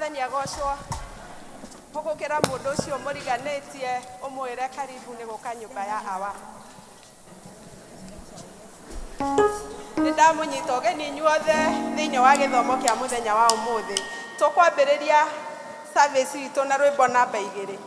Mwathani agocwo. Mugukira mundu ucio muriganitie umwire karibu ni guka nyumba ya awa. Nindamunyita ugeni nyuothe thiini wa githomo kia muthenya wa umuthi. Tukwambiriria service itu na rwimbo namba 2.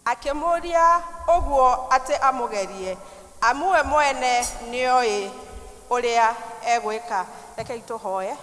Akimuria ogwo ate amugerie amue mwene nioi uria egwika. Reke ituhoye.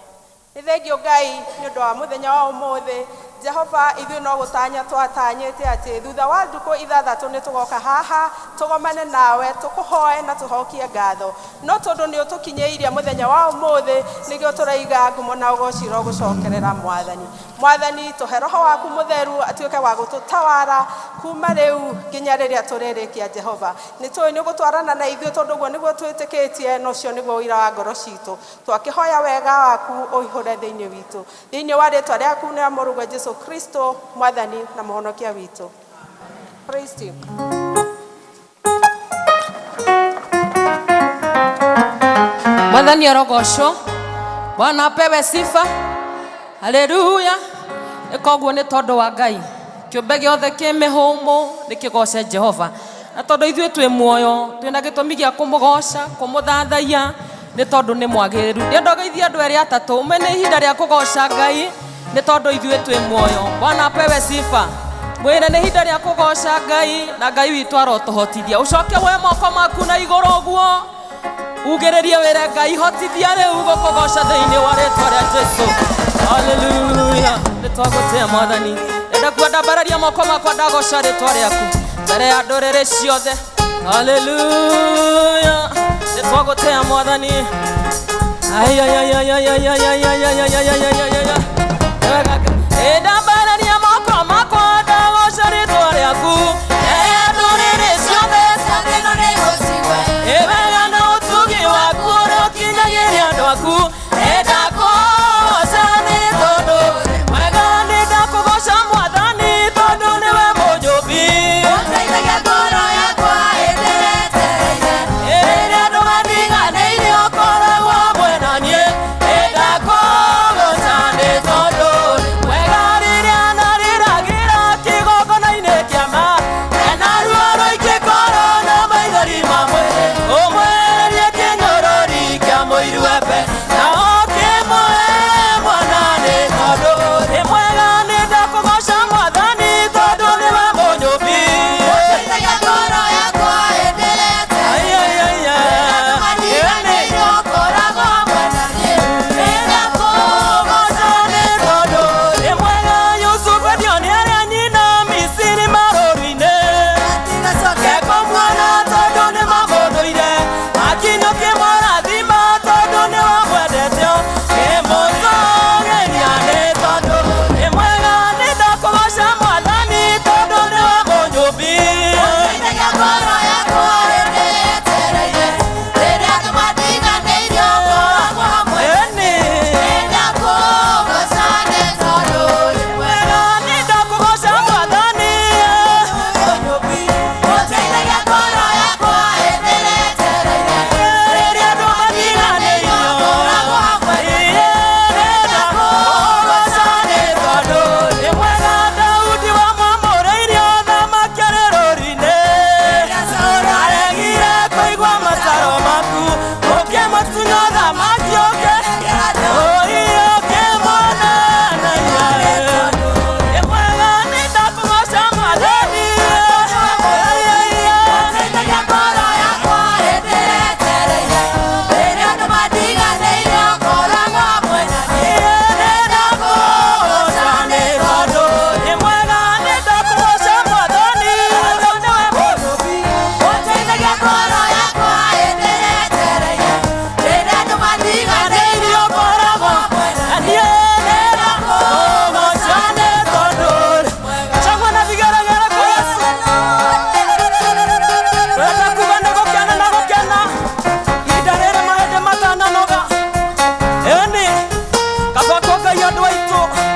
Nithengio Ngai ni undu wa muthenya wa umuthi. Jehova ithuĩ no gũtanya twatanyĩte atĩ thutha wa ndukũ 6 nĩ tũgoka haha tũgomane nawe tũkũhoe na tũhokie ngatho. No tondũ nĩ ũtũkinyĩirie mũthenya wa ũmũthĩ nĩguo tũraiga ngumo na ũgociro gũcokerera Mwathani. Mwathani tũhe Roho waku mũtheru atuĩke wa gũtũtawara kuma rĩu nginya rĩrĩa tũrĩrĩkia Jehova. Nĩ tũĩ nĩ gũtwarana na ithuĩ tondũ guo nĩguo twĩtĩkĩtie na ũcio nĩguo ũira wa ngoro citũ. Twakĩhoya wega waku ũihũre thĩinĩ witũ. Thĩinĩ wa rĩĩtwa rĩaku na mũrũgwe Jesu Kristo Mwathani na mũhonokia witũ. Praise him. Mwathani arogocwo. Bwana apewe sifa. Haleluya. Ikoguo nĩ tondũ wa Ngai. Kĩũmbe gĩothe kĩ mĩhũmũ nĩkĩgoce Jehova. Na tondũ ithuĩ twĩ muoyo twĩna gĩtũmi gĩa kũmũgoca, kũmũthathaiya nĩ tondũ nĩ mwagĩrĩru. Ndĩndogeithia andũ erĩ atatũ ũme nĩ ihinda rĩa kũgoca Ngai nĩ tondũ ithuĩ twĩ muoyo. Bwana apewe sifa. Mwĩre nĩ ihinda rĩa kũgoca Ngai na Ngai witũ arotũhotithia. Ũcoke woe moko maku na igũrũ ũguo. Ugĩrĩrie wĩre Ngai hotithia rĩu gũkũgoca thĩinĩ wa rĩĩtwa rĩa Jesu. Haleluya. Nĩ twagũtĩĩa Mwathani. Enda kuandambararia moko makwa ndagoca rĩĩtwa rĩaku mbere ya ndũrĩrĩ ciothe. Haleluya. Nĩ twagũtĩĩa Mwathani. Ay ay ay ay ay ay ay ay ay ay ay ay ay. Ndambararia moko makwa ndagoca rĩĩtwa rĩaku mbere ya ndũrĩrĩ ciothe. Ewega na ũtugi waku ũrĩa ũkinyagĩria andå aitå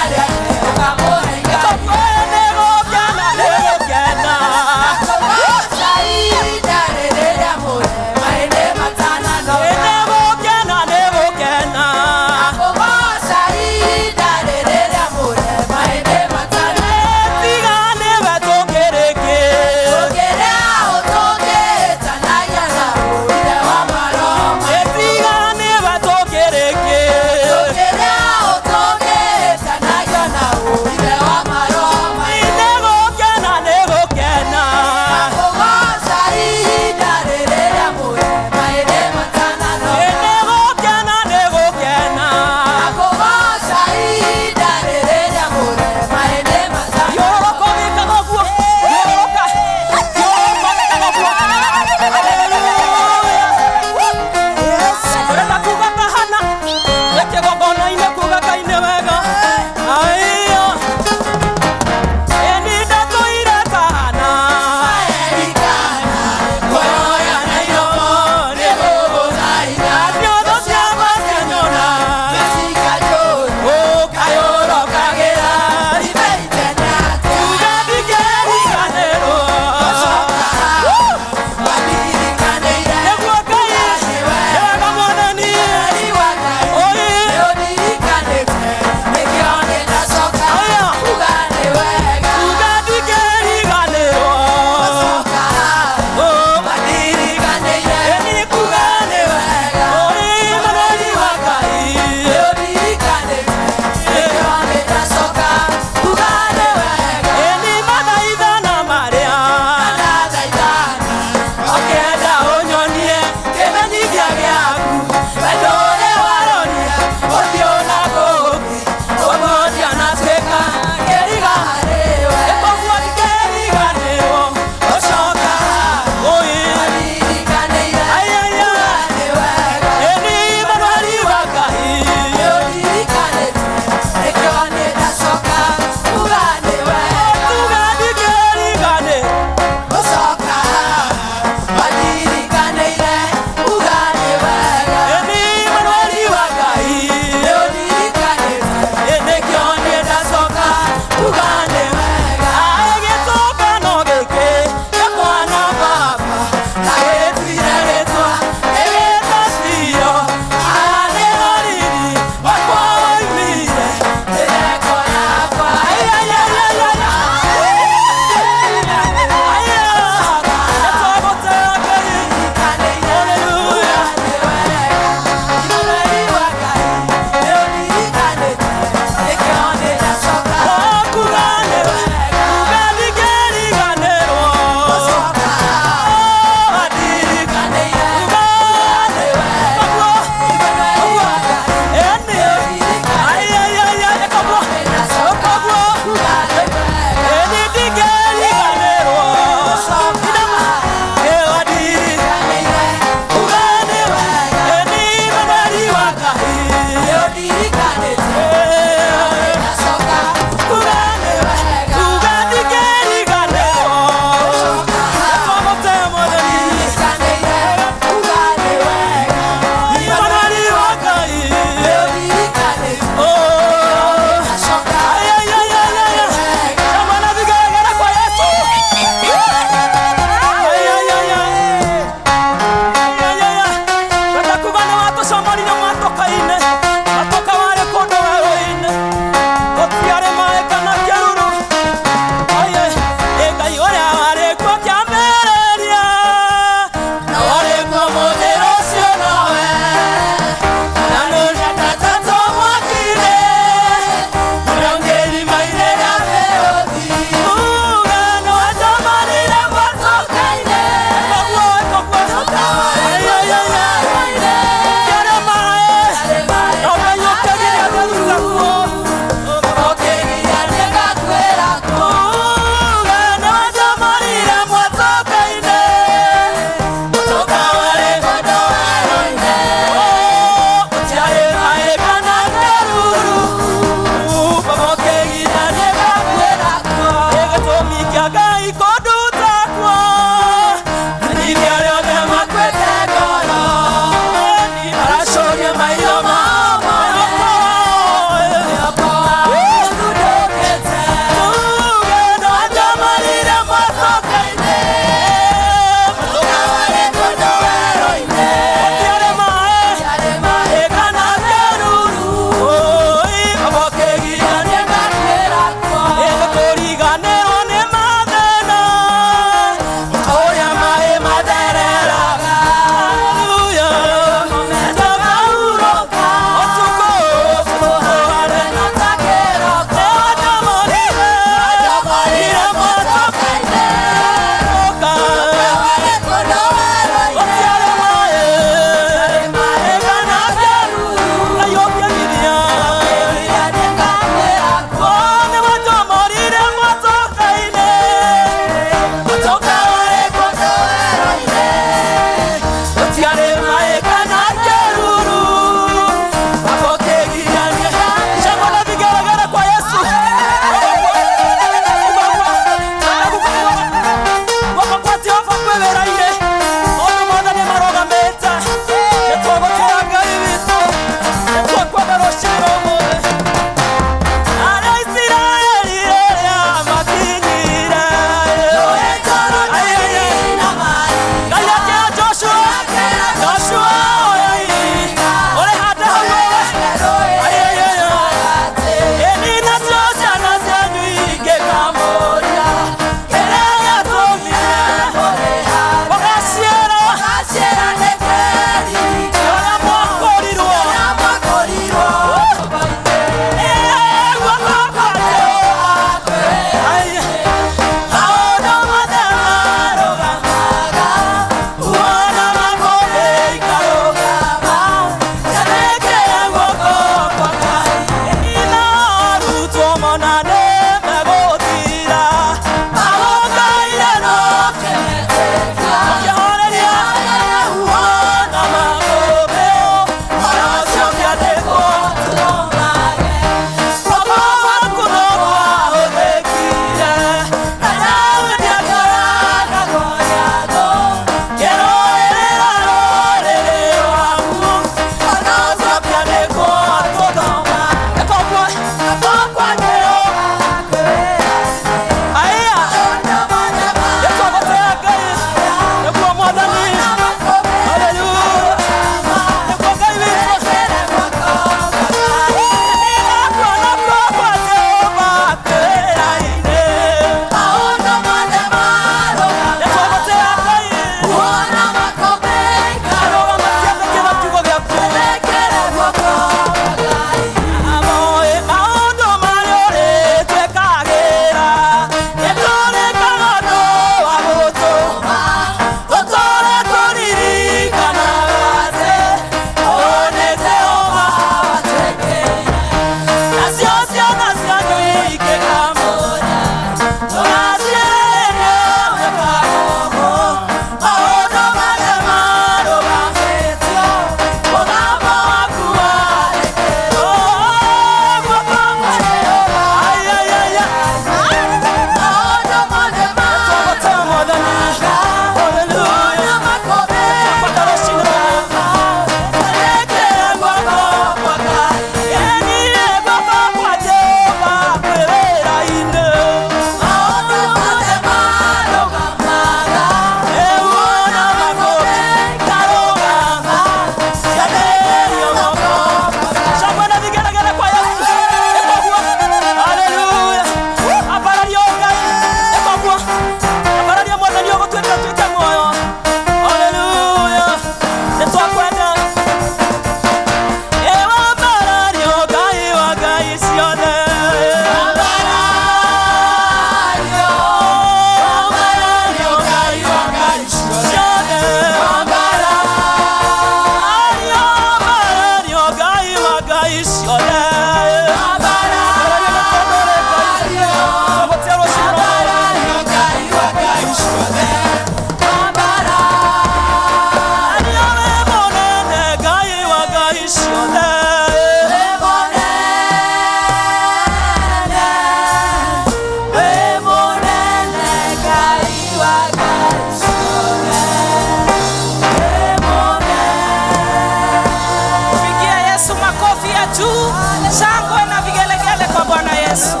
Yesu.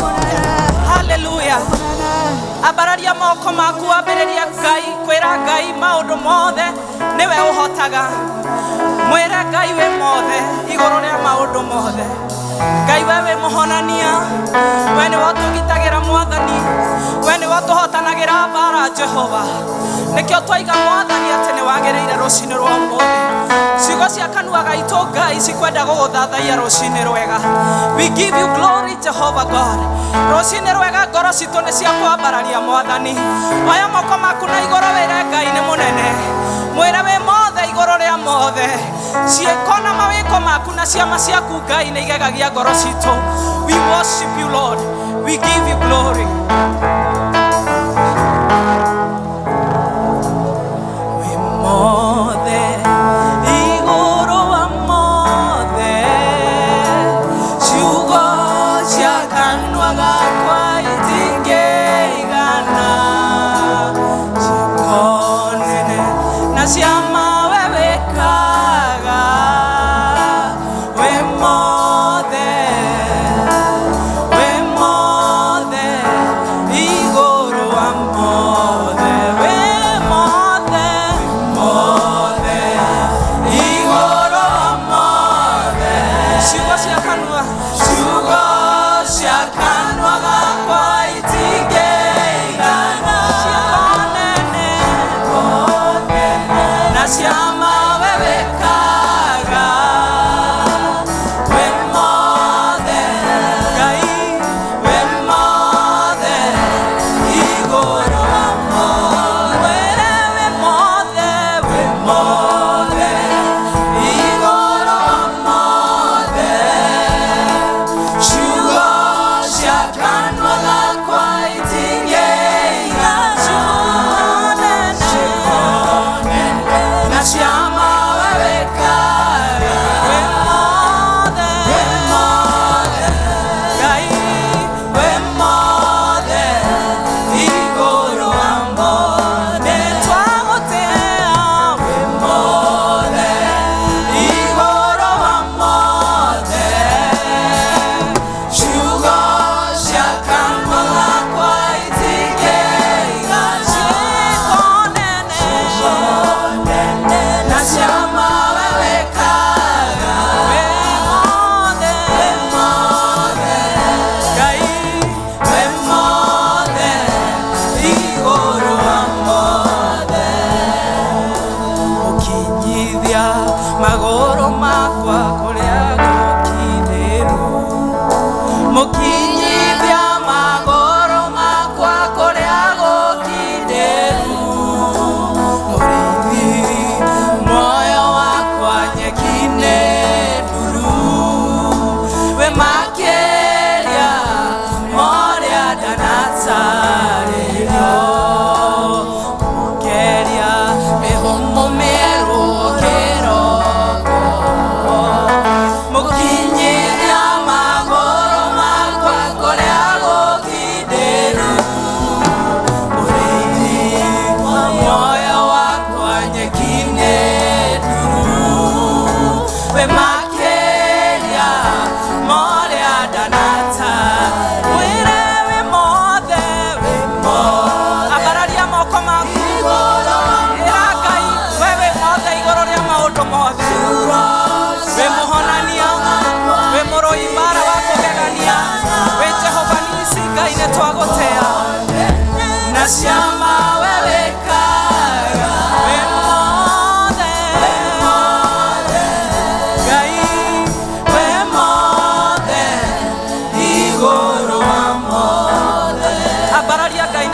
Hallelujah. Abararia moko maku abereria Ngai kwera Ngai maundu mothe niwe uhotaga. Mwera Ngai we mothe iguru ria maundu mothe. Ngai wewe muhonania, we ni watugitagira Mwathani, we ni watuhotanagira bara Jehova. Nikio twaiga Mwathani ati ni wagiriire rucini rwa mothe. Ciugo cia kanua gaitu Ngai cikwenda guguthathaia rucini rwega. We give you glory Jehovah God. Rucini rwega ngoro citu ni cia kwambararia Mwathani. Oya moko maku na iguru wire Ngai ni munene. Mwira we mothe iguru ria mothe. Cieko na mawiko maku na ciama ciaku Ngai ni igegagia ngoro citu. We worship you Lord. We give you glory. We mothe iguru wa mothe. Ciugo cia kanua gakwa itingĩigana. Cieko nene na ciama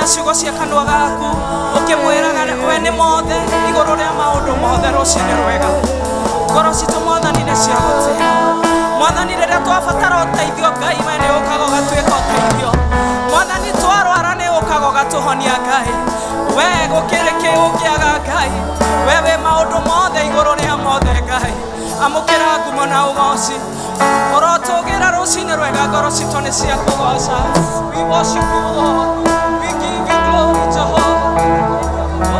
ciugo cia kanua gaku ukimwiraga we ni mothe iguru ria maundu mothe rucini rwega ngoro citu Mwathani ni cia gutia Mwathani riria twabatara uteithio Ngai we ni ukaga ugatuika uteithio Mwathani twarwara ni ukaga ugatuhonia Ngai we gukiriki ukiaga Ngai wewe maundu mothe iguru ria mothe Ngai amukira ngumo na ugoci urotugira rucini rwega ngoro citu ni cia kugoca. We worship you Lord. We give you glory Jehovah.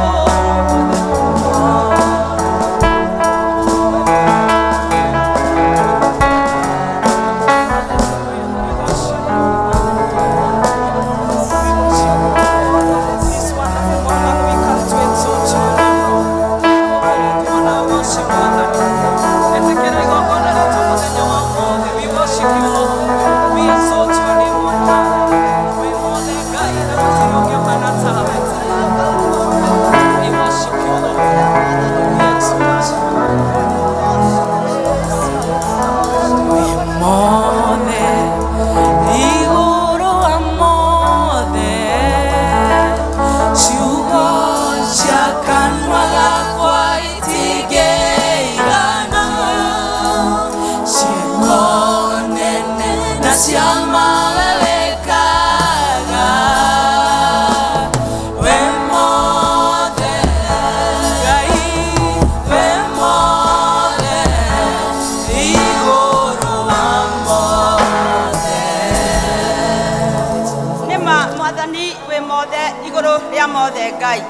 maria mothe Ngai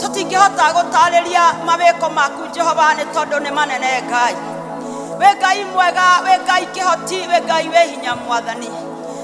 tutingihota gutariria mawiko maku Jehova ni tondu ni manene Ngai we Ngai mwega we Ngai kihoti we Ngai we hinya mwathani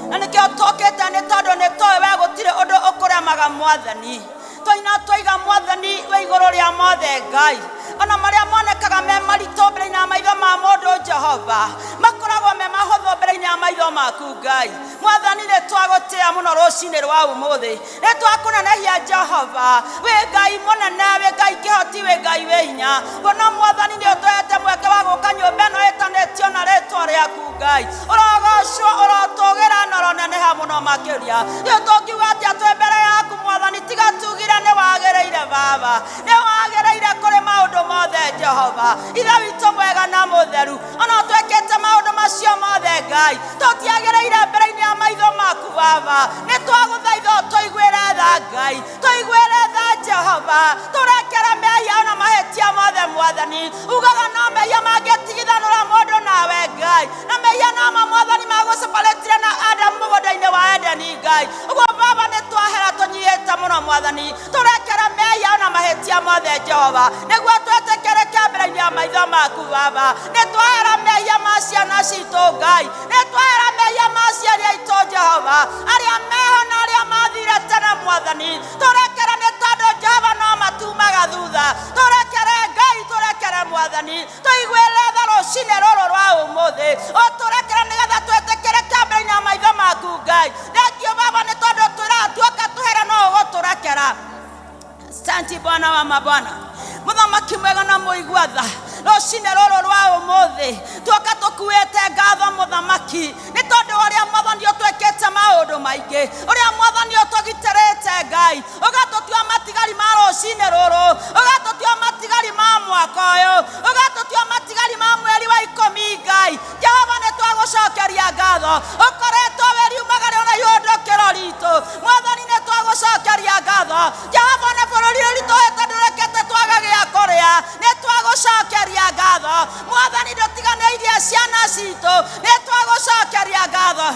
na nikio tokete ni tondu ni towe we gutire undu ukuremaga mwathani toina toiga mwathani we iguru ria mothe Ngai ona maria monekaga me marito mbere-inĩ ya maitho ma mũndũ Jehova makoragwo me mahũthũ mbere-inĩ ya maitho maku Ngai mwathani nĩ twagũtĩĩa mũno rũcinĩ rwa ũmũthĩ nĩ twakũnenehia Jehova we Ngai mũnene we Ngai kĩhoti we Ngai we hinya ona mwathani nĩ ũtũhete mweke wa gũka nyũmba ĩno ĩtanĩtio na rĩĩtwa rĩaku Ngai ũrogocwo ũrotũgĩra na ũroneneha mũno makĩria nĩ tũngiuga atĩa twĩ mbere yaku mwathani tiga tugire nĩ wagĩrĩire Baba nĩ wagĩrĩire kũrĩ maũndũ mothe Jehova ithe witũ mwega na mũtheru ona twĩkĩte maũndũ macio mothe Ngai tũtiagĩrĩire mbere-inĩ ya maitho maku Baba nĩ twagũthaitha tũiguĩre tha Ngai tũiguĩre tha Jehova tũrekere mehia ona mahĩtia mothe mwathani ugaga no mehia mangĩtigithanũra mũndũ nawe Ngai na mehia nama mwathani magũceparetire na Adamu mũgũnda-inĩ wa Edeni Ngai ũguo Baba nĩ twahera tũnyihĩte mũno mwathani tũrekere mehia ona mahĩtia mothe Jehova nĩguo twetĩkĩrĩke mbere-inĩ ya maitho maku Baba nĩ twahera mehia ma ciana citũ Ngai nĩ twahera mehia ma aciari aitũ Jehova arĩa meho na arĩa mathire tene mwathani tũrekere nĩ tondũ Jehova no matumaga thutha tũrekere Ngai tũrekere mwathani tũiguĩre tha rũcinĩ rũrũ rwa ũmũthĩ ũtũrekere nĩgetha twetĩkĩrĩke mbere-inĩ ya maitho maku Ngai thengio Baba nĩ tondũ twĩratuoka tũhere no ũgũtũrekera Asante Bwana wa mabwana Muthamaki mwega na mũigua tha rũcinĩ rũrũ rwa ũmũthĩ tuoka tũkuĩte ngatho Muthamaki nĩ tondũ ũrĩa mwathani ũtwĩkĩte maũndũ maingĩ ũrĩa mwathani ũtũgitĩrĩte Ngai ũgatũtua matigari ma rũcinĩ rũrũ ũgatũtua matigari ma mwaka ũyũ ũgatũtua matigari ma mweri wa 10 Ngai Jehova nĩ twagũcokeria ngatho ũkoretwo wĩriumagare ona ihũndũkĩro ritũ mwathani nĩ twagũcokeria ngatho Jehova na bũrũri ũritũ hĩtandũrĩkĩte twaga gĩa kũrĩa nĩ twagũcokeria ngatho mwathani ndũtiganĩirie ciana citũ nĩ twagũcokeria ngatho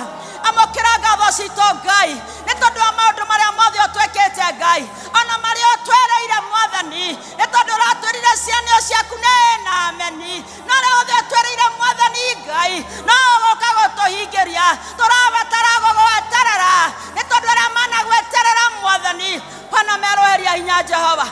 amũkĩra ngatho citũ Ngai nĩ tondũ wa maũndũ marĩa mothe ũtwĩkĩte Ngai ona marĩa ũtwereire mwathani nĩ tondũ ũratwĩrire ciana ciaku nĩ na ameni na rĩu othe ũtwereire mwathani Ngai no ũgũka gũtũhingĩria tũrabatara gũgweterera nĩ tondũ arĩa managweterera mwathani pana merũheria hinya Jehova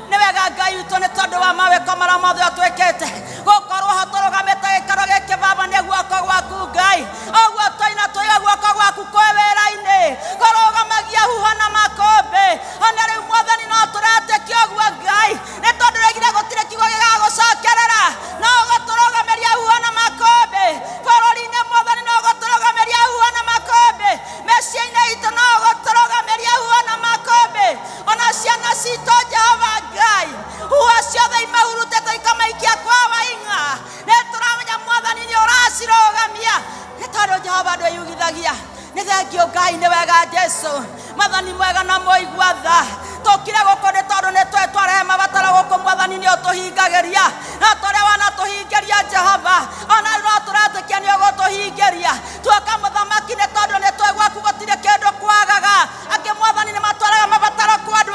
nĩ wega Ngai witũ nĩ tondũ wa mawĩko marĩa mothe ũtwĩkĩte gũkorwo ho tũrũgamĩte gĩikaro gĩkĩ Baba nĩ guoko gwaku Ngai ũguo tũina tũiga guoko gwaku kwĩ wĩra-inĩ kũrũgamagia huho na makũmbĩ ona rĩu mwathani no tũretĩkia ũguo Ngai nĩ tondũ rĩgire gũtirĩ kiugo gĩgagũcokerera no ũgũtũrũgamĩria huho na makũmbĩ bũrũri-inĩ mwathani no ũgũtũrũgamĩria huho na makũmbĩ mĩciĩ-inĩ itũ no ũgũtũrũgamĩria huho na makũmbĩ ona ciana citũ Jehova Ngai huho ciothe imahurutĩte ikamaikia kwa waing'a nĩ tũramenya mwathani nĩ ũracirũgamia nĩ tondũ Jehova ndwĩyugithagia nĩ thengio Ngai nĩ wega Jesu mwathani mwega na mũigua tha tũkire gũkũ nĩ tondũ nĩ twarehe mabataro gũkũ mwathani nĩ ũtũhingagĩria na tũrĩa wanatũhingĩria Jehova ona no tũretĩkia nĩ ũgũtũhingĩria tuoka Muthamaki nĩ tondũ nĩ twĩ gwaku gũtirĩ kĩndũ kwagaga angĩ mwathani nĩ matwaraga mabataro kwa andũ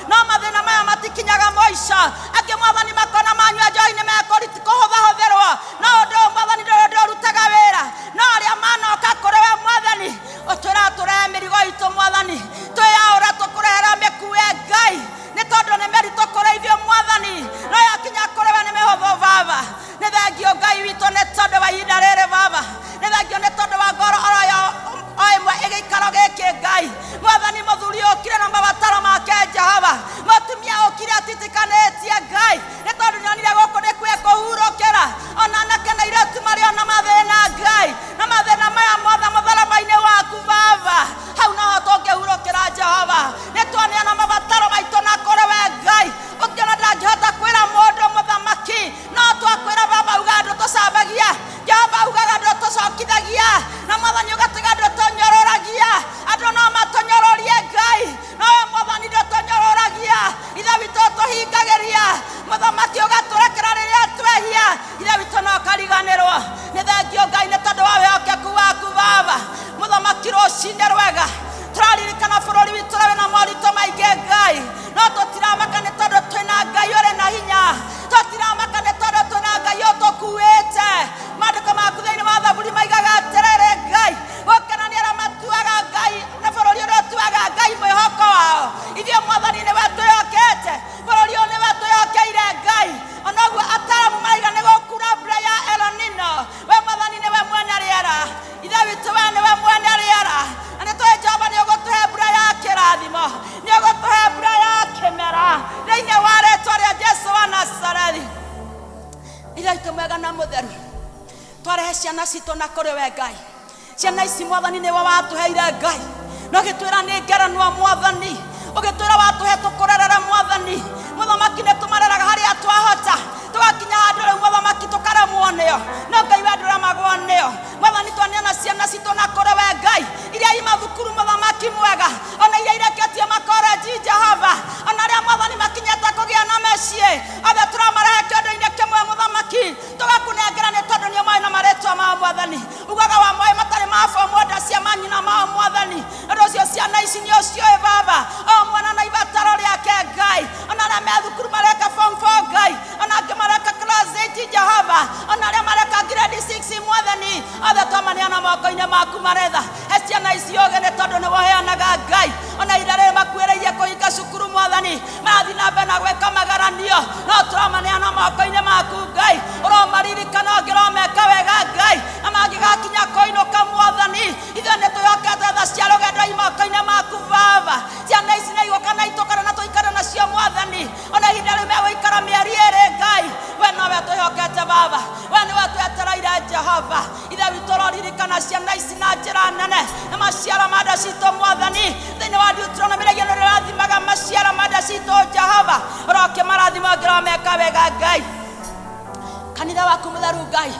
no mathĩna maya matikinyaga mũico angĩ mwathani makona manyua njohi nĩ mekũhũthahũthĩrwo no ũndũ mwathani ndũrutaga wĩra no arĩa manoka kũrĩ we mwathani ũtwĩra tũrehe mĩrigo itũ mwathani twĩyaũra tũkũrehera mĩkuue Ngai nĩ tondũ nĩ mĩritũ kũrĩithio mwathani no yakinya kũrĩ we nĩ mĩhũthũ Baba nĩ thengio Ngai witũ nĩ tondũ wa ihinda rĩrĩ Baba nĩ thengio nĩ tondũ wa ngoro o ĩmwe ĩgĩikaro gĩkĩ Ngai mwathani mũthuri ũkire na mabataro make Jehova mũtumia ũkire atitikanĩtie Ngai nĩ tondũ nyonire gũkũ nĩ kuo kũhurũkĩra ona itũ mwega na mũtheru twarehe ciana citũ na kũrĩ we Ngai ciana ici Mwathani nĩwe watũheire Ngai no gĩtwĩra nĩ ngeranwa Mwathani ũgĩtwĩra watũhe tũkũrerera Mwathani Mũthamaki nĩtũmareraga harĩa twahota tũgakinya handũ rĩu Mũthamaki tũkaremwo nĩo no Ngai we ndũramagwo nĩo Mwathani twaneana ciana citũ na kũrĩ we Ngai iria ima thukuru Mũthamaki mwega ona iria ireketie makorenji Jehova ona arĩa Mwathani makinyĩte kũgĩa na mĩciĩ othe tũramarehe kĩondo-inĩ kĩmwe Mũthamaki tũgakũnengera nĩ tondũ nĩ moĩ na marĩtwa mao Mwathani ugaga wa moĩ matarĩ mabũ mwenda cia manyina mao Mwathani ũndũ ũcio ciana ici nĩ ũcioĩ Baba o mwana na ibataro rĩake Ngai ona arĩa me thukuru mareka form 4 Ngai ona angĩ mareka class 8 Jehova ona arĩa mareka grade 6 Mwathani othe twamaneana moko-inĩ maku maretha he ciana ici ũgĩ nĩ tondũ nĩ woheanaga Ngai ona ihinda rĩrĩ makuĩrĩirie kũhinga cukuru Mwathani marathiĩ na mbere na gwĩka magaranio no tũramaneana moko-inĩ maku Ngai ũromaririkana ũngĩromeka wega Ngai na mangĩgakinya kũinũka Mwathani ithuĩ nĩ twĩhokete tha cia rũgendo moko-inĩ maku Baba ciana ici nĩ igũka na itũkara na tũikare nacio Mwathani ona ihinda rĩu megũikara mĩeri ĩrĩ Ngai we nowe twĩhokete Baba we nĩwe twetereire Jehova ithe witũ ũroririkana ciana ici na njĩra nene na maciara ma nda citũ Mwathani thĩinĩ wa Deuteronomy rĩgĩ nĩ rĩrathimaga maciara ma nda citũ Jehova ũrokĩmarathima ũngĩromeka wega Ngai kanitha waku mũtheru Ngai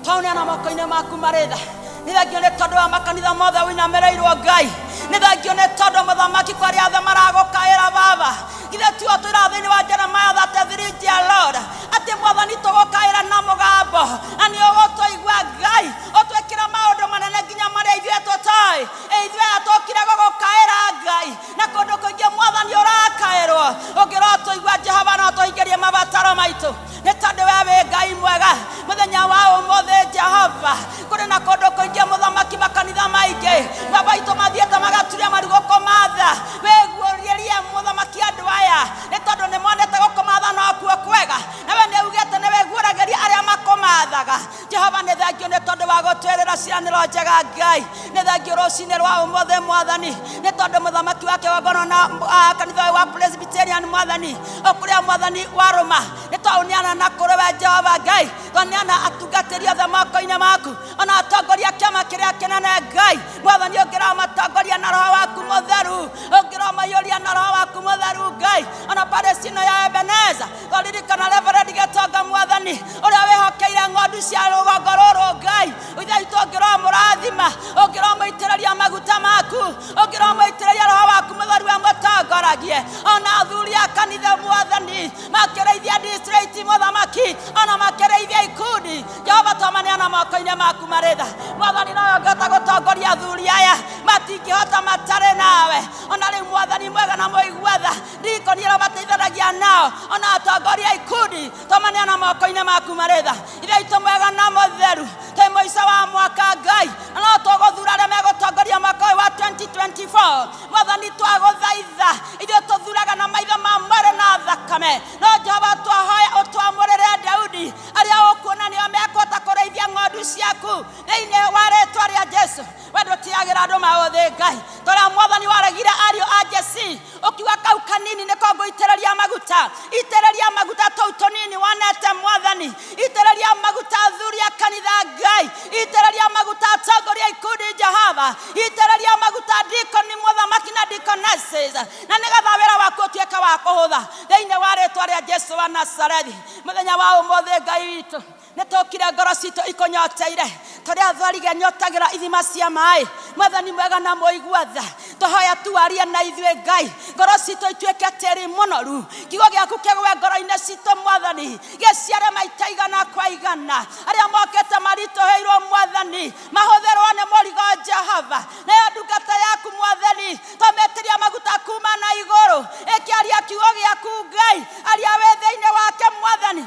twauneana moko-inĩ maku marĩtha nĩ thengio nĩ tondũ wa makanitha mothe ũinamĩrĩirwo Ngai nĩ thengio nĩ tondũ Mũthamaki kwa arĩa othe maragũkaĩra Baba ithe tuo twĩra thĩinĩ wa Jeremiah 33 dear Lord atĩ Mwathani tũgũkaĩra na mũgambo na nĩ ũgũtũigua Ngai ũtwĩkĩra maũndũ manene nginya marĩa ithuĩ tũtoĩ ithuĩ atũkire gũgũkaĩra Ngai na kũndũ kũingĩ Mwathani ũrakaĩrwo ũngĩrotũigua Jehova no tũhingĩrie mabataro maitũ nĩ tondũ we wĩ Ngai mwega mũthenya wa ũmũthĩ Jehova kũrĩ na kũndũ kũingĩ Mũthamaki makanitha maingĩ baba itũ mathiĩte magaturia marigũkũ matha wĩguũrĩrie Mũthamaki andũ aya nĩ tondũ nĩ monete gũkũmatha no kuo kwega na we nĩ ugĩte nĩ wĩguũragĩria arĩa makũmathaga Jehova nĩ thengio nĩ tondũ wa gũtwĩrĩra cianĩro njega Ngai nĩ thengio rũcinĩ rwa ũmũthĩ Mwathani nĩ tondũ Mũthamaki wake wagona na kanitha wa Presbyterian Mwathani ũkũrĩa Mwathani warũma nĩ twauneana na kũrĩ we Jehova Ngai twaneana atungatĩri othe moko-inĩ maku ona atongoria kĩama kĩrĩa kĩnene Ngai Mwathani ũngĩromatongoria na roho waku mũtheru ũngĩromaiyũria na roho waku mũtheru Ngai ona Palestina ya Ebeneza twaririkana Reverend Gĩtonga Mwathani ũrĩa wĩhokeire ng'ondu cia rũgongo rũrũ Ngai ithe itũ ũngĩromũrathima ũngĩromũitĩrĩria maguta maku ũngĩromũitĩrĩria roho waku mũtheru amũtongoragie ona athuri a kanitha Mwathani makĩrĩithia district Mũthamaki ona makĩrĩithia ikundi Jehova twamaneana moko-inĩ maku marĩtha Mwathani nawe ũngĩhota gũtongoria athuri aya matingĩhota matarĩ nawe ona rĩu Mwathani mwega na mũigua tha ndikoni ũramateithanagia nao ona atongoria ikundi twamaneana moko-inĩ maku marĩtha ithe itũ mwega na mũtheru twĩ mũico wa mwaka Ngai no tũgũthura arĩa megũtongoria mwaka ũyũ wa 2024 Mwathani twagũthaitha ithuĩ tũthuraga na maitho ma mwĩrĩ na thakame no Jehova twahoya ũtwamũrĩre Daudi arĩa ũkuona nĩo mekũhota kũrĩithia ng'ondu ciaku thĩinĩ wa rĩĩtwa rĩa Jesũ we ndũtiagĩra andũ maũthĩ Ngai tũrĩa Mwathani waregire ariũ a Jesi ũkiuga kau kanini nĩko ngũitĩrĩria maguta itĩrĩria maguta tũu tũnini wanete Mwathani itĩrĩria maguta athuri a kanitha Ngai itĩrĩria maguta atongoria ikundi Jehova itĩrĩria maguta dikoni Mũthamaki na deaconesses na nĩgetha wĩra waku ũtuĩke wa kũhũtha thĩinĩ wa rĩĩtwa rĩa Jesũ wa Nazarethi mũthenya wa ũmũthĩ Ngai witũ nĩ tũkire ngoro citũ ikũnyoteire tũrĩa athwariga nyotagĩra ithima cia maĩ Mwathani mwega na mũigua tha tũhoya tuarie na ithuĩ Ngai ngoro citũ ituĩke tĩri mũnoru kiugo gĩaku kĩgwe ngoro-inĩ citũ Mwathani gĩciare maita igana kwa igana arĩa mokĩte maritũhĩirwo Mwathani mahũthĩrwo nĩ mũrigo Jehova nayo ndungata yaku Mwathani twamĩtĩria maguta kuma na igũrũ ĩkĩaria kiugo gĩaku Ngai arĩa wĩ thĩinĩ wake Mwathani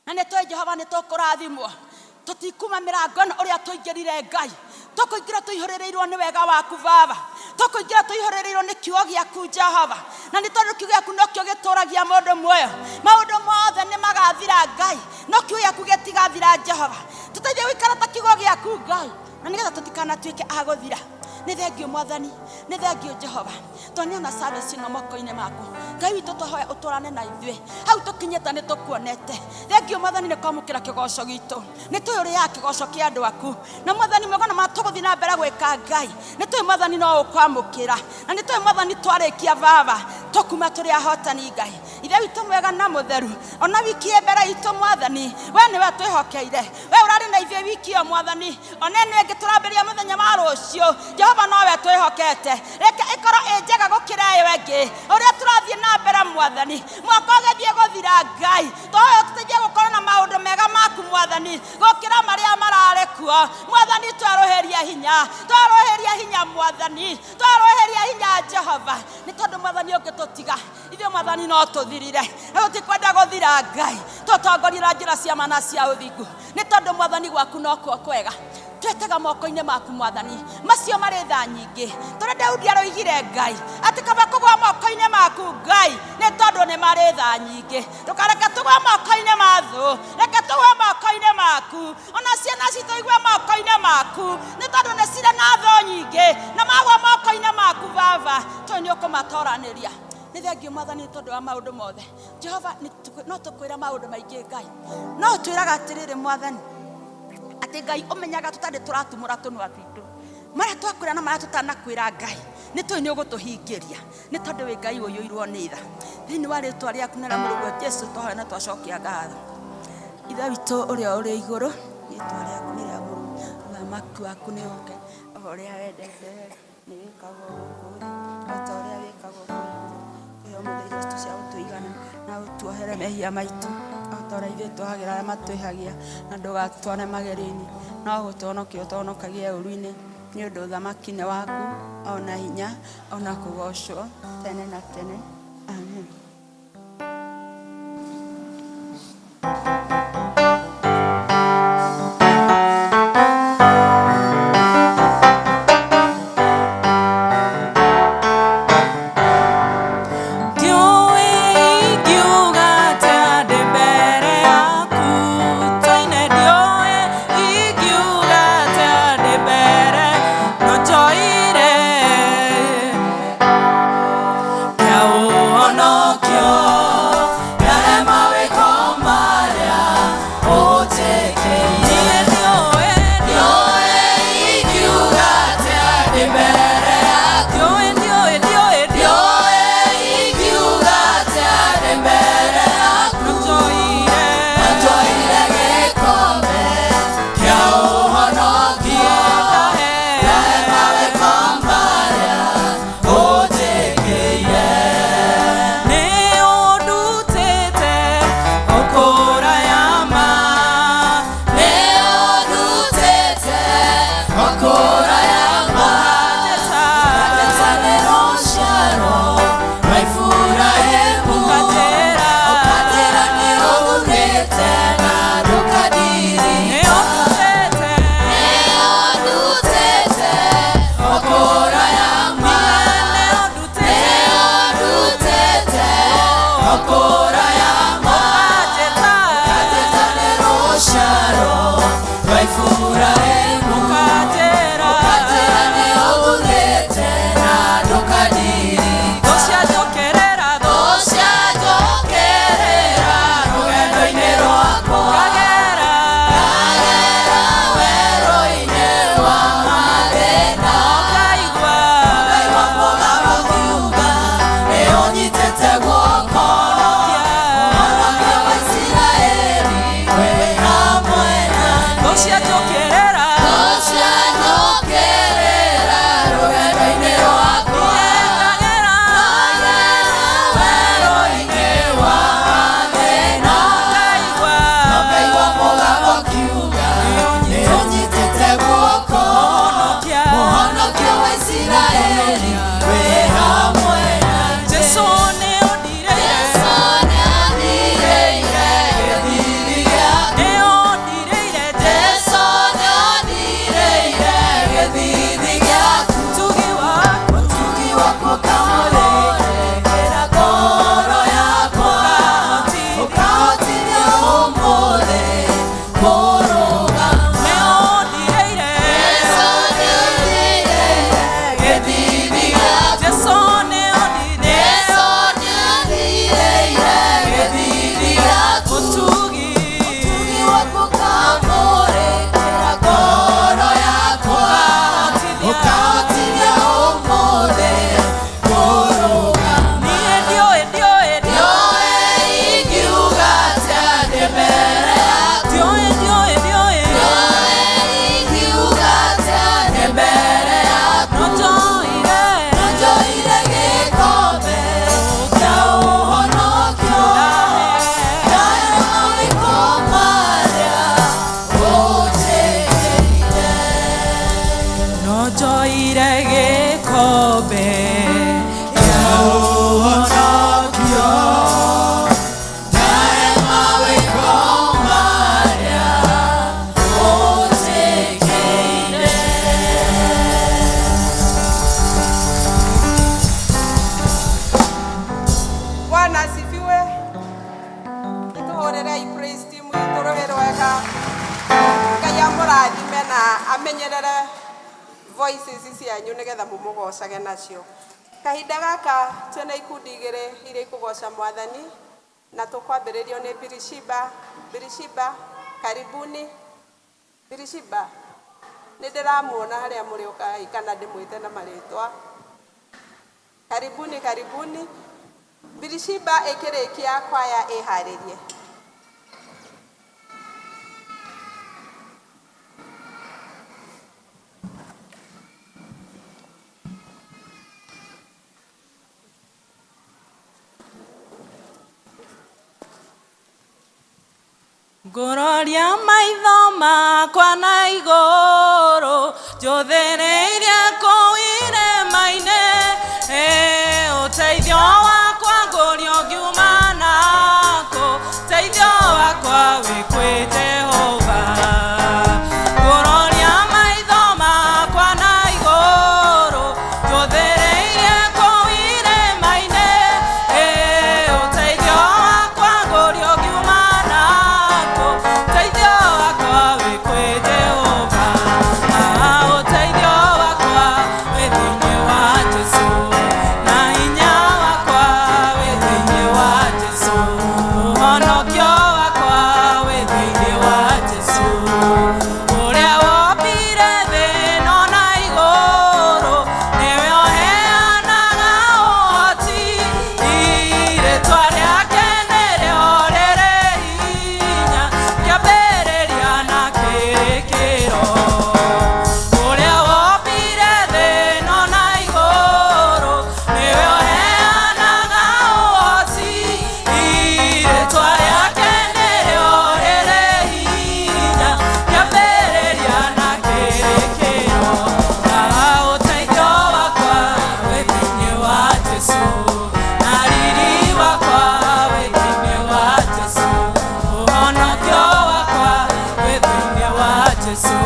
na nĩ tũĩ Jehova nĩ tũkũrathimwo tũtikuma mĩrango ĩno ũrĩa tũingĩrire Ngai tũkũingĩra tũihũrĩrĩirwo nĩ wega waku Baba tũkũingĩra tũihũrĩrĩirwo nĩ kiugo gĩaku Jehova na nĩ tondũ kiugo gĩaku nokĩo gĩtũragia mũndũ muoyo maũndũ mothe nĩ magathira Ngai no kiugo gĩaku gĩtigathira Jehova tũteithie gũikara ta kiugo gĩaku Ngai na nĩgetha tũtikanatuĩke a gũthira nĩ thengio Mwathani, nĩ thengio Jehova tondũ na service ĩno moko-inĩ maku. Ngai witũ tũhoya ũtũrane na ithuĩ hau tũkinyĩte nĩ tũkuonete. Thengio Mwathani nĩ kwamũkĩra kĩgoco gitũ, nĩ tũĩ ũrĩaga kĩgoco kĩa andũ aku, na Mwathani mwega na matũgũthiĩ na mbere gwĩka Ngai. Nĩ tũĩ Mwathani no ũkwamũkĩra, na nĩ tũĩ Mwathani twarĩkia baba tũkuma tũrĩ ahotani Ngai. Ithe witũ mwega na mũtheru, ona wiki mbere itũ Mwathani, we nĩwe twĩhokeire, we ũrarĩ na ithuĩ wiki ĩyo Mwathani, ona ĩno ĩngĩ tũrambĩrĩria mũthenya wa rũciũ. Jehova nowe twĩhokete, reke ĩkorwo ĩ njega gũkĩra ĩyo ĩngĩ ũrĩa tũrathiĩ na mbere Mwathani. Mwaka ũgĩthiĩ gũthira Ngai, tũhoya ũtũteithie gũkorwo na maũndũ mega maku Mwathani gũkĩra marĩa mararĩ kuo Mwathani. Twarũhĩrie hinya, twarũhĩrie hinya Mwathani, twarũhĩrie hinya Jehova, nĩ tondũ Mwathani ũngĩtũtiga ithuĩ Mwathani no tũthirire, na tũtikwenda gũthira Ngai. Tũtongorie na njĩra cia ma na cia ũthingu, nĩ tondũ Mwathani gwaku no kuo kwega. Twetega moko-inĩ maku Mwathani, macio marĩ tha nyingĩ. Tondũ Daudi aroigire Ngai atĩ kaba kũgwa moko-inĩ maku Ngai, nĩ tondũ nĩ marĩ tha nyingĩ. Ndũkareke tũgwe moko-inĩ ma thũ, reke tũgwe moko-inĩ maku, ona ciana citũ igwe moko-inĩ maku, nĩ tondũ nĩ cirĩ na thũ nyingĩ, na magwa moko-inĩ maku baba tondũ nĩ ũkũmatoranĩria. Nĩ thengio Mwathani nĩ tondũ wa maũndũ mothe. Jehova no tũkwĩra maũndũ maingĩ Ngai, no twĩraga atĩrĩrĩ Mwathani atĩ Ngai ũmenyaga tũtarĩ tũratumũra tũnua twitũ marĩa twakwĩra na marĩa tũtanakwĩra Ngai, nĩ tũĩ nĩ ũgũtũhingĩria, nĩ tondũ wĩ Ngai ũiyũirwo nĩ tha. Thĩinĩ wa rĩĩtwa rĩaku na rĩa Mũrũ Jesũ tũhoya na twacokia ngatho. Ithe witũ ũrĩa ũrĩ igũrũ, rĩĩtwa rĩaku nĩ rĩa mũrũ, ũthamaki waku nĩ ũũke, o ũrĩa wendete nĩ wĩkagwo gũkũ thĩ, o ta ũrĩa wĩkagwo kũu igũrũ. Tũhe ũmũthĩ irio citũ cia gũtũigana, na ũtuohere mehia maitũ o ta ũrĩa ithuĩ twahagĩra arĩa matwĩhagia, na ndũgatware magerio-inĩ, no gũtũhonokia ũtũhonokagie ũũru-inĩ, nĩ ũndũ ũthamaki nĩ waku, ona hinya, ona kũgocwo tene na tene. Amen. Ciao. tũhorerei praise team itũ rũhĩ rwega. Ngai amũrathime na amenyerere voices cianyu nĩgetha mũmũgocage nacio. Kahinda gaka twĩna ikundi igĩrĩ iria ikũgoca Mwathani na tũkwambĩrĩrio nĩ Birishiba. Birishiba, karibuni. Birishiba, nĩ ndĩramuona harĩa mũrĩ ũkai kana ndĩmwĩte na marĩtwa. Karibuni, karibuni. Birishiba ĩkĩrĩkia kwaya ĩharĩrie. Ngororia maitho makwa na igũrũ njũthĩrĩirie kũu irĩma-inĩ, ũteithio wakwa ngũrio ngiuma naku, ũteithio wakwa wĩ kwĩ Jehova. Ngororia maitho makwa na igũrũ njũthĩrĩirie kũu irĩma-inĩ, ũteithio wakwa ngũrio ngiuma naku, ũteithio wakwa wĩ kwĩ Jehova. Ũteithio wakwa wĩ thĩinĩ wa Jesũ, na hinya wakwa wĩ thĩinĩ wa Jesũ, ũhonokio wakwa wĩ thĩinĩ wa Jesũ. Ũrĩa wombire thĩ no na igũrũ, nĩwe ũheanaga ũhoti, rĩĩtwa rĩake nĩrĩo rĩrĩ hinya, kĩambĩrĩria na kĩrĩkĩro. Ũrĩa wombire thĩ no na igũrũ, nĩwe ũheanaga ũhoti, rĩĩtwa rĩake nĩrĩo rĩrĩ hinya, kĩambĩrĩria na kĩrĩkĩro. Ũteithio wakwa wĩ thĩinĩ wa Jesũ, na riri wakwa wĩ thĩinĩ wa Jesũ, ũhonokio wakwa wĩ thĩinĩ wa Jesũ.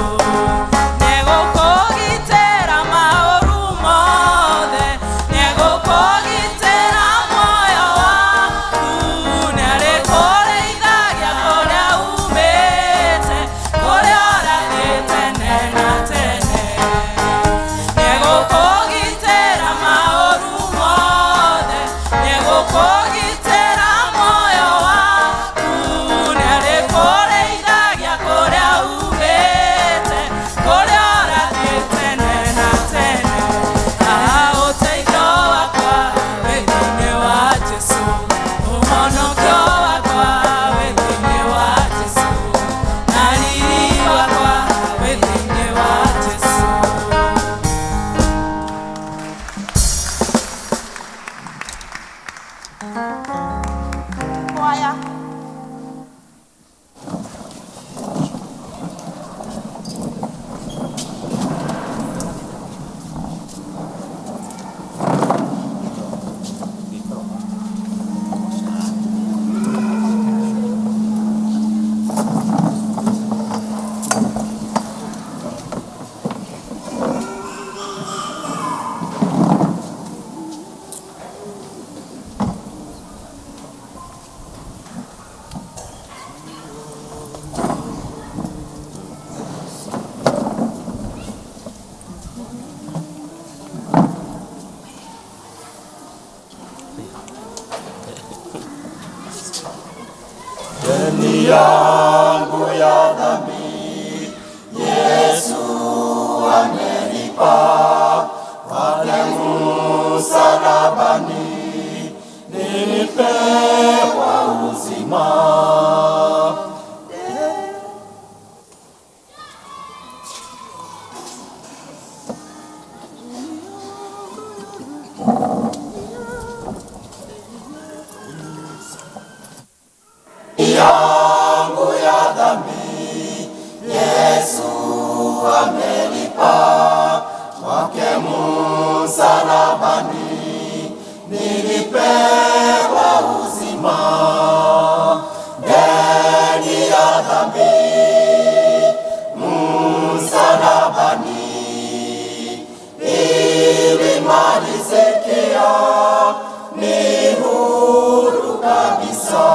Nĩgũkũgitĩra maũru mothe, nĩgũkũgitĩra muoyo waku, nĩarĩkũrĩithagia kũrĩa umĩte, kũrĩa ũrathiĩ tene na tene. Nĩgũkũgitĩra maũru mothe, nĩgũkũgitĩra muoyo waku, nĩarĩkũrĩithagia kũrĩa umĩte, kũrĩa ũrathiĩ tene na tene. Ũteithio wakwa wĩ thĩinĩ wa Jesũ, ũhonokio wakwa wĩ thĩinĩ wa Jesũ, na riri wakwa wĩ thĩinĩ wa Jesũ. Kwaya. Deni yangu ya dhambi Yesu amelipa, pale msalabani nilipewa uzima. Yangu ya dhambi Yesu amelipa, kwake msalabani nilipewa uzima. Deni ya dhambi msalabani ilimalizikia, ni huru kabisa.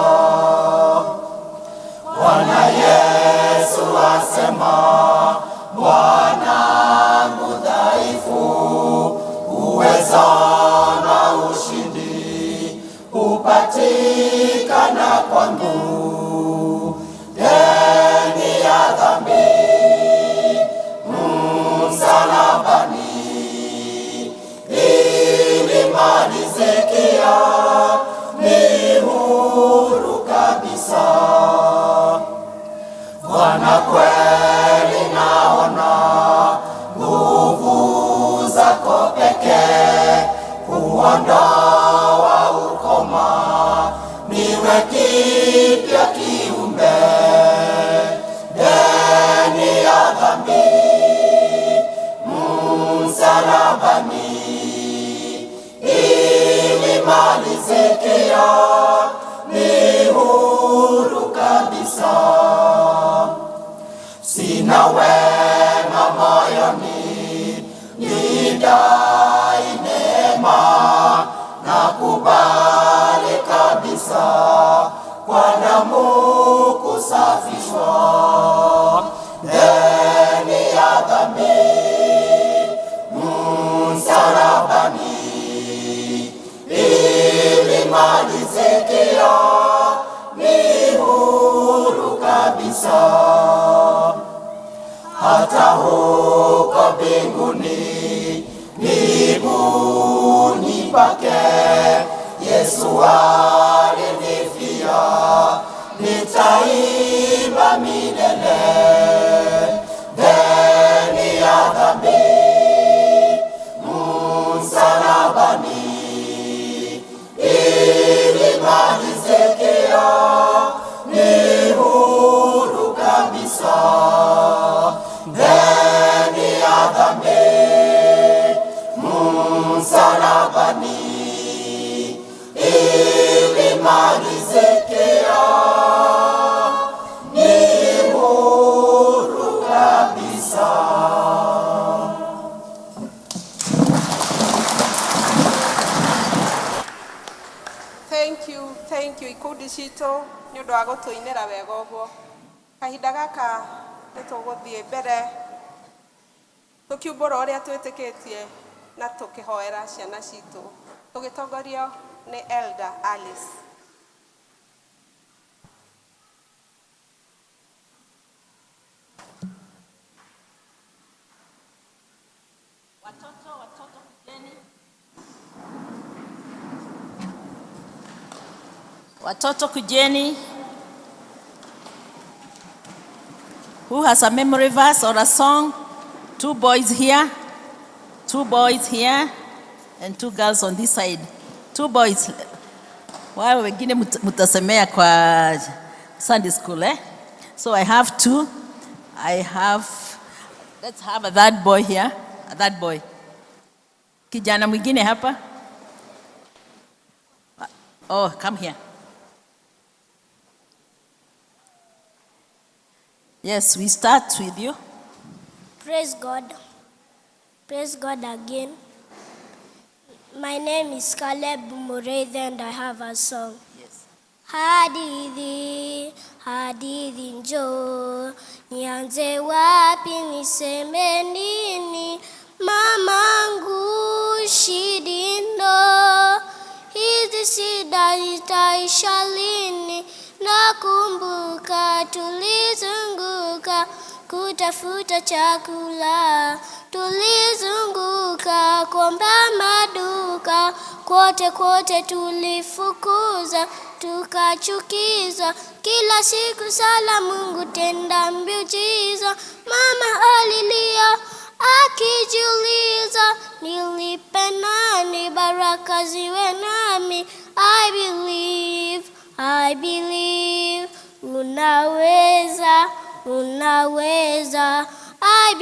kwangu, deni ya dhambi msalabani ilimalizikia, ni huru kabisa. Bwana, kweli naona nguvu zako pekee kuondoa ukoma, niwe kipya kiumbe. Deni ya dhambi msalabani ilimalizikia, ni huru kabisa. Sina wema moyoni, nidai neema, nakubali kabisa kwa damu kusafishwa. Deni ya dhambi msalabani ilimalizikia, ni huru kabisa. Hata huko mbinguni miguuni pake Yesu alinifia, nitaimba milele. Deni ya dhambi msalabani ilimalizikia, ni huru kabisa. Deni ya dhambi msalabani ilimalizikia, ni huru kabisa. Thank you ikundi citũ nĩ ũndũ wa gũtũinĩra wega ũguo. Kahinda gaka nĩ tũgũthiĩ mbere tũkiumbũra ũrĩa twĩtĩkĩtie na tũkĩhoera ciana citũ tũgĩtongorio nĩ Elder Alice. Watoto kujeni. Watoto kujeni. Who has a memory verse or a song? 2 boys here, 2 boys here, and 2 girls on this side. 2 boys. Wao wengine mutasemea kwa Sunday school, eh? So I have 2. Let's have a third boy here. A third boy. Kijana mwingine hapa. Oh, come here. Yes, we start with you. Praise God. Praise God again. My name is Caleb Mureithi and I have a song. Yes. Hadithi, hadithi njoo, nianze wapi niseme nini, mamangu shidindo, hizi shida itaisha lini, nakumbuka tulizunguka kutafuta chakula, tulizunguka kuomba maduka, kote tulifukuza, tukachukiza, kila siku sala Mungu tenda miujiza. Mama alilia akijiuliza, nilipe nani baraka ziwe nami. I believe unaweza, unaweza. I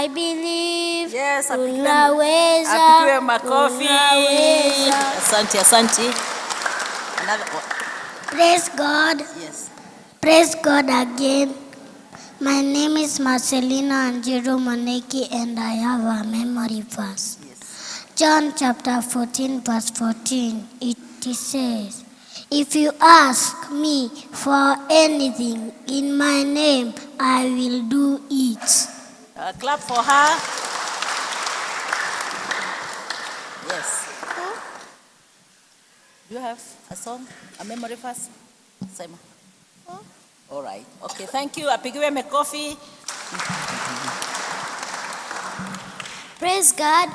believe Yes, unaweza, apigiwe makofi. unaweza. Asante. Another one. Praise God. Yes. Praise God again. My name is Marcelina Anjiro Moneki and I have a memory verse. Yes. John chapter 14 verse 14. It says, if you ask me for anything in my name, I will do it. Clap for her. Yes. Do you have a song, a memory verse? Sema. All right. Okay, thank you. Apigiwe makofi. Praise God.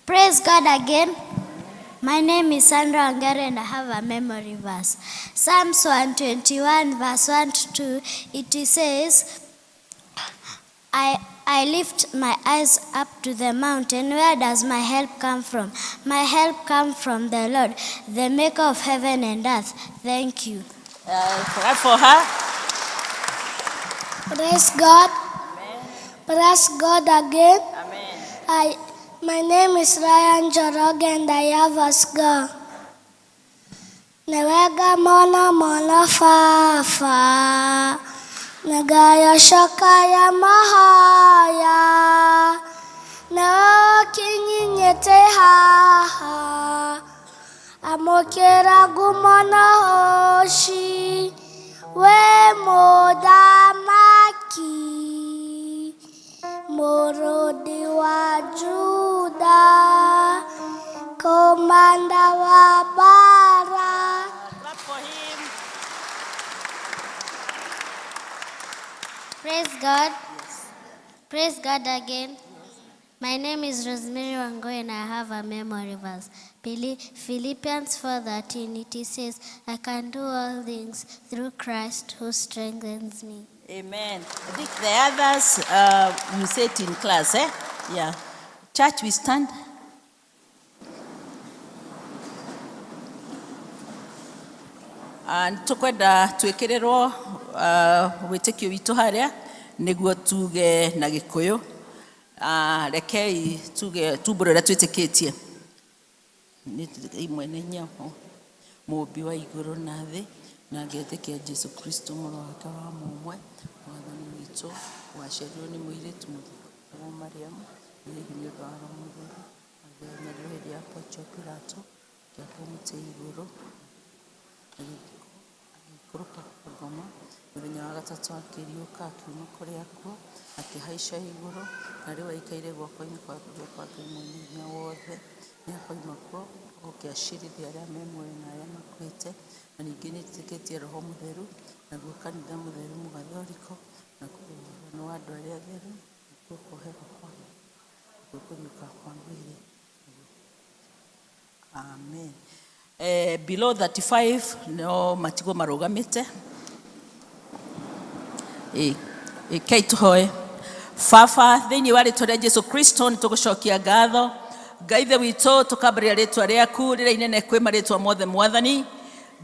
Praise God again. My name is Sandra Angare and I have a memory verse. Psalms 121 verse 1 to 2, it says, I lift my eyes up to the mountain. Where does my help come from? My help comes from the Lord, the maker of heaven and earth. Thank you. Clap for her. Praise God. Amen. Praise God again. Amen. My name is Ryan Jorog and I have a scar. Newega mona fafa. Nagaya shakaya mahaya. Na kinyinyete ha. Amokera gumona hoshi. We modamaki. Morodi wa Juda, komanda wa bara. Clap for him. Praise God. Yes. Praise God again. Yes. My name is Rosemary Wangoy and I have a memory verse. Philippians 4:13, it says, I can do all things through Christ who strengthens me. Amen. I think the others will say it in class, eh? Yeah. Church, we stand. And tukwenda twekererwo witikio witu haria niguo tuge na Gikuyu. Rekei tuge tumbura twitikitie. Ni imwe nĩ nyamũ mũmbi wa igũrũ na thĩ na ngetĩkia Jesu Kristo mũrũ wake wa mũmwe mwathani witũ waciarirwo nĩ mũirĩtu mũthaka Mariamu hihi nĩ ũndũ wa Roho Mũtheru agĩthĩnjĩrwo hĩndĩ ya Poncio Pilato akĩmũtia igũrũ agĩikũrũka Ngoma mũthenya wa gatatũ akĩriũka akiuma kũrĩ akuũ akĩhaica igũrũ na rĩu aikaire guoko-inĩ kwa Ngai Mwene Hinya Wothe nĩakoima kuo gũkĩacirithia arĩa me muoyo na arĩa makuĩte na ningĩ nĩtĩkĩtie Roho Mũtheru naguo kanitha mũtheru mũgathoriko na kũrũgano wa andũ arĩa atheru nĩkuo kũhero kwa kũriũka kwa mwĩrĩ. Amen. Below 35 no matigo marũgamĩte. Kei tũhoe. Baba thĩinĩ wa rĩĩtwa rĩa Jesu Kristo nĩtũgũcokia ngatho Ngai ithe witũ tũkambĩrĩria rĩĩtwa rĩaku rĩrĩa inene kwĩ marĩĩtwa mothe mwathani.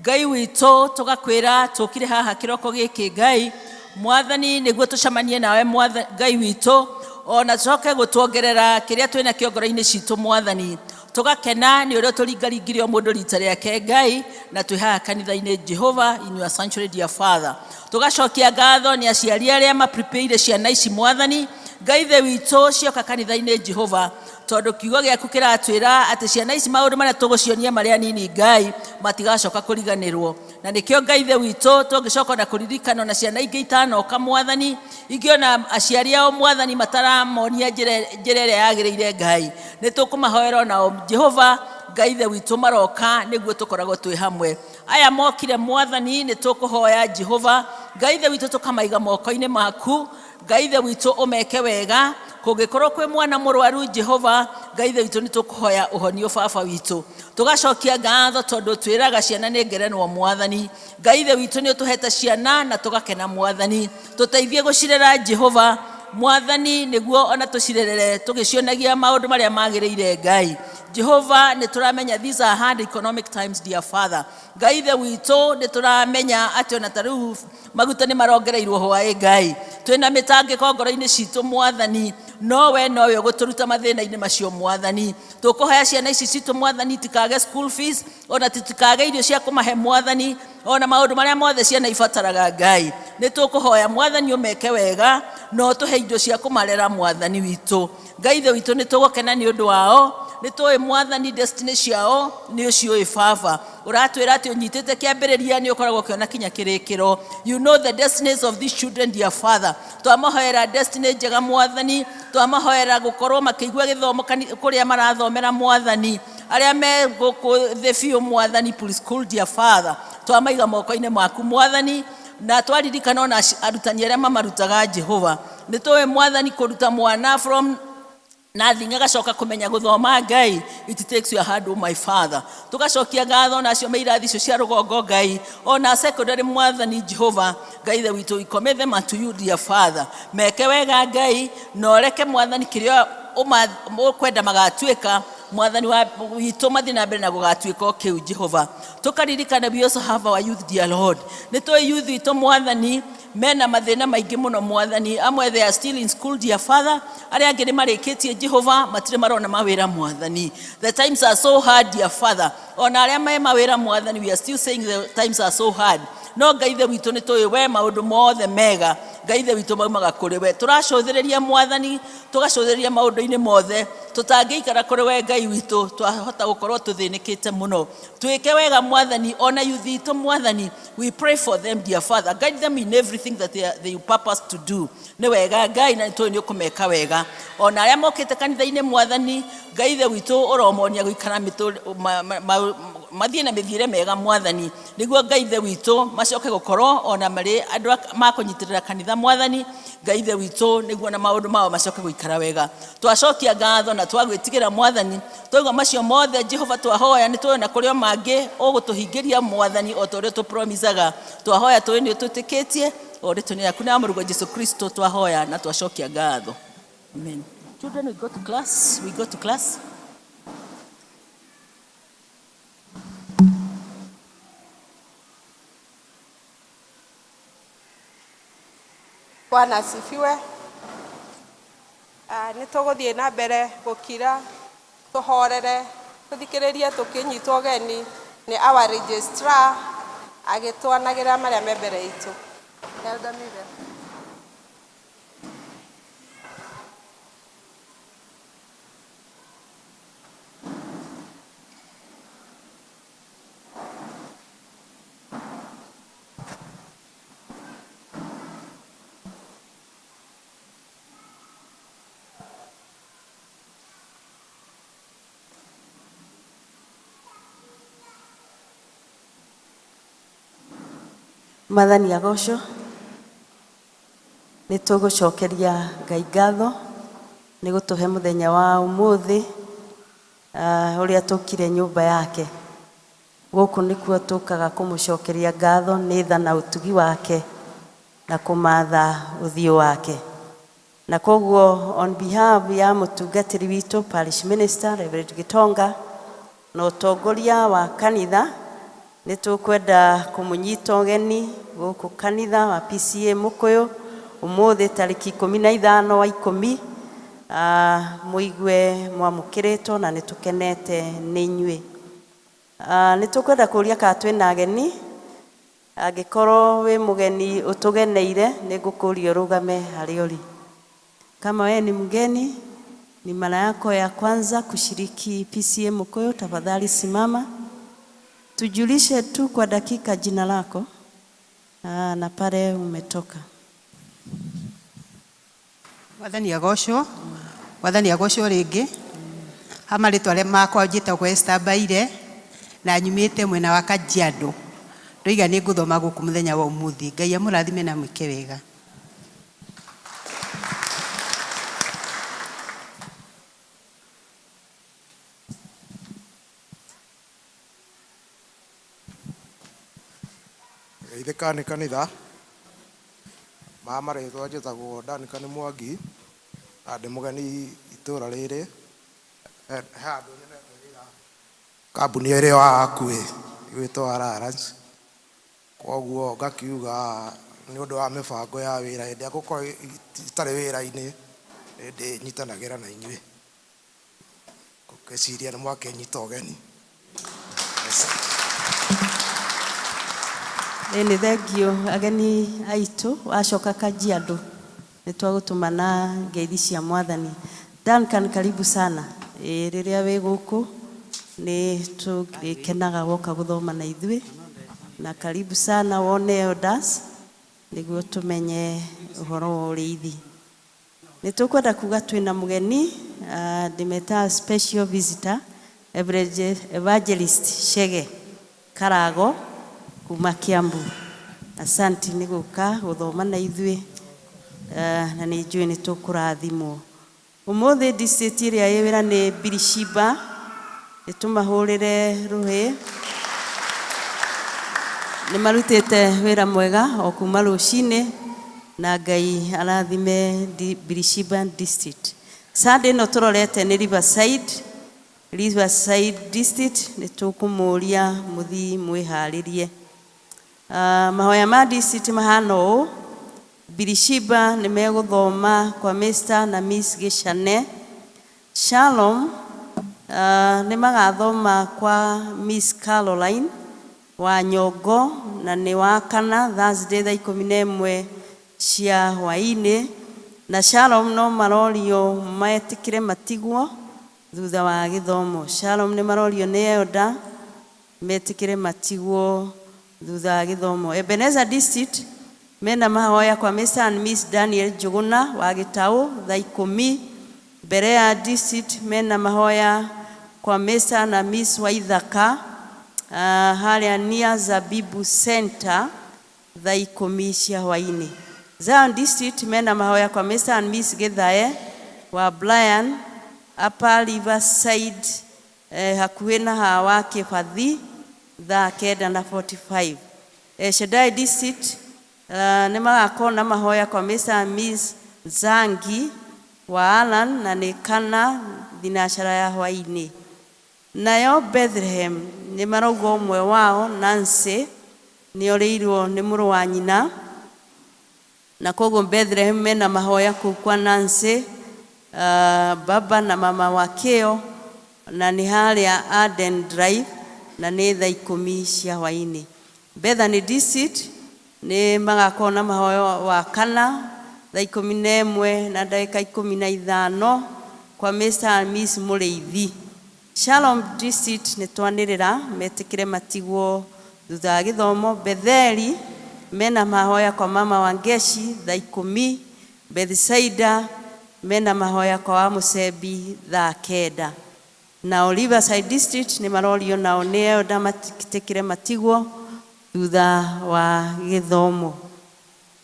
Ngai witũ tũgakwĩra tũkire haha kĩroko gĩkĩ Ngai mwathani nĩguo tũcemanie nawe Ngai witũ ona tũcoke gũtuongerera kĩrĩa twĩna kĩo ngoro-inĩ citũ mwathani. Tũgakena nĩ ũrĩa tũringaringire o mũndũ rita rĩake Ngai na twĩ haha kanitha-inĩ Jehova in your sanctuary dear Father. Tũgacokia ngatho nĩ aciari arĩa maprepareire ciana ici mwathani. Ngai ithe witũ cioka kanitha-inĩ Jehova tondũ kiugo gĩaku kĩratwĩra atĩ ciana ici maũndũ marĩa tũgũcionia marĩa nini Ngai matigacoka kũriganĩrwo na nĩkĩo Ngai ithe witũ tũngĩcoka na kũririkana na ciana ingĩ itanoka mwathani ingĩona aciari ao mwathani mataramonia njĩra ĩrĩa yagĩrĩire Ngai nĩtũkũmahoera nao Jehova Ngai ithe witũ maroka nĩguo tũkoragwo twĩ hamwe. Aya mokire mwathani nĩtũkũhoya Jehova Ngai ithe witũ tũkamaiga moko-inĩ maku Ngai ithe witũ ũmeke wega kũngĩkorwo kwĩ mwana mũrwaru Jehova Ngai ithe witũ nĩtũkũhoya ũhonio baba witũ. Tũgacokia ngatho tondũ twĩraga ciana nĩ ngerenwa mwathani. Ngai ithe witũ nĩ ũtũhete ciana na tũgakena mwathani. Tũteithie gũcirera Jehova mwathani nĩguo ona tũcirerere tũgĩcionagia maũndũ marĩa magĩrĩire Ngai. Jehova nĩtũramenya these are hard economic times dear Father. Ngai ithe witũ nĩtũramenya atĩ ona tarĩu maguta nĩ marongereirwo hwaĩ Ngai. Twĩna mĩtangĩko ngoro-inĩ citũ mwathani no we nowe ũgũtũruta mathĩna-inĩ macio mwathani. Tũkũhoya ciana ici citũ mwathani tikage school fees ona tikage irio cia kũmahe mwathani ona maũndũ marĩa mothe ciana ibataraga Ngai. Nĩtũkũhoya mwathani ũmeke wega no tũhe indo cia kũmarera mwathani witũ. Ngai ithe witũ nĩtũgũkena nĩ ũndũ wao nĩtũĩ mwathani destiny ciao nĩ ũciũĩ baba. Ũratwĩra atĩ ũnyitĩte kĩambĩrĩria nĩ ũkoragwo ũkĩona kinya kĩrĩkĩro. You know the destinies of these children dear Father. Twamahoera destiny njega mwathani twamahoera gũkorwo makĩigua gĩthomo kũrĩa marathomera mwathani aria me guku the few mwathani please call dear father twamaiga moko-inĩ maku mwathani na twaririkana ona arutani aria mamarutaga Jehova nitoe mwathani kuruta mwana from nothing agacoka kumenya guthoma Ngai it takes your hand, oh my father tugacokia ngatho nacio meirathi cio cia rugongo Ngai ona secondary mwathani Jehova Ngai the witũ we them unto you dear father meke wega Ngai no reke mwathani kiria ukwenda magatuika mwathani wa witũ mathi na mbere na gugatuika okiu Jehova tukaririkana we also have our youth dear Lord nitoe youth witũ mwathani mena mathina maingi muno mwathani amwe they are still in school dear father aria angĩ nĩ marĩkĩtie Jehova matire marona mawĩra mwathani the times are so hard dear father ona aria me mawĩra mwathani we are still saying the times are so hard no Ngai the witũ nĩtũĩ we maũndũ mothe mega Ngai the witũ maumaga kũrĩ we tũracũthĩrĩria mwathani tũgacũthĩrĩria maũndũ-inĩ mothe tũtangĩikara kũrĩ we Ngai witũ twahota gũkorwo tũthĩnĩkĩte mũno twĩke wega mwathani ona youth itũ mwathani we pray for them dear father guide them in everything that they purpose to do nĩ wega Ngai na nĩtũĩ nĩ ũkũmeka wega ona arĩa mokĩte kanitha-inĩ mwathani Ngai the witũ ũromonia gũikara mathiĩ na mĩthiĩre mega mwathani nĩguo Ngai the witũ macoke gũkorwo ona marĩ andũ makũnyitĩrĩra kanitha mwathani Ngai the witũ nĩguo na maũndũ mao macoke gũikara wega twacokia ngatho na twagwĩtigĩra mwathani twaigua macio mothe Jehova twahoya nĩtũĩ na kũrĩ o mangĩ ũgũtũhingĩria mwathani o ta ũrĩa tũpromisaga twahoya tũĩ nĩ ũtwĩtĩkĩtie o rĩtwa rĩaku na mũrũgwo Jesu Kristo twahoya na twacokia ngatho amen. Children, we go to class. Bwana asifiwe. Nitũgũthiĩ na mbere gũkira tũhorere tũthikĩrĩrie tũkĩnyitwo ũgeni nĩ our registrar agĩtwanagĩra marĩa me mbere itũ. Elder Miriam. Mwathani agocwo nĩ tũgũcokeria Ngai ngatho nĩ gũtũhe mũthenya wa ũmũthĩ ũrĩa tũkire nyũmba yake gũkũ nĩkuo tũkaga kũmũcokeria ngatho nĩ tha na ũtugi wake na kũmatha ũthiũ wake na koguo on behalf ya mũtungatĩri witũ parish minister Reverend Gitonga na ũtongoria wa kanitha nĩ tũkwenda kũmũnyita ũgeni gũkũ kanitha wa PCA Mũkũyũ ũmũthĩ tarĩki 15 wa 10 mũigue mwamũkĩrĩtwo na nĩ tũkenete nĩ inyuĩ nĩ tũkwenda kũria kana twĩna ageni angĩkorwo wĩ mũgeni ũtũgeneire nĩ ngũkũria ũrũgame harĩa ũrĩ kama wewe ni mgeni ni mara yako ya kwanza kushiriki PCA Mũkũyũ tafadhali simama tujulishe tu kwa dakika jina lako na pale umetoka. Mwathani agocwo rĩngĩ amarĩtwa arĩa makwa njĩtagwo Esther Baire na nyumĩte mwena wa Kajiado ndoiga nĩ ngũthoma gũkũ mũthenya wa ũmũthĩ Ngai amũrathime na mwĩke wega. Itheka nĩ kanitha mamarĩtwa njĩtagwo Duncan Mwangi na ndĩ mũgeni itũra rĩrĩ handũ nĩmetagĩra kambuni ĩrĩa wa hakuhĩ ĩgwĩtwo Alliance koguo ngakiuga nĩ ũndũ wa mĩbango ya wĩra hĩndĩ ĩrĩa ngũkorwo itarĩ wĩra-inĩ ndĩ nyitanagĩra na inyuĩ ngĩciria nĩ mwakĩnyita ũgeni. Nĩ thengio ageni aitũ wacoka Kajiado nĩ twagũtũmana ngeithi cia mwathani. Duncan karibu sana rĩrĩa wĩ gũkũ nĩ tũkenaga woka gũthoma na ithuĩ na karibu sana wone elders nĩguo tũmenye ũhoro wa ũrĩithi. Nĩ tũkwenda kuga twĩna mũgeni ndĩmeta special visitor Evangelist Shege Karago kuma Kiambu. Asanti nĩ gũka gũthoma na ithuĩ na nĩ njũĩ nĩ tũkũrathimwo. Ũmũthĩ district ĩrĩa ĩ wĩra nĩ Birishiba, nĩ tũmahũrĩre rũhĩ. Nĩ marutĩte wĩra mwega o kuma rũcinĩ na Ngai arathime Birishiba district. Sunday ĩno tũrorete nĩ Riverside district, nĩ tũkũmũria mũthi mwĩharĩrie. Mahoya ma district mahana ũũ. Birishiba nĩ megũthoma kwa Mr. na Miss Gĩchane. Shalom nĩ magathoma kwa Miss Caroline wa Nyongo na nĩ wa kana Thursday thaa 11 cia hwaĩ-inĩ. Na Shalom no marorio maetĩkĩre matigwo thutha wa gĩthomo. Shalom nĩ marorio nĩ elder metĩkĩre matigwo thutha wa gĩthomo. Ebenezer district mena mahoya kwa Mr. and Miss Daniel Njuguna wa Gĩtaũ thaa 10. Berea district mena mahoya kwa Mr. na Miss Waithaka harĩa near Zabibu Center thaa 10 cia hwaĩ-inĩ. Zion district mena mahoya kwa Mr. and Miss Githae wa Brian Upper Riverside hakuhĩ na hawa Kĩbathi thaa 9:45. Shaddai district nĩ magakorwo na mahoya kwa Mr. and Miss Zangi wa Alan na nĩ kana thinacara ya hwaĩ-inĩ. Nayo Bethlehem nĩ marauga ũmwe wao Nancy nĩ orĩirwo nĩ mũrũ wa nyina, na koguo Bethlehem mena mahoya kũu kwa Nancy, baba na mama wakĩo, na nĩ harĩa Arden Drive na nĩ thaa 10 cia hwaĩ-inĩ. Bethany district nĩ magakorwo na mahoya wa kana thaa 11 na ndagĩka 15 kwa Mr. and Miss Mũrĩithi. Shalom district nĩ twanĩrĩra metĩkĩre matigwo thutha wa gĩthomo. Betheli mena mahoya kwa mama wa Ngeshi thaa 10. Bethsaida mena mahoya kwa wa Mũcembi thaa 9. Na Riverside district nĩ marorio nao nĩ elder metĩkĩre matigwo thutha wa gĩthomo.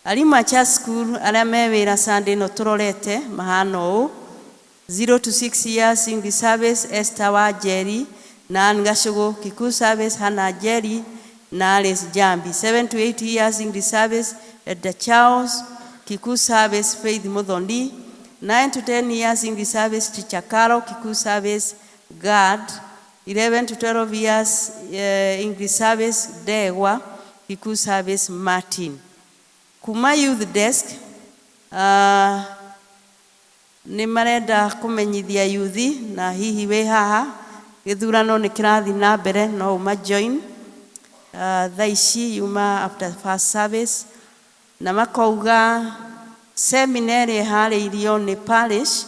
Arimũ a Church School arĩa me wĩra Sunday ĩno tũrorete mahana ũũ. 0 to 6 years English service Esther wa Njeri na Ann Gacũgũ. Kikuyu service Hannah Njeri na Alice Jambi. 7 to 8 years English service Edda Charles. Kikuyu service Faith Muthoni. 9 to 10 years English service Teacher Carol. Kikuyu service Gad. 11 to 12 years English service Degwa. Kikuyu service Martin. Kuma youth desk nĩ marenda kũmenyithia yuthi na hihi wĩ haha gĩthurano nĩ kĩrathi na mbere no uma join thaa ici yuma after first service, na makauga seminary harĩirio nĩ parish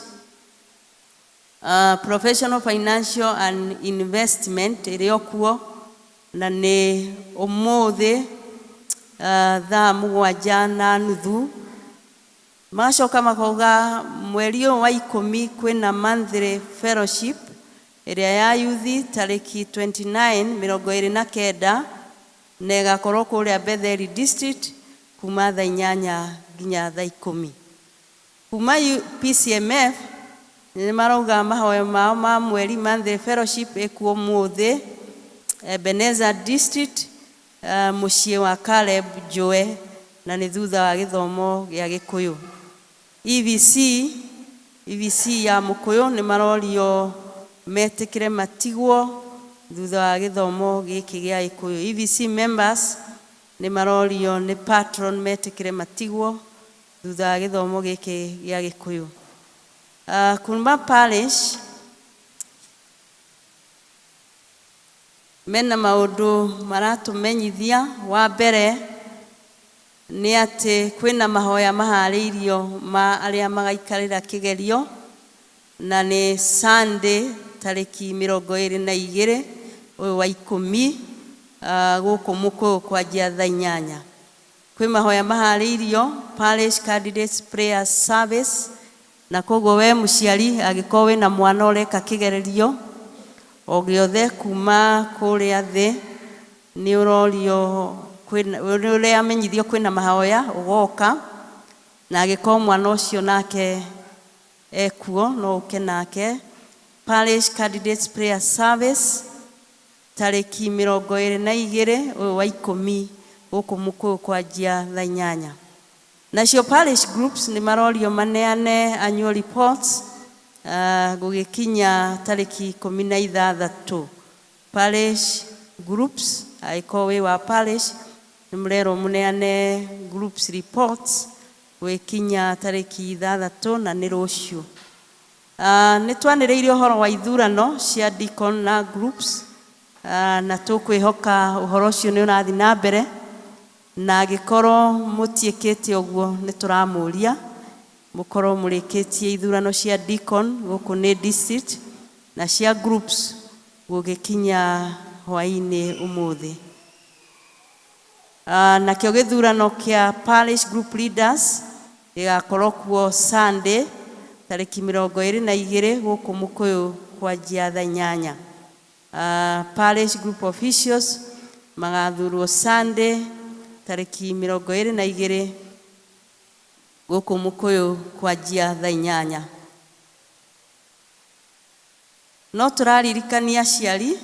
professional financial and investment ĩrĩ okuo na nĩ ũmũthĩ thaa 7:30. Macoka makauga mweri wa 10 kwĩna monthly fellowship ĩrĩa ya yuthi tarĩki 29 na ĩgakorwo kũrĩa Bethel district kuma thaa 8 nginya thaa 10. Kuma PCMF nĩ marauga mahoya mao ma mweri monthly fellowship ĩkuo mũthĩ Ebenezer district mũciĩ wa Caleb Joe na nĩ thutha wa gĩthomo gĩa Gĩkũyũ. EVC ya Mũkũyũ nĩ marorio metĩkĩre matigwo thutha wa gĩthomo gĩkĩ gĩa Gĩkũyũ. EVC members nĩ marorio nĩ patron metĩkĩre matigwo thutha wa gĩthomo gĩkĩ gĩa Gĩkũyũ. Kuma parish mena maũndũ maratũmenyithia. Wa mbere nĩ atĩ kwĩna mahoya maharĩirio ma arĩa magaikarĩra kĩgerio na nĩ Sunday tarĩki 22 ũyũ wa 10 gũkũ Mũkũyũ kwanjia thaa 8. Kwĩ mahoya maharĩirio parish candidates prayer service, na koguo we mũciari angĩkorwo wĩna mwana ũreka kĩgererio o giothe kuma kuria thi ni urorio uria amenyithio kwina mahoya ugoka na agiko mwana ucio nake ekuo no uke nake. Parish Candidates Prayer Service tariki 22 wa 10 guku Mukuyu kwanjia thaa 8. Nacio parish groups ni marorio maneane annual reports gugikinya tariki 16. Parish groups aiko we wa parish ni mrero muneane groups reports gugikinya tariki 6 na ni rucio. Nĩ twanĩrĩire ũhoro wa ithurano cia deacon na groups na tũkwĩhoka ũhoro ũcio nĩ ũrathiĩ na mbere, na angĩkorwo mũtiĩkĩte ũguo nĩ tũramũria mũkorwo mũrĩkĩtie ithurano cia deacon gũkũ nĩ district na cia groups gũgĩkinya hwaĩ-inĩ ũmũthĩ. Nakĩo gĩthurano kĩa parish group leaders gĩgakorwo kuo Sunday tariki 22 guku Mukuyu kwanjia thaa 8. Parish group officials magathurwo Sunday tariki 22 guku Mukuyu kwanjia thaa 8. No turaririkania aciari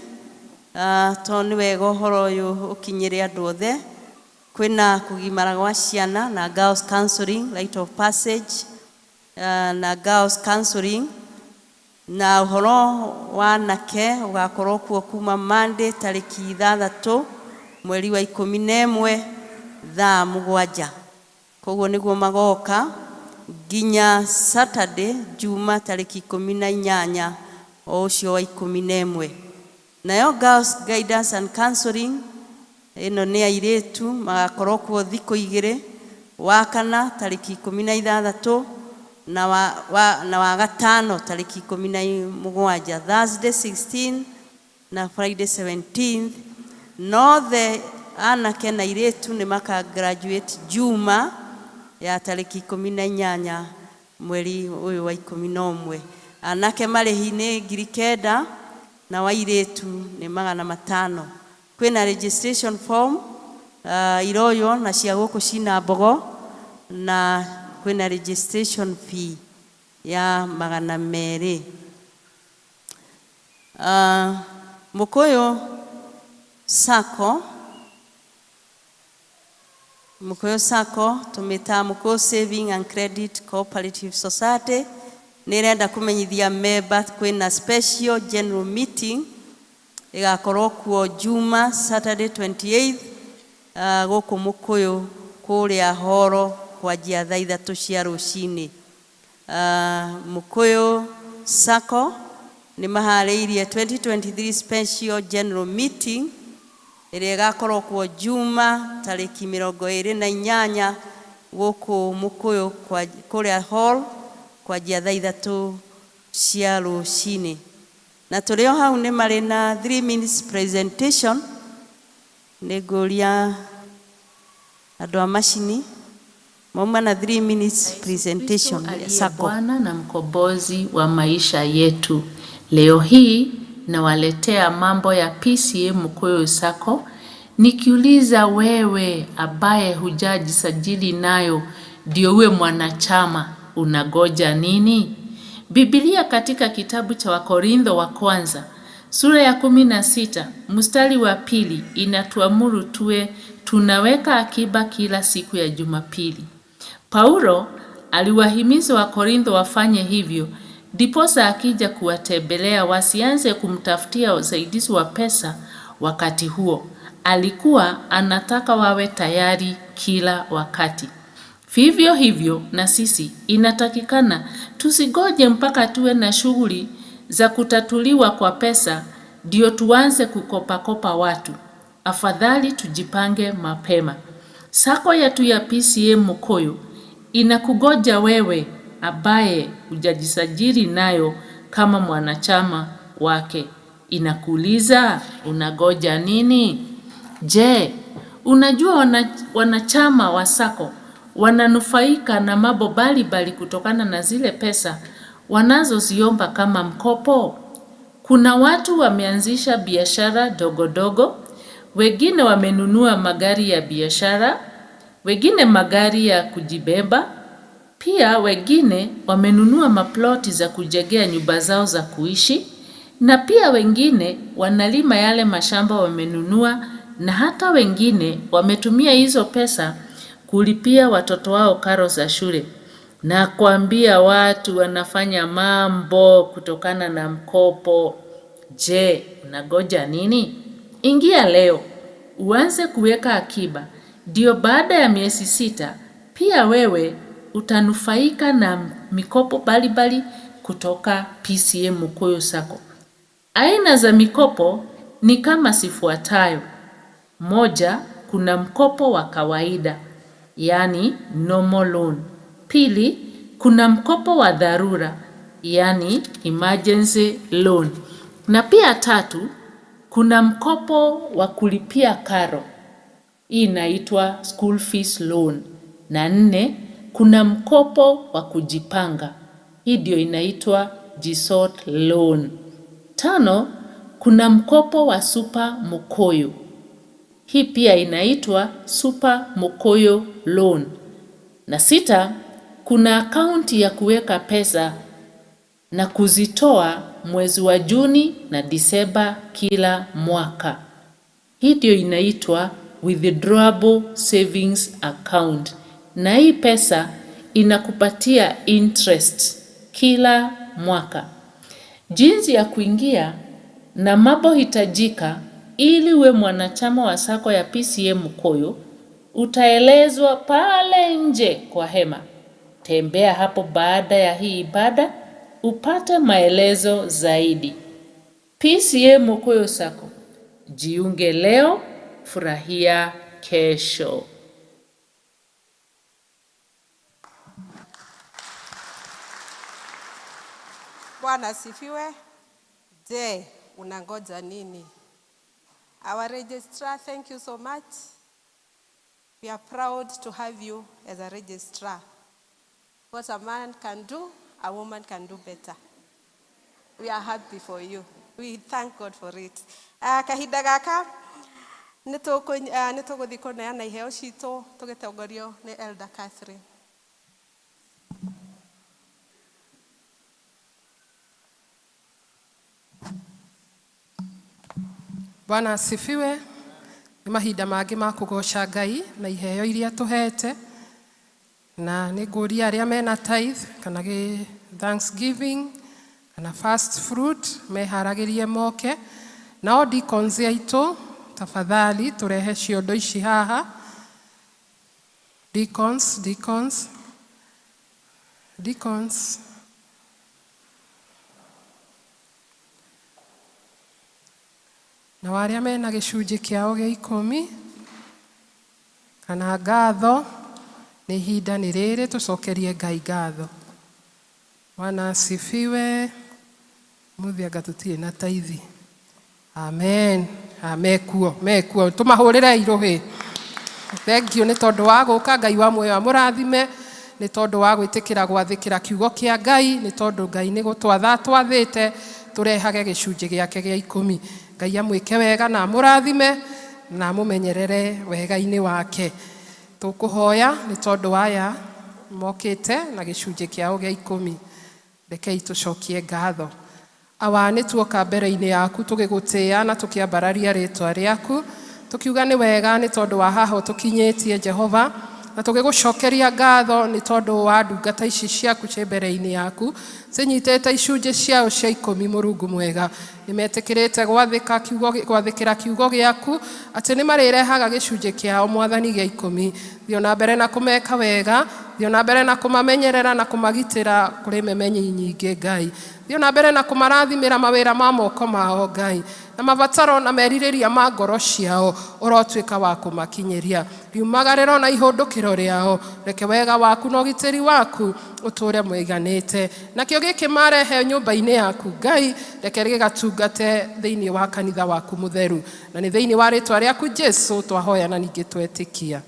to nĩ wega ũhoro ũyũ ũkinyĩre andũ othe. Kwĩna kũgimara gwa ciana na girls counseling, rite of passage na girls counseling, na ũhoro wa anake ũgakorwo kuo kuma Monday tariki 6 mweri wa 11 thaa 7. Koguo nĩguo magoka nginya Saturday Juma tariki 18 ũcio wa 11. Nayo girls guidance and counseling ĩno nĩ airĩtu magakorwo kuo thikũ 2 wakana tariki 16 na wa gatano tariki 17, Thursday 16 na Friday 17. No the anake na airĩtu nĩ maka graduate Juma ya tariki 18 mweri ũyũ wa 11. Anake marĩhi nĩ 9,000 na wairĩtu nĩ 500. Kwĩna registration form iroyo na cia gũkũ cina mbogo, na kwĩna registration fee ya 200. Mukuyu Sacco tumita Mukuyu Saving and Credit Cooperative Society nĩrenda kũmenyithia member kwĩna special general meeting igakorwo kuo Juma Saturday 28 gũkũ Mukuyu kũrĩa horo kwanjia thaa 3 cia rũcinĩ. Mukuyu Sacco nĩ maharĩirie 2023 special general meeting ĩrĩa ĩgakorwo kuo Juma tariki 28 gũkũ Mukuyu kũrĩa hall kwanjia thaa 3 cia rũcinĩ. Na tũrĩ o hau nĩ marĩ na 3 minutes presentation. Nĩngũria andũ a macini mauma na 3 minutes presentation. Aliye Bwana na mkombozi wa maisha yetu. Leo hii nawaletea mambo ya PCA Mukuyu Sacco, nikiuliza wewe ambaye hujajisajili nayo ndio uwe mwanachama, unagoja nini? Biblia katika kitabu cha Wakorintho wa kwanza sura ya 16 mstari wa 2 inatuamuru tuwe tunaweka akiba kila siku ya Jumapili. Paulo aliwahimiza Wakorintho wafanye hivyo, ndiposa akija kuwatembelea wasianze kumtafutia usaidizi wa pesa wakati huo. Alikuwa anataka wawe tayari kila wakati. Vivyo hivyo na sisi inatakikana tusigoje mpaka tuwe na shughuli za kutatuliwa kwa pesa ndio tuanze kukopa watu. Afadhali tujipange mapema. Sako yetu ya PCA Mukuyu inakugoja wewe ambaye hujajisajili nayo kama mwanachama wake. Inakuuliza unagoja nini? Je, unajua wanachama wa sako wananufaika na mambo mbalimbali kutokana na zile pesa wanazoziomba kama mkopo? Kuna watu wameanzisha biashara dogo dogo, wengine wamenunua magari ya biashara, wengine magari ya kujibeba, pia wengine wamenunua maploti za kujengea nyumba zao za kuishi, na pia wengine wanalima yale mashamba wamenunua, na hata wengine wametumia hizo pesa kulipia watoto wao karo za shule. Na kuambia watu wanafanya mambo kutokana na mkopo. Je, unangoja nini? Ingia leo, uanze kuweka akiba. Ndio baada ya miezi 6, pia wewe utanufaika na mikopo mbalimbali kutoka PCA Mukoyo Sacco. Aina za mikopo ni kama zifuatayo. 1, kuna mkopo wa kawaida, yani normal loan. 2, kuna mkopo wa dharura, yani emergency loan. Na pia 3, kuna mkopo wa kulipia karo. Hii inaitwa school fees loan. Na 4, kuna mkopo wa kujipanga. Hii ndio inaitwa GSOT loan. 5, kuna mkopo wa Super Mukoyo. Hii pia inaitwa Super Mukoyo loan. Na 6, kuna akaunti ya kuweka pesa na kuzitoa mwezi wa Juni na Disemba kila mwaka. Hii ndio inaitwa withdrawable savings account. Na hii pesa inakupatia interest kila mwaka. Jinsi ya kuingia na mambo hitajika ili uwe mwanachama wa sako ya PCA Mukoyo utaelezwa pale nje kwa hema. Tembea hapo baada ya hii ibada upate maelezo zaidi. PCA Mukoyo Sacco. Jiunge leo, furahia kesho. Bwana asifiwe. Je, unangoja nini? Our registrar, thank you so much. We are proud to have you as a registrar. What a man can do, a woman can do better. We are happy for you. We thank God for it. Kahinda gaka nituguthi kuneana iheo citu tugitongorio ni Elder Catherine. Bwana asifiwe. Ni mahinda mangĩ ma kũgoca Ngai na iheo iria tuhete, na nĩ ngũria arĩa mena tithe kana thanksgiving kana first fruit meharagĩrie moke. Nao deacons aitũ tafadhali turehe ciondo ici haha. Deacons. Na warĩa mena gĩcunjĩ kĩao gĩa 10 kana ngatho, nĩ ihinda nĩ rĩrĩ tũcokerie Ngai ngatho. Bwana asifiwe. Mũthia tutirĩ na taithi. Amen. Mekuo. Tumahũrĩre irũhĩ. Thank you nĩ tondũ wa gũka. Ngai wa muoyo amũrathime. Nĩ tondũ wa gwĩtĩkĩra gwathĩkĩra kiugo kĩa Ngai. Nĩ tondũ Ngai nĩ gũtwatha twathĩte turehage gĩcunjĩ gĩake gĩa 10. Ngai amwĩke wega na amũrathime na amũmenyerere wega-inĩ wake. Tũkũhoya nĩ tondũ aya mokĩte na gĩcunjĩ kĩao gĩa 10. Rekei tũcokie ngatho. Awa nĩ tuoka mbere-inĩ yaku tũgĩgũtĩĩa na tũkĩambararia rĩtwa rĩaku. Tukiuga nĩ wega nĩ tondũ wa haha tũkinyĩtie Jehova. Na tũgĩgũcokeria ngatho nĩ tondũ wa ndungata ici ciaku cie mbere-inĩ yaku. Cinyitĩte icunjĩ ciao cia 10 Mũrungu mwega. Nĩmetĩkĩrĩte gwathĩkĩra kiugo gĩaku atĩ nĩ marĩrehaga gĩcunjĩ kĩao Mwathani gĩa 10. Thiĩ na mbere na kũmeka wega, thiĩ na mbere na kũmamenyerera na kũmagitĩra kũrĩ memenyi nyingĩ Ngai. Thiĩ na mbere na kũmarathimĩra mawĩra ma moko mao Ngai. Na mabataro na merirĩria ma ngoro ciao ũrotuĩka wa kũmakinyĩria. Riumagarĩro na ihũndũkĩro rĩao. Reke wega waku na ũgitĩri waku ũtũre mũiganĩte. Nakĩo gĩkĩ marehe nyũmba-inĩ yaku Ngai, reke gĩgatungate thĩinĩ wa kanitha waku mũtheru. Na nĩ thĩinĩ wa rĩtwa rĩaku Jesu twahoya na ningĩ twetĩkia.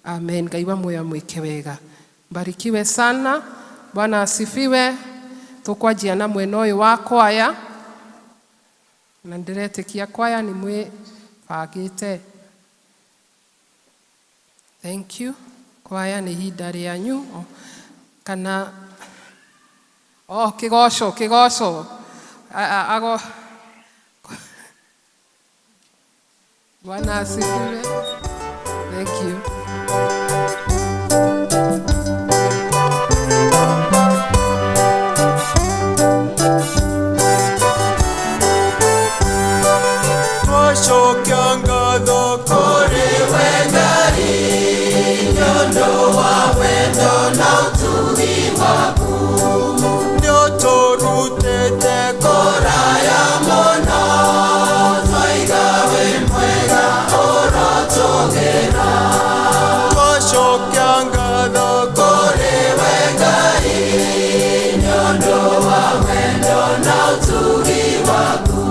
Amen. Ngai wa muoyo amwĩke wega. Mbarikiwe sana. Bwana asifiwe. Tukwanjia na mwena ũyũ wa kwaya. Na ndiretĩkia kwaya nĩ mwĩbangĩte. Thank you. Kwaya nĩ ihinda rĩanyu. Kana kĩgoco. Bwana asifiwe. Thank you. Twashokia ngatho kũrĩ we Ngai, nĩũndũ wa wendo na ũtugi waku. Nĩũtũrutĩte kũraya mũno, twaiga wĩ mwega ũrotũgĩra. Twashokia ngatho kũrĩ we Ngai, nĩũndũ wa wendo na ũtugi waku.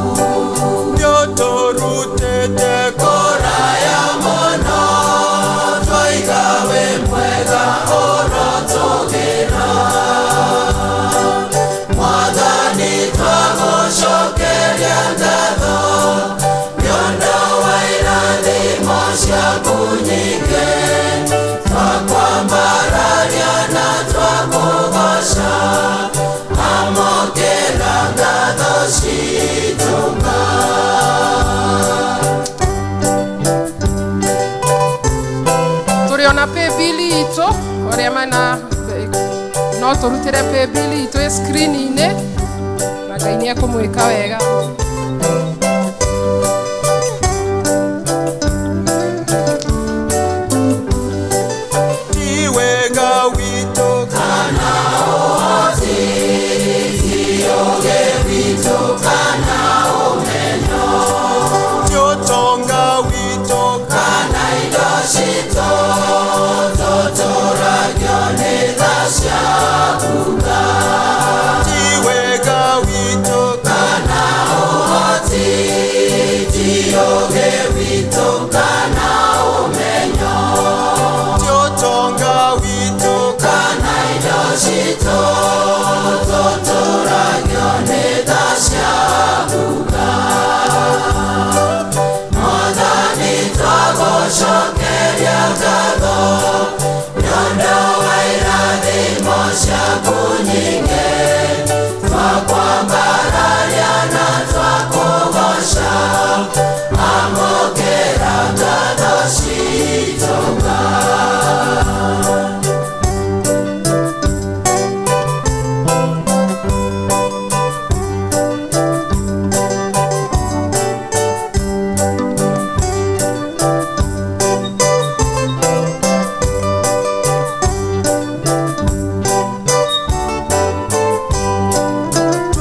Nĩũtũrutĩte kũraya mũno, twaiga wĩ mwega ũrotũgĩra. Mwathani twagũcokeria ngatho, nĩũndũ wa irathimo ciaku nyingĩ. Twakwambararia na twakũgoca, amũkĩra ngatho citũ Tũrĩona paybill itũ ũrĩa mana no tũrutĩre paybill itũ screen-inĩ na Ngai nĩ ekũmwĩka wega. Ti wega witũ kana ũhoti, ti ũũgĩ witũ kana ũmenyo, ti ũtonga witũ kana indo citũ, tũtũragio nĩ tha cia kuga. Ti wega witũ kana ũhoti, ti ũũgĩ witũ kana ũmenyo, ti ũtonga witũ kana indo citũ, tũtũragio nĩ tha cia kuga. Mwathani twagũcokeria ngatho, nĩũndũ wa irathimo ciaku nyingĩ. Twakwambararia na twakũgoca, amũkĩra ngatho citũ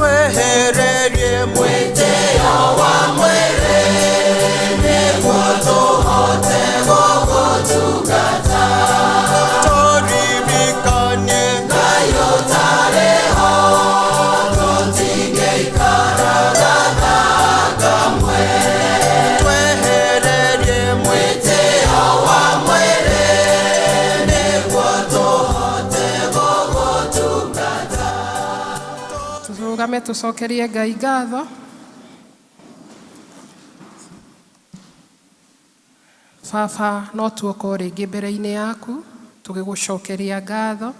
twehererie mwĩtĩo wa mwĩrĩ, nĩguo tũhote gũgũtungata. Tũririkanie Ngai ũtarĩ ho, tũtingĩikaraga tha kamwe. Twehererie mwĩtĩo wa mwĩrĩ, nĩguo tũhote gũgũtungata. Tũrũgame tũcokerie Ngai ngatho. Baba, no tuoka rĩngĩ mbere-inĩ yaku tũgĩgũcokeria ngatho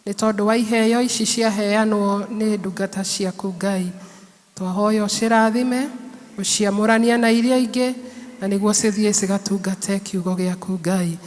nĩ tondũ wa iheo ici ciaheanwo nĩ ndungata ciaku Ngai. Twahoya ũcirathime, ũciamũrania na iria ingĩ, na nĩguo cithiĩ cigatungate kiugo gĩaku Ngai.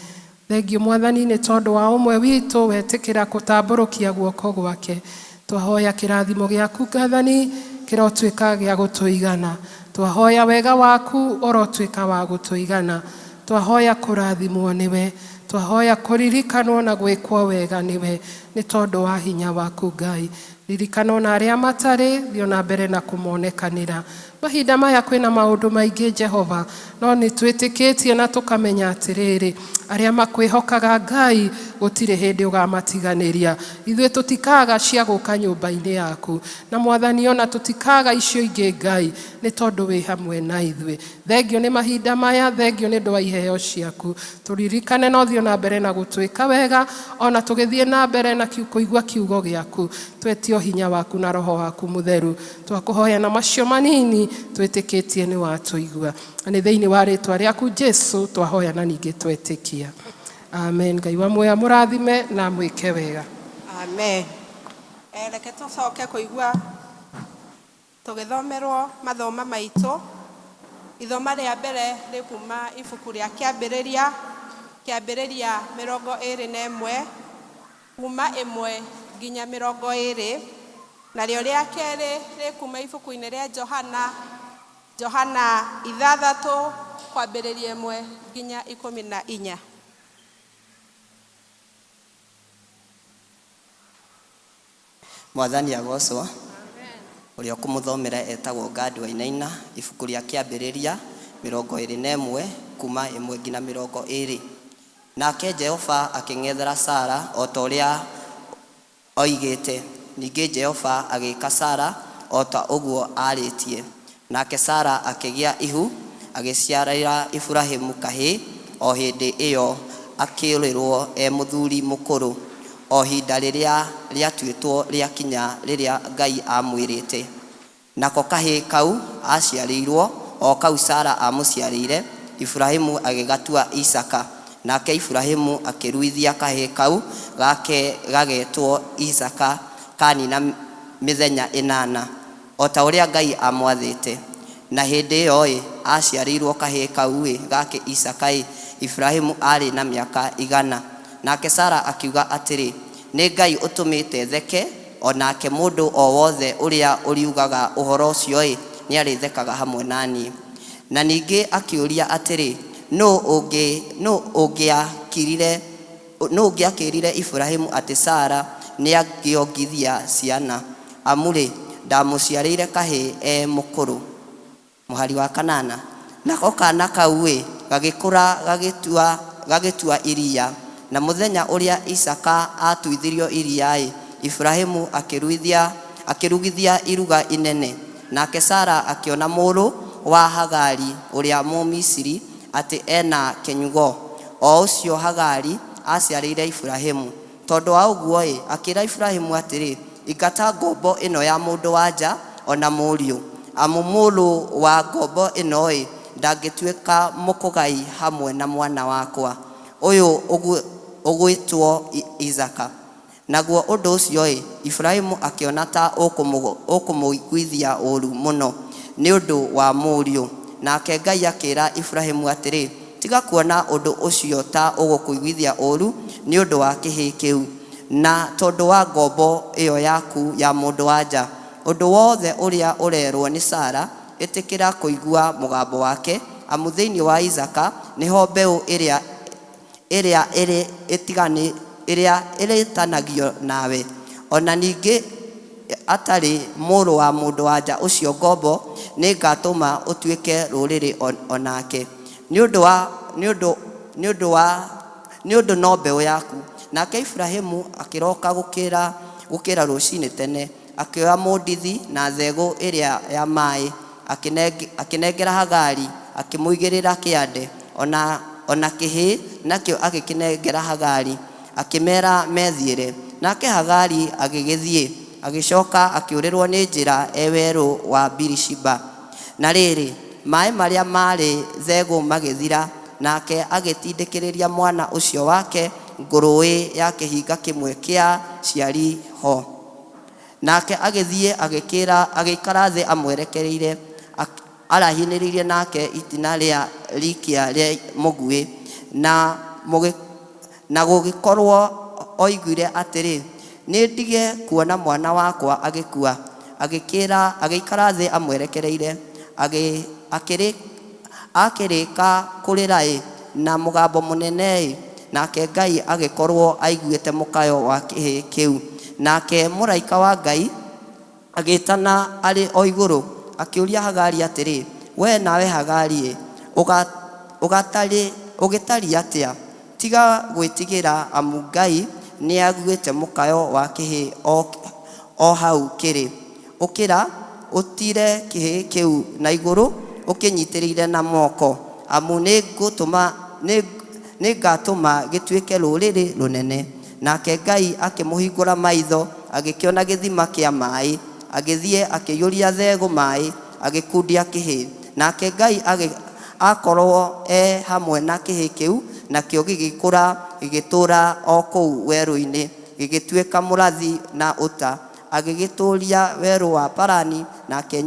Thengiũ Mwathani nĩ tondũ wa ũmwe witũ wetĩkĩra gũtambũrũkia guoko gwake. Twahoya kĩrathimo gĩaku Mwathani kĩrotuĩka gĩa gũtũigana. Twahoya wega waku ũrotuĩka wa gũtũigana. Twahoya kũrathimwo nĩwe, twahoya kũririkanwo na gwĩkwo wega nĩwe, nĩ tondũ wa hinya waku Ngai. Ririkana na arĩa matarĩ, thiĩ na mbere na kũmonekanĩra. Mahinda maya kwĩna maũndũ maingĩ Jehova, no nĩ twĩtĩkĩtie na tũkamenya atĩrĩrĩ, arĩa makwĩhokaga Ngai gũtirĩ hĩndĩ ũgamatiganĩria. Ithuĩ tũtikaga cia gũka nyũmba-inĩ yaku, na Mwathani ona tũtikaga icio ingĩ Ngai, nĩ tondũ wĩ hamwe na ithuĩ. Thengio nĩ mahinda maya, thengio nĩ ũndũ wa iheo ciaku. Tũririkane no thiĩ na mbere na gũtwĩka wega, ona tũgĩthiĩ na mbere na kũigua kiugo gĩaku. Twetio hinya waku na roho waku mũtheru. Twakũhoya na macio manini twĩtĩkĩtie nĩ watũigua. Nĩ thĩinĩ wa rĩtwa rĩaku Jesu twahoya na ningĩ twetĩkia. Amen. Ngai wa muoyo mũrathime na mwĩke wega. Amen. Reke tũcoke kũigua tũgĩthomerwo mathoma maitũ. Ithoma rĩa mbere rĩ kuma ibuku rĩa Kĩambĩrĩria 21 kuma 1 nginya 20, narĩo rĩa kerĩ rĩ kuma ibuku-inĩ rĩa Johana 6 kwambĩrĩria 1 nginya 14. Mwathani agocwo. Ũrĩa ũkũmũthomera etagwo Gad Wainaina, ibuku rĩa Kĩambĩrĩria 21 kuma 1 nginya 20. Nake Jehova akĩng'ethera Sara o ta ũrĩa oigĩte. Ningĩ Jehova agĩĩka Sara o ta ũguo arĩtie. Nake Sara akĩgĩa ihu, agĩciarĩra Iburahĩmu kahĩĩ. O hĩndĩ ĩyo akĩũrĩrwo mũthuri mũkũrũ. O hinda rĩrĩa rĩatuĩtwo rĩakinya rĩrĩa Ngai amwĩrĩte. Nako kahĩĩ kau aciarĩirwo, o kau Sara amũciarĩire, Iburahĩmu agĩgatua Isaka. Nake Iburahĩmu akĩruithia kahĩĩ kau gake gagetwo Isaka kanina mĩthenya 8, o ta ũrĩa Ngai amwathĩte. Na hĩndĩ ĩyo aciarĩirwo kahĩĩ kau gake Isaka, Iburahĩmu arĩ na mĩaka 100. Nake Sara akiuga atĩrĩ, nĩ Ngai ũtũmĩte theke, o nake mũndũ o wothe ũrĩa ũriugaga ũhoro ũcio nĩ arĩthekaga hamwe naniĩ. Na ningĩ akĩũria atĩrĩ, nũ ũngĩakĩrire Iburahĩmu atĩ Sara nĩ angĩongithia ciana? Amurĩ ndamũciarĩire kahĩĩ mũkũrũ. Mũhari wa 8. Nako kana kau gagĩkũra gagĩtua iria. Na mũthenya ũrĩa Isaka atuithirio iria, Iburahĩmu akĩrugithia iruga inene. Nake Sara akĩona mũrũ wa Hagari ũrĩa Mũmisiri atĩ ena kenyugo. O ũcio Hagari aciarĩire Iburahĩmu. Tondũ wa ũguo akĩra Iburahĩmu atĩrĩ, ingata ngombo ĩno ya mũndũ wa nja ona mũriũ. Amu mũrũ wa ngombo ĩno ndangĩtuĩka mũkũgai hamwe na mwana wakwa ũyũ ũgwĩtwo Isaka. Naguo ũndũ ũcio Iburahĩmu akĩona ta ũkũmũiguithia ũũru mũno nĩ ũndũ wa mũriũ. Nake Ngai akĩra Iburahĩmu atĩrĩ, tiga kuona ũndũ ũcio ta ũgũkũiguithia ũũru nĩ ũndũ wa kĩhĩĩ kĩu, na tondũ wa ngombo ĩyo yaku ya mũndũ wa nja. Ũndũ wothe ũrĩa ũrerwo nĩ Sara ĩtĩkĩra kũigua mũgambo wake, amu thĩinĩ wa Isaka nĩho mbeũ ĩrĩa ĩrĩtanagio nawe. Ona ningĩ atarĩ mũrũ wa mũndũ wa nja ũcio ngombo, nĩ ngatũma ũtuĩke rũrĩrĩ onake. Nĩ ũndũ no mbeũ yaku. Nake Iburahĩmu akĩroka gũkĩra rũcinĩ tene, akĩoya mũndithi na thegũ ĩrĩa ya maĩ, akĩnengera Hagari, akĩmũigĩrĩra kĩande. Ona kĩhĩĩ nakĩo agĩkĩnengera Hagari, akĩmera methiĩre. Nake Hagari agĩgĩthiĩ, agĩcoka akĩũrĩrwo nĩ njĩra werũ wa Birishiba. Na rĩrĩ, maĩ marĩa marĩ thegũ magĩthira, nake agĩtindĩkĩrĩria mwana ũcio wake ngũrũĩ ya kĩhinga kĩmwe kĩa ciari ho. Nake agĩthiĩ agĩikara thĩ amwerekereire, arahinĩrĩirie nake itina rĩa rikia rĩa mũguĩ. Na gũgĩkorwo oigire atĩrĩ, nĩ ndige kuona mwana wakwa agĩkua. Agĩikara thĩ amwerekereire, akĩrĩka kũrĩra na mũgambo mũnene. Nake Ngai agĩkorwo aiguĩte mũkayo wa kĩhĩĩ kĩu. Nake mũraika wa Ngai agĩtana arĩ o igũrũ, akĩũria Hagari atĩrĩ, we nawe Hagari ũgĩtariĩ atĩa? Tiga gwĩtigĩra, amu Ngai nĩ aguĩte mũkayo wa kĩhĩĩ o hau kĩrĩ. Ũkĩra ũtire kĩhĩĩ kĩu na igũrũ, ũkĩnyitĩrĩire na moko, amu nĩ ngatũma gĩtuĩke rũrĩrĩ rũnene. Nake Ngai akĩmũhingũra maitho, agĩkĩona gĩthima kĩa maĩ, agĩthiĩ akĩiyũria thegũ maĩ, agikundia kihi nake Ngai akorwo hamwe na kihi kiu nakio gigikura gigitura o kou weru-ini gigituika murathi na uta agigituria weru wa Parani nake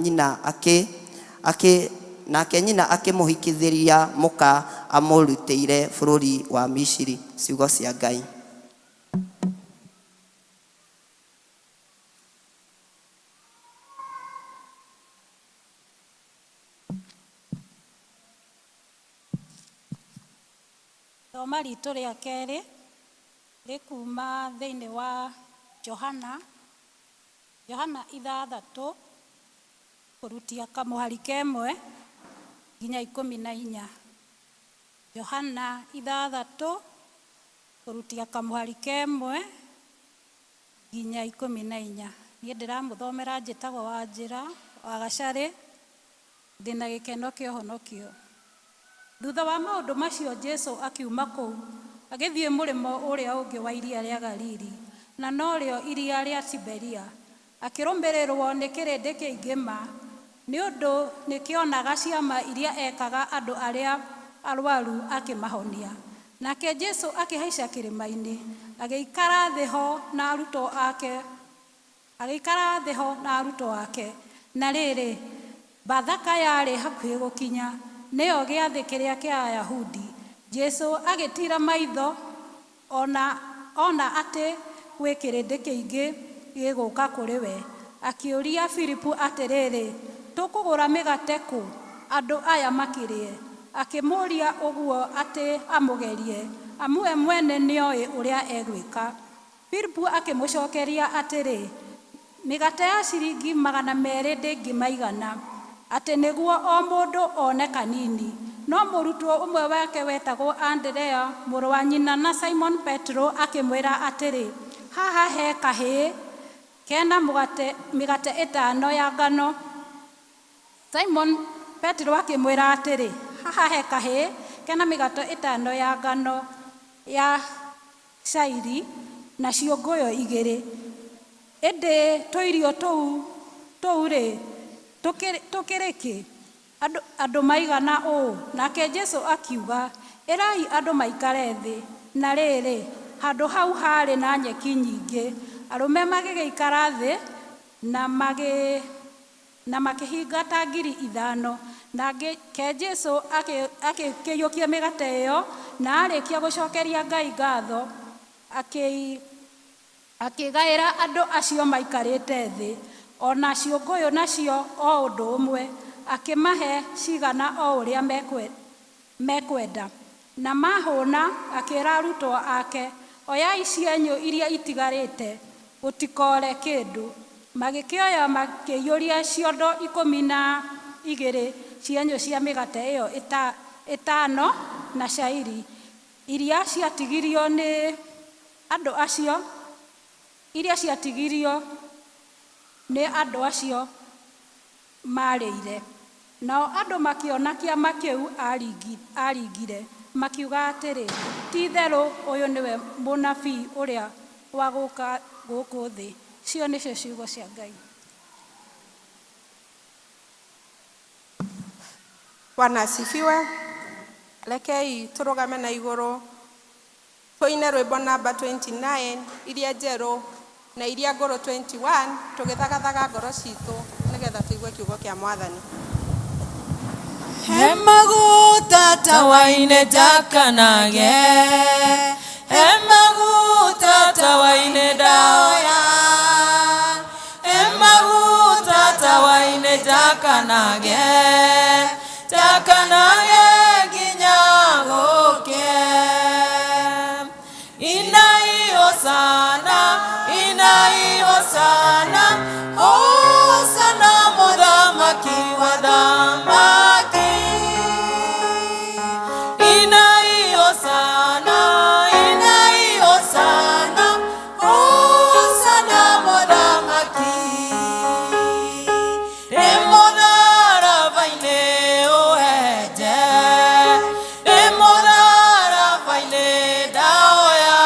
nyina akimuhikithiria muka amurutĩire bũrũri wa Misiri. Ciugo cia Ngai. Thoma ritũ rĩa kerĩ rĩkuma thĩinĩ wa Johana 6 kũrutia kamũhari kemwe nginya 14. Johana 6 kũrutia kamũhari kemwe nginya 14. Niĩ ndĩramũthomera njĩtagwo Wanjĩra wa Gacarĩ, ndĩna gĩkeno kĩa ũhonokio. Thutha wa maũndũ macio Jesũ akiuma kũu agĩthiĩ mũrĩmo ũrĩa ũngĩ wa iria rĩa Galili, na norĩo iria rĩa Tiberia. Akĩrũmĩrĩrwo nĩ kĩrĩndĩ kĩingĩ ma, nĩ ũndũ nĩkĩonaga ciama iria ekaga andũ arĩa arwaru akĩmahonia. Nake Jesũ akĩhaica kĩrĩma-inĩ agĩikara thĩ ho na arutwo ake. Na rĩrĩ, Bathaka yarĩ hakuhĩ gũkinya, nĩyo gĩathĩ kĩrĩa kĩa Ayahudi. Jesũ agĩtira maitho ona atĩ gwĩ kĩrĩndĩ kĩingĩ gĩgũka kũrĩ we. Akĩũria Filipu atĩrĩrĩ, tũkũgũra mĩgate kũ andũ aya makĩrĩe? Akĩmũria ũguo atĩ amũgerie, amu we mwene nĩoĩ ũrĩa egwĩka. Filipu akĩmũcokeria atĩrĩ, mĩgate ya ciringi 200 ndĩngĩmaigana, atĩ nĩguo o mũndũ one kanini. No mũrutwo ũmwe wake wetagwo Anderea, mũrũ wa nyina na Simon Petro, akĩmwĩra atĩrĩ, haha he kahĩĩ kena mĩgate 5 ya ngano. Simon Petro akĩmwĩra atĩrĩ, haha he kahĩĩ kena mĩgate 5 ya ngano ya cairi na ciũngũyũ 2. Ĩndĩ tũirio tũu-rĩ tũkĩrĩ kĩ? Andũ maigana ũũ? Nake Jesũ akiuga, ĩrai andũ maikare thĩ. Na rĩrĩ, handũ hau harĩ na nyeki nyingĩ. Arũme magĩgĩikara thĩ na makĩhinga ta 5,000. Nake Jesũ akĩiyũkia mĩgate ĩyo, na arĩkia gũcokeria Ngai ngatho, akĩgaĩra andũ acio maikarĩte thĩ, ona ciũngũyũ nacio o ũndũ ũmwe, akĩmahe cigana o ũrĩa mekwenda. Na mahũna akĩra arutwo ake, oyai cienyũ iria itigarĩte, gũtikore kĩndũ. Magĩkĩoya makĩiyũria ciondo 12 cienyũ cia mĩgate ĩyo 5 na cairi iria ciatigirio nĩ andũ acio, marĩire. Nao andũ makĩona kĩama kĩu aringire, makiuga atĩrĩ, ti-itherũ ũyũ nĩwe mũnabii ũrĩa wa gũka gũkũ thĩ. Cio nĩcio ciugo cia Ngai. Bwana asifiwe. Rekei tũrũgame na igũrũ tũine rwĩmbo namba 29 iria njerũ na iria ngũrũ 21, tũgĩthagathaga ngoro citũ nĩgetha tũigue kiugo kĩa Mwathani. He maguta tawaine jakanage, he maguta tawaine daoya, he maguta tawaine jakanage ginyagoke. Inai hosana, hosana mudhamaki wa dhamaki. Inai hosana, hosana mudhamaki. Remodara vaine oheje, remodara vaine daoya,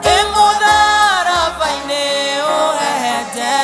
remodara vaine oheje.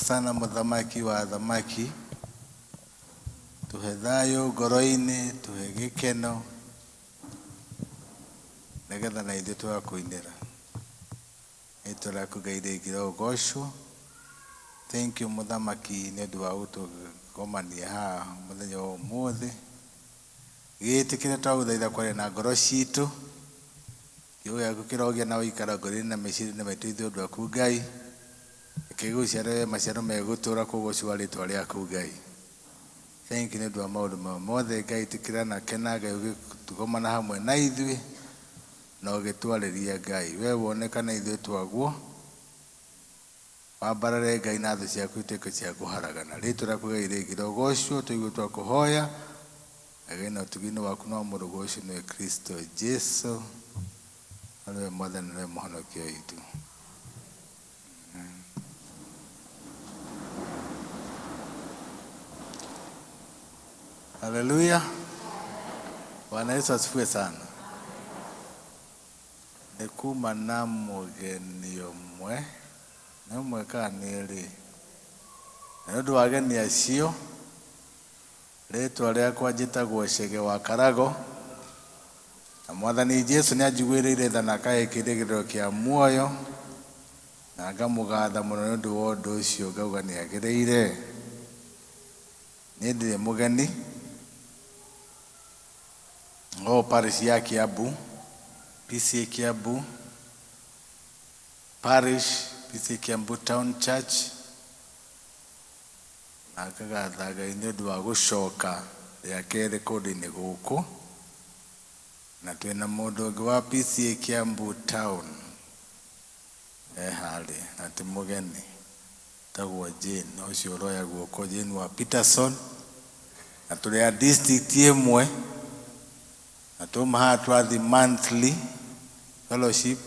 Sana muthamaki wa thamaki tuhe thayo ngoro-ini tuhe gikeno negetha na ithuĩ twakuinĩra ĩtwa rĩaku Ngai rĩngĩrogocwo. Thank you muthamaki nĩ ũndũ wa gũtũkomania haha mũthenya wa ũmũthĩ, gĩtĩkĩre twagũthaitha kwaria na ngoro citũ, kiugo gĩaku kĩrogĩa na ũikara ngoro-inĩ na meciria-inĩ maitũ ithuĩ ũndũ waku Ngai, kĩguciare maciaro megũtũra kũgocwo rĩtwa rĩaku Ngai. Thank you nĩ ũndũ wa maũndũ mothe Ngai, tĩkĩra na kena Ngai ũgĩtũgomana hamwe na ithuĩ na ũgĩtwarĩria Ngai, we wonekana ithuĩ twaguo, wambarare Ngai na thũ ciaku ituĩke cia kũharagana. Rĩtwa rĩaku Ngai rĩngĩrogocwo, tũigua twakũhoya Ngai, na ũtugi-inĩ waku no mũrogocwo nĩwe Kristo Jesu, nĩwe Mwathani na mũhonokia witũ. Haleluya. Bwana Yesu asifiwe sana. Nikuma na mugeni omwe na umwe kanĩrĩ, na ũndũ wa ageni acio rĩtwa rĩakwa njĩtagwo Chege wa Karago, na Mwathani Jesu nĩ anjiguĩrĩire tha na akahe kĩĩrĩgĩrĩro kĩa muoyo, na ngamũgatha mũno nĩ ũndũ wa ũndũ ũcio, ngauga nĩ agĩrĩire. Niĩ ndĩrĩ mũgeni parish ya Kiambu, PCA Kiambu Parish, PCA Kiambu Town Church, na ngagatha Ngai nĩ ũndũ wa gũcoka rĩa kerĩ kũndũ-inĩ gũkũ, na twĩna mũndũ ũngĩ wa PCA Kiambu Town harĩ, na ti mũgeni, tagwo Jane, ũcio ũroya guoko, Jane wa Peterson, na tũrĩ a district ĩmwe, na tumaha twathi monthly fellowship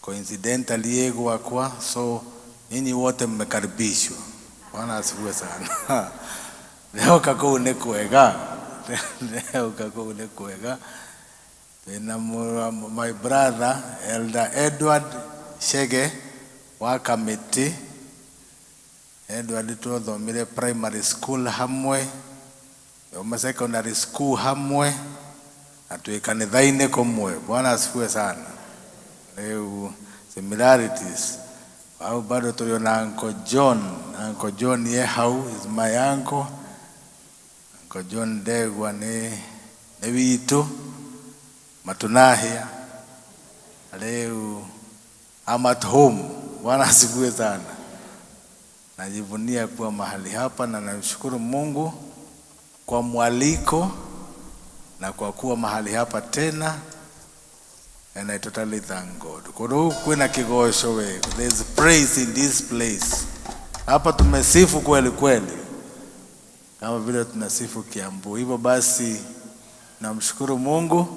coincidentally gwakwa, so nyinyi wote mmekaribishwa. Bwana asifiwe sana. Leo kako ni kwega, leo kako ni kwega. Tena my brother Elder Edward Chege wa Kamiti. Edward tuothomire primary school hamwe, secondary school hamwe, atwe kanitha-inĩ kũmwe. Bwana asifiwe sana. Leo similarities. Au bado tuliona Uncle John. Uncle John ye hau is my uncle. Uncle John Degwa ni witũ matunahia. Leo I'm at home. Bwana asifiwe sana. Najivunia kuwa mahali hapa na namshukuru Mungu kwa mwaliko na kwa kuwa mahali hapa tena, and I totally thank God. Kwa kuna kigosho we, there's praise in this place. Hapa tumesifu kweli kweli, kama vile tunasifu Kiambu. Hivyo basi namshukuru Mungu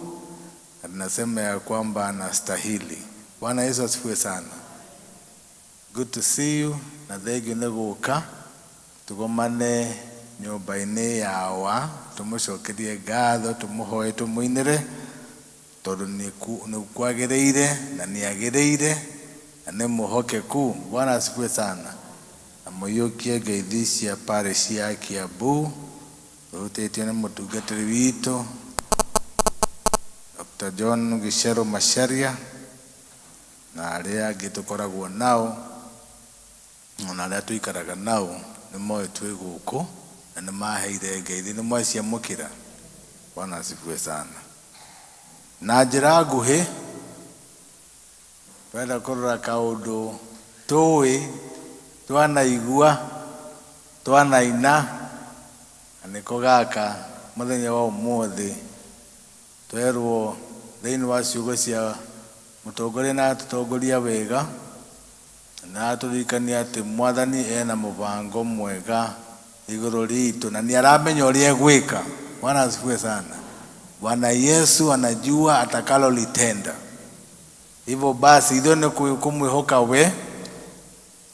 na tunasema ya kwamba anastahili. Bwana Yesu asifiwe sana. Good to see you na thegi neguka tugomane nyumba-inĩ yawa tumushokerie ngatho tumuhoe tumuinire tondu ni kwagĩrĩire na ni agĩrĩire na ni muhokeku. Bwana asifiwe sana. Na mũiyũkie ngeithi cia parish ya Kiambu rutĩtio nĩ mũtungatĩri witũ Dr. John Gicero Macharia na arĩa angĩ tũkoragwo nao na arĩa tũikaraga nao nĩ moĩ twĩ gũkũ na nĩ maheire ngeithi, nĩ mwaciamũkĩra. Bwana asifiwe sana. Na njĩra nguhĩ twenda kũrora kaũndũ tũĩ twanaigua twanaina na nĩko gaka mũthenya wa ũmũthĩ twerwo thĩinĩ wa ciugo cia mũtongoria na tũtongoria wega na tũririkania atĩ Mwathani ena mũbango mwega igũrũ ritũ na nĩ aramenya ũrĩa egwĩka. Bwana asifiwe sana. Bwana Yesu anajua atakalolitenda. Hivyo basi ithuĩ nĩ kũmwĩhoka we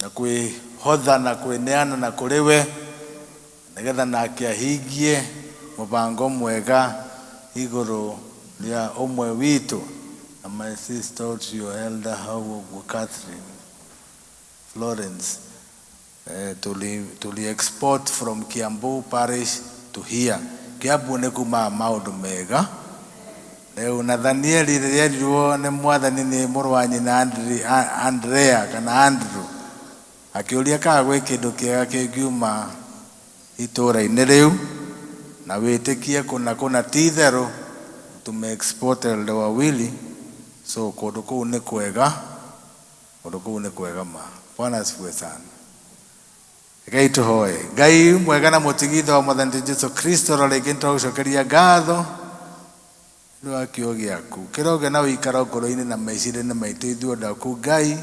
na kwĩhotha na kwĩneana na kũrĩ we nĩgetha nake ahingie mũbango mwega igũrũ rĩa ũmwe witũ. And my sister to your elder Howard Catherine Florence to export from Kiambu parish to here. Kiambu nĩ kuma maũndũ mega. Rĩu Nathanieli rĩrĩa erirwo nĩ Mwathani nĩ mũrũ wa nyina Andrea kana Andrew akĩũria kana gwĩ kĩndũ kĩega kĩngiuma itũũra-inĩ rĩu na wĩtĩkie kũna ti-itherũ tume-export elder wawili. So kũndũ kũu nĩ kwega, kũndũ kũu nĩ kwega ma. Bwana asifiwe sana. Ngai tũhoe. Ngai mwega na mũtigitho wa Mwathani Jesu Kristo rĩngĩ nĩtũgũcokeria ngatho nĩ wa kĩo gĩaku kĩroge na ũikaro ngoro-inĩ na meciria-inĩ maitũ ithuĩ ndaku Ngai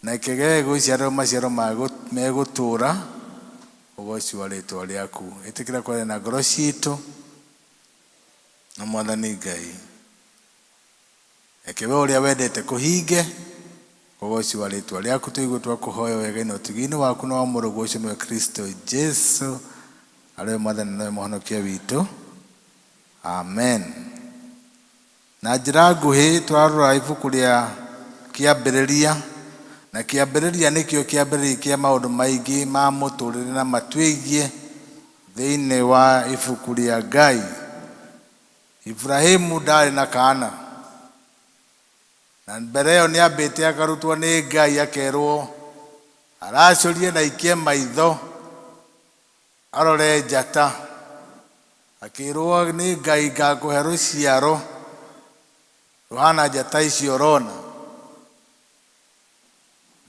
na kĩgege gũciarwo maciaro megũtũũra ũgoci wa rĩtwa rĩaku. Ĩtĩkĩra kwaria na ngoro ciitũ na Mwathani Ngai ekewe ũrĩa wendete kũhinge ũgoci wa rĩtwa rĩaku tũigue twakũhoya wega na ũtigi-inĩ waku na wa mũrũguo ũcio nĩwe Kristo Jesu arĩwe Mwathani na mũhonokia witũ. Amen. Na njĩra nguhĩ twarora ibuku rĩa kĩambĩrĩria na kĩambĩrĩria nĩkĩo kĩambĩrĩria kĩa maũndũ maingĩ ma mũtũrĩre na matwĩgie thĩinĩ wa ibuku rĩa Ngai. Ibrahimu ndarĩ na kaana na mbere ĩyo nĩambĩte akarutwo nĩ Ngai akerwo aracũrie na ikie maitho arore njata, akĩrwo nĩ Ngai ngakũhe rũciaro ruhana njata icio ũrona,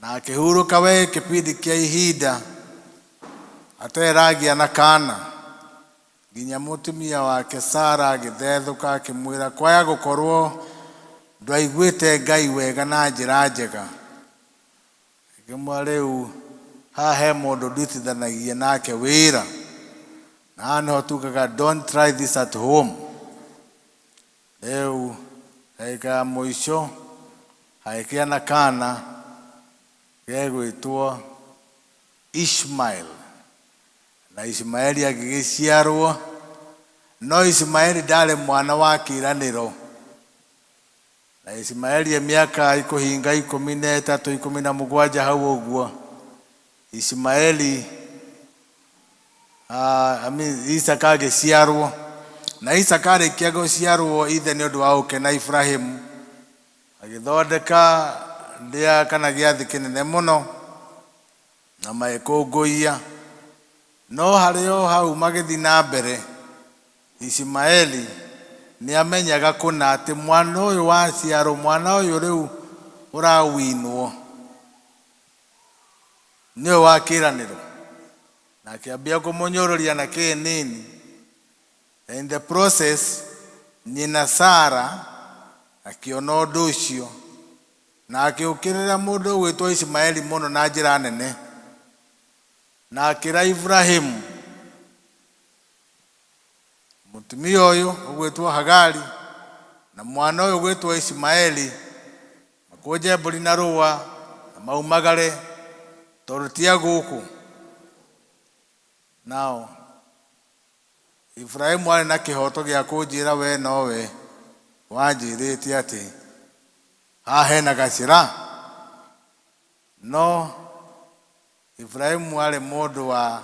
na akĩhurũka we kĩpindi kĩa ihinda ateragĩa na kaana nginya mũtumia wake Sara agĩthethũka akĩmwĩra kwaya gũkorwo ndwaiguĩte Ngai wega na njĩra njega. Akĩmwĩra rĩu haha he mũndũ ndutithanagia nake wĩra na nĩho tugaga don't try this at home. Rĩu eka mũico agĩkĩa na kaana gegwĩtwo Ishmael na Ishmaeli agĩgĩciarwo, no Ishmaeli ndarĩ mwana wa kĩĩranĩro. Na Ishmaeli mĩaka ikũhinga 13 17 hau ũguo Ishmaeli Isaka agĩciarwo, na Isaka arĩkia gũciarwo ithe nĩ ũndũ wa gũkena Ibrahimu agĩthondeka ndĩa kana gĩathĩ kĩnene mũno na magĩkũngũiya. No harĩ o hau magĩthiĩ na mbere Ishmaeli nĩ amenyaga kũna atĩ mwana ũyũ waciarwo, mwana ũyũ rĩu ũrawinwo nĩwe wa kĩĩranĩro, na akĩambia kũmũnyũrũria na kĩnini. In the process nyina Sara akiona ũndũ ũcio na akĩũkĩrĩra mũndũ ũgwĩtwo Ishmaeli mũno na njĩra nene, na akĩra Ibrahimu mũtumia ũyũ ũgwĩtwo Hagari na mwana ũyũ ũgwĩtwo Ishmaeli makũnje mbũri na rũa na maumagare tondũ ti a gũkũ. Nao Ibrahimu arĩ na kĩhoto gĩa kũnjĩra we nowe wanjĩrĩte atĩ haha hena gacĩra. No Ibrahimu arĩ mũndũ wa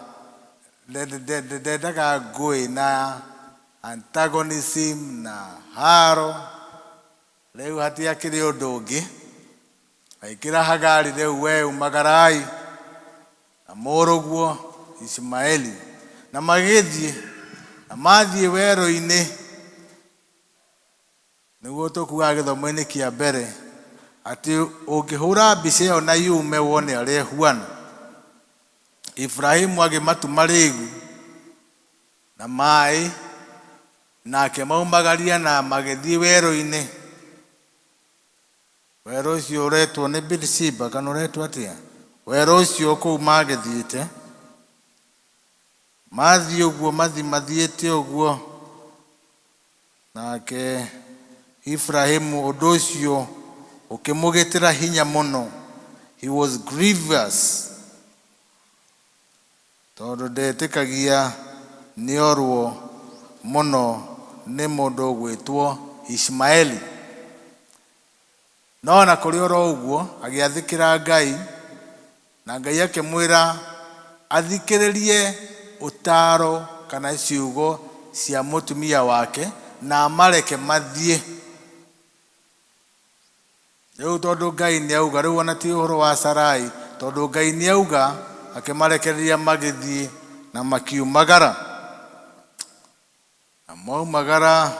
ndendaga ngũĩ na antagonism na haro. Rĩu hatiakĩrĩ ũndũ ũngĩ, aikĩra Hagari rĩu we umagarai na mũrũguo Ishmaeli, na magĩthiĩ na mathiĩ werũ-inĩ. Nĩguo tũkuaga gĩthomo-inĩ kĩa mbere atĩ ũngĩhũra mbica ĩyo na yume wone ũrĩa ĩhuana. Ibrahimu agĩmatuma rĩgu na maĩ nake maumagaria na magĩthiĩ werũ-inĩ. Werũ ũcio ũretwo nĩ Beersheba kana ũretwo atĩa? Werũ ũcio kũu magĩthiĩte, mathiĩ ũguo mathiĩte ũguo, nake Ibrahimu ũndũ ũcio ũkĩmũgĩtĩra hinya mũno. He was grievous tondũ ndetĩkagia nĩorwo mũno nĩ mũndũ ũgwĩtwo Ishmaeli. No na kũrĩ oro ũguo agĩathĩkĩra Ngai, na Ngai akĩmwĩra athikĩrĩrie ũtaro kana ciugo cia mũtumia wake na amareke mathiĩ. Rĩu tondũ Ngai nĩauga, rĩu ona ti ũhoro wa Sarai, tondũ Ngai nĩauga akĩmarekereria magĩthiĩ na makiumagara. Na maumagara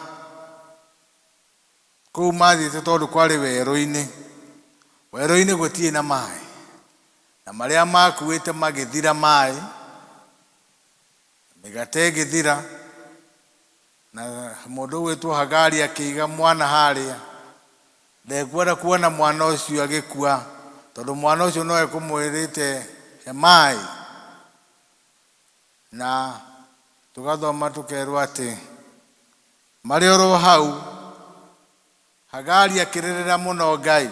kũu mathiĩte tondũ kwarĩ werũ-inĩ. Werũ-inĩ gũtirĩ na maĩ, na marĩa makuĩte magĩthira maĩ, mĩgate ĩgĩthira, na mũndũ ũgwĩtwo Hagari akĩiga mwana harĩa. Ndekwenda kuona mwana ũcio agĩkua tondũ mwana ũcio no ekũmwĩrĩte he maĩ. Na tũgathoma tũkerwo atĩ marĩ oro hau Hagari akĩrĩrĩra mũno Ngai,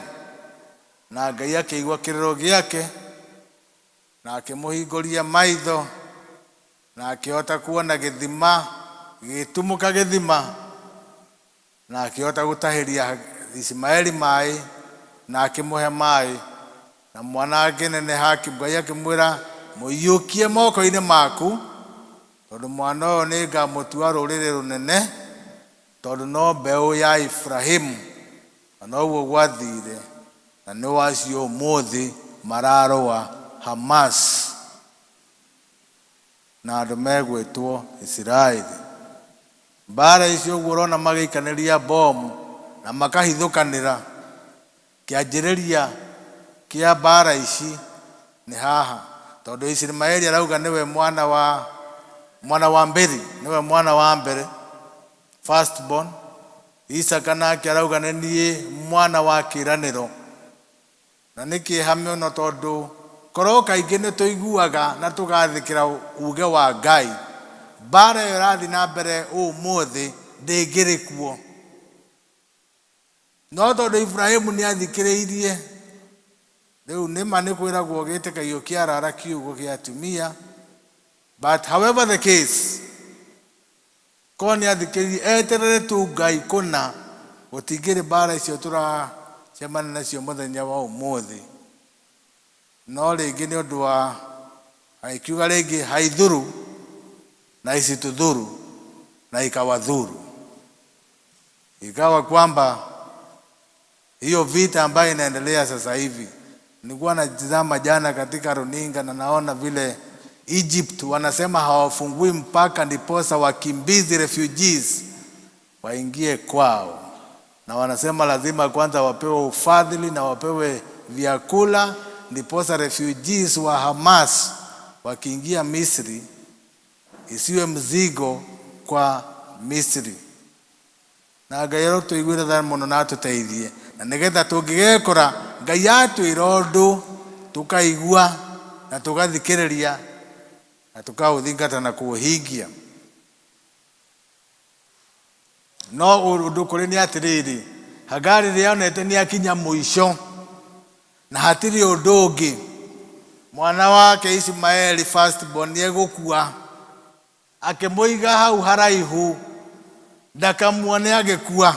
na Ngai akĩigua kĩrĩro gĩake na akĩmũhingũria maitho na akĩhota kuona gĩthima gĩgĩtumũka gĩthima, na akĩhota gũtahĩria Ishmaeli maĩ na akĩmũhe maĩ. Na mwana akĩneneha, Ngai akĩmwĩra mũiyũkie moko-inĩ maku tondũ mwana ũyũ nĩ ngamũtua rũrĩrĩ rũnene, tondũ no mbeũ ya Ibrahimu. Na noguo gwathire, na nĩ wacio ũmũthĩ mararũa Hamas na andũ megwĩtwo Isiraeli. Mbara icio ũguo ũrona magĩikanĩria bomu na makahithũkanĩra, kĩanjĩrĩria kĩa mbara ici nĩ haha, tondũ Ishmaeli arauga nĩwe mwana wa mbere, nĩwe mwana wa mbere, first born. Isaka nake arauga nĩ niĩ mwana wa kĩĩranĩro. Na nĩ kĩeha mũno tondũ korwo kaingĩ nĩ tũiguaga na tũgathĩkĩra uge wa Ngai, mbara ĩyo ĩrathiĩ na mbere ũmũthĩ ndĩngĩrĩ kuo. No tondũ Ibrahimu nĩ athikĩrĩirie, rĩu nĩma nĩ kwĩragwo gĩtĩkagio kĩarara kiugo gĩa atumia. But however the case, korwo nĩ athikĩrĩirie eterere tu Ngai kũna, gũtingĩrĩ mbara icio tũracemania nacio mũthenya wa ũmũthĩ. No rĩngĩ nĩ ũndũ wa aikiuga rĩngĩ haithuru na isitudhuru na ikawadhuru, ikawa kwamba hiyo vita ambayo inaendelea sasa hivi. Nilikuwa natazama jana katika runinga na naona vile Egypt wanasema hawafungui mpaka ndiposa wakimbizi refugees waingie kwao, na wanasema lazima kwanza wapewe ufadhili na wapewe vyakula ndiposa refugees wa Hamas wakiingia Misri isiwe mzigo kwa Misri. na Ngai arotũiguĩre tha mũno na atũteithie na nĩgetha tũngĩgekora Ngai atwĩra ũndũ tũkaigua na tũgathikĩrĩria na tũkaũthingata na kũũhingia. No ũndũ kũrĩ nĩ atĩrĩrĩ, Hagari rĩrĩa onete nĩ akinya mũico na hatirĩ ũndũ ũngĩ, mwana wake Ismaeli firstborn nĩ egũkua, akĩmũiga hau haraihu ndakamuone agĩkua.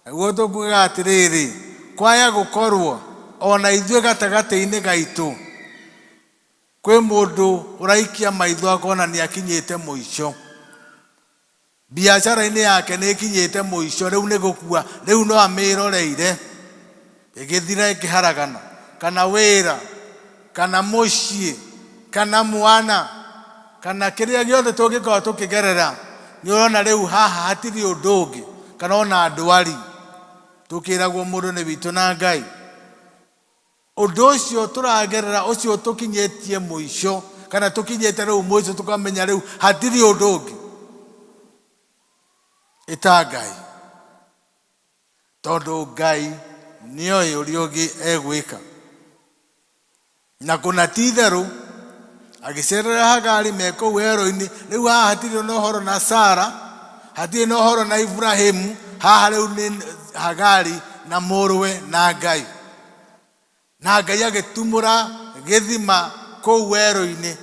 Naguo tũkuuga atĩrĩrĩ, kwaya gũkorwo ona ithuĩ gatagatĩ-inĩ gaitũ kwĩ mũndũ ũraikia maitho akona nĩ akinyĩte mũico, biacara-inĩ yake nĩ ikinyĩte mũico, rĩu nĩ gũkua, rĩu no amĩroreire ĩgĩthira ĩkĩharagana, kana wĩra kana mũciĩ kana mwana kana kĩrĩa gĩothe tũngĩkorwo tũkĩgerera, nĩ ũrona rĩu haha hatirĩ ũndũ ũngĩ, kana ona ndwari tũkĩragwo mũndũ nĩ witũ na Ngai. Ũndũ ũcio tũragerera ũcio tũkinyĩtie mũico, kana tũkinyĩte rĩu mũico, tũkamenya rĩu hatirĩ ũndũ ũngĩ ĩta Ngai, tondũ Ngai nĩoĩ ũrĩa ũngĩ egwĩka. Na kũna ti itherũ agĩcerera Hagari me kũu werũ-inĩ, rĩu haha hatirĩ na ũhoro na Sara, hatirĩ na ũhoro na Ibrahimu, haha rĩu nĩ Hagari na mũrũwe na Ngai. Na Ngai agĩtumũra gĩthima kũu werũ-inĩ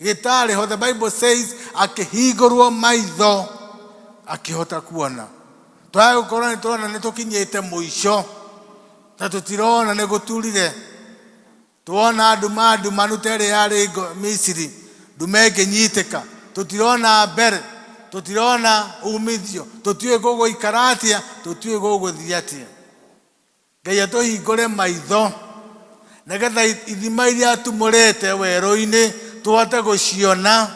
gĩtarĩ ho, the Bible says akĩhingũrwo maitho akĩhota kuona. Twagũkorwo nĩ tũrona nĩ tũkinyĩte mũico na tũtirona nĩ gũturire, tuona nduma ndumanu ta ĩrĩa yarĩ Misiri, nduma ĩkĩnyitĩka, tũtirona mbere, tũtirona umithio, tũtiũĩ gũgũikara atĩa, tũtiũĩ gũgũthiĩ atĩa. Ngai atũhingũre maitho nĩgetha ithima iria tumũrĩte werũ-inĩ tũhote gũciona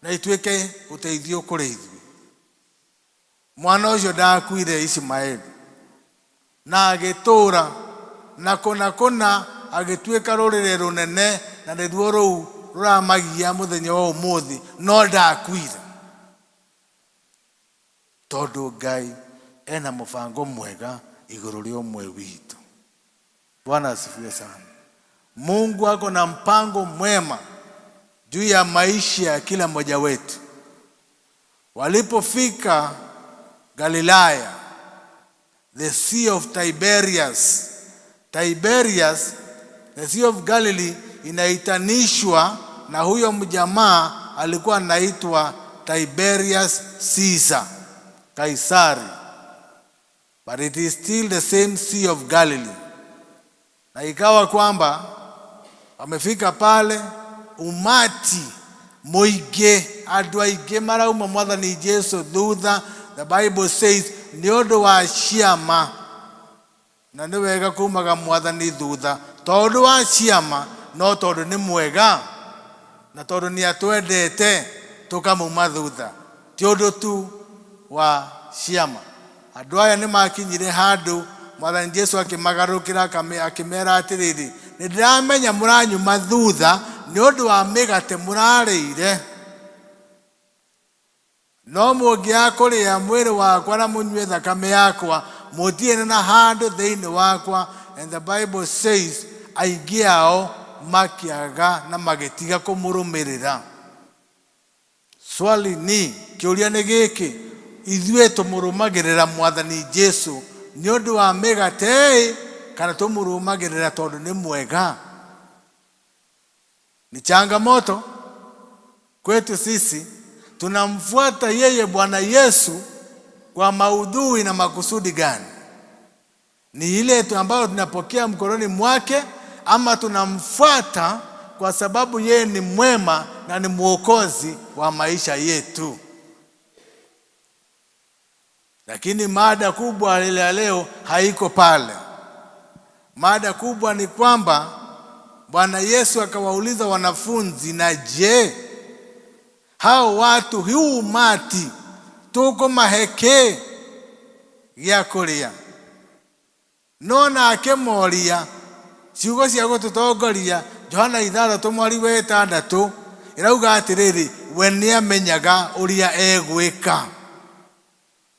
na ituĩke ũteithio kũrĩ ithuĩ. Mwana ũcio ndakuire Ismaeli na agĩtũũra na kũna agĩtuĩka rũrĩrĩ rũnene, na nĩruo rũu rũramagia mũthenya wa ũmũthĩ, no ndakuire tondũ Ngai ena mũbango mwega igũrũ rĩa ũmwe witũ. Bwana asifiwe sana. Mungu ako na mpango mwema juu ya maisha ya kila mmoja wetu. Walipofika Galilaya, the Sea of Tiberias, the Sea of Galilee inaitanishwa na huyo mjamaa alikuwa anaitwa Tiberius Caesar, Kaisari. But it is still the same Sea of Galilee. Na ikawa kwamba wamefika pale, umati mũingĩ, andũ aingĩ marauma Mwathani Jesu thutha. The Bible says nĩ ũndũ wa ciama, na nĩ wega kumaga Mwathani thutha tondũ wa ciama, no tondũ nĩ mwega na tondũ nĩ atwendete tũkamuma thutha, ti ũndũ tu wa ciama. Andũ aya nĩ makinyire handũ Mwathani Jesu akĩmagarũrũkĩra akĩmera atĩrĩrĩ, nĩ ndĩramenya mũranyuma thutha nĩ ũndũ wa mĩgate mũrarĩire, no mũngĩaga kũrĩa mwĩrĩ wakwa na mũnyue thakame yakwa mũtirĩ na handũ thĩinĩ wakwa. And the Bible says aingĩ ao makĩaga na magĩtiga kũmũrũmĩrĩra. Swali ni, kĩũria nĩ gĩkĩ, ithuĩ tũmũrũmagĩrĩra Mwathani Jesu nĩ ũndũ wa mĩgate kana tũmũrũmagĩrĩra tondũ nĩ mwega? Ni changamoto kwetu sisi. Tunamfuata yeye Bwana Yesu kwa maudhui na makusudi gani? Ni ile tu ambayo tunapokea mkononi mwake, ama tunamfuata kwa sababu yeye ni mwema na ni mwokozi wa maisha yetu? Lakini mada kubwa ile ya leo haiko pale. Mada kubwa ni kwamba Bwana Yesu akawauliza wanafunzi, na je, hao watu huu umati tuko maheke gĩa kũrĩa? Nona akĩmoria ciugo cia gũtũtongoria Johana 6:6 irauga atĩrĩrĩ, we nĩamenyaga ũrĩa egwĩka.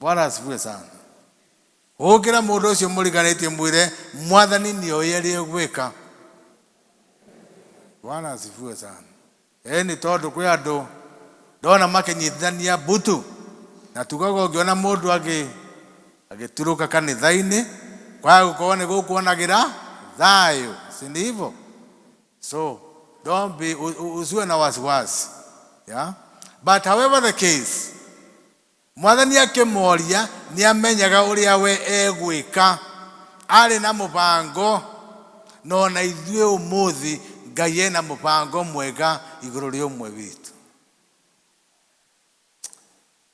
Bwana asifiwe sana. Ukira mundu ucio muriganĩtie mwire mwathani nĩ oyerie gwĩka. Bwana asifiwe sana. Ni tondu kwi andu ndona makinyithania butu na tugaga ungiona mundu agituruka kanitha-ini kwa gukorwo ni gukuonagira thayo, si ndivyo? So don't be usiwe na wasiwasi, yeah? But however the case, mwathani akimoria ni amenyaga uria we egwika, ari na mubango no na ithue umuthi Ngai ena mubango mwega iguru ria umwe witu.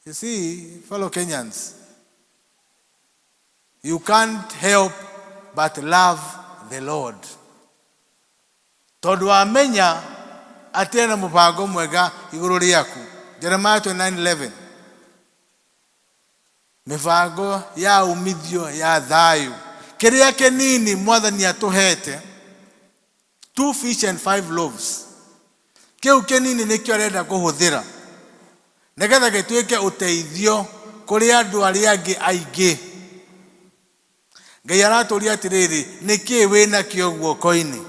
You see, fellow Kenyans, you can't help but love the Lord. Tondu amenya atena mubango mwega iguru riaku. Jeremiah 29:11. Mibango ya umithio ya thayu. Kiria kinini mwathani atuhete 2 fish and 5 loaves. Kiu kinini nikio arenda kuhuthira nigetha gituike uteithio kuri andu aria angi aingi. Ngai araturia atiriri, niki wina kio guoko-ini?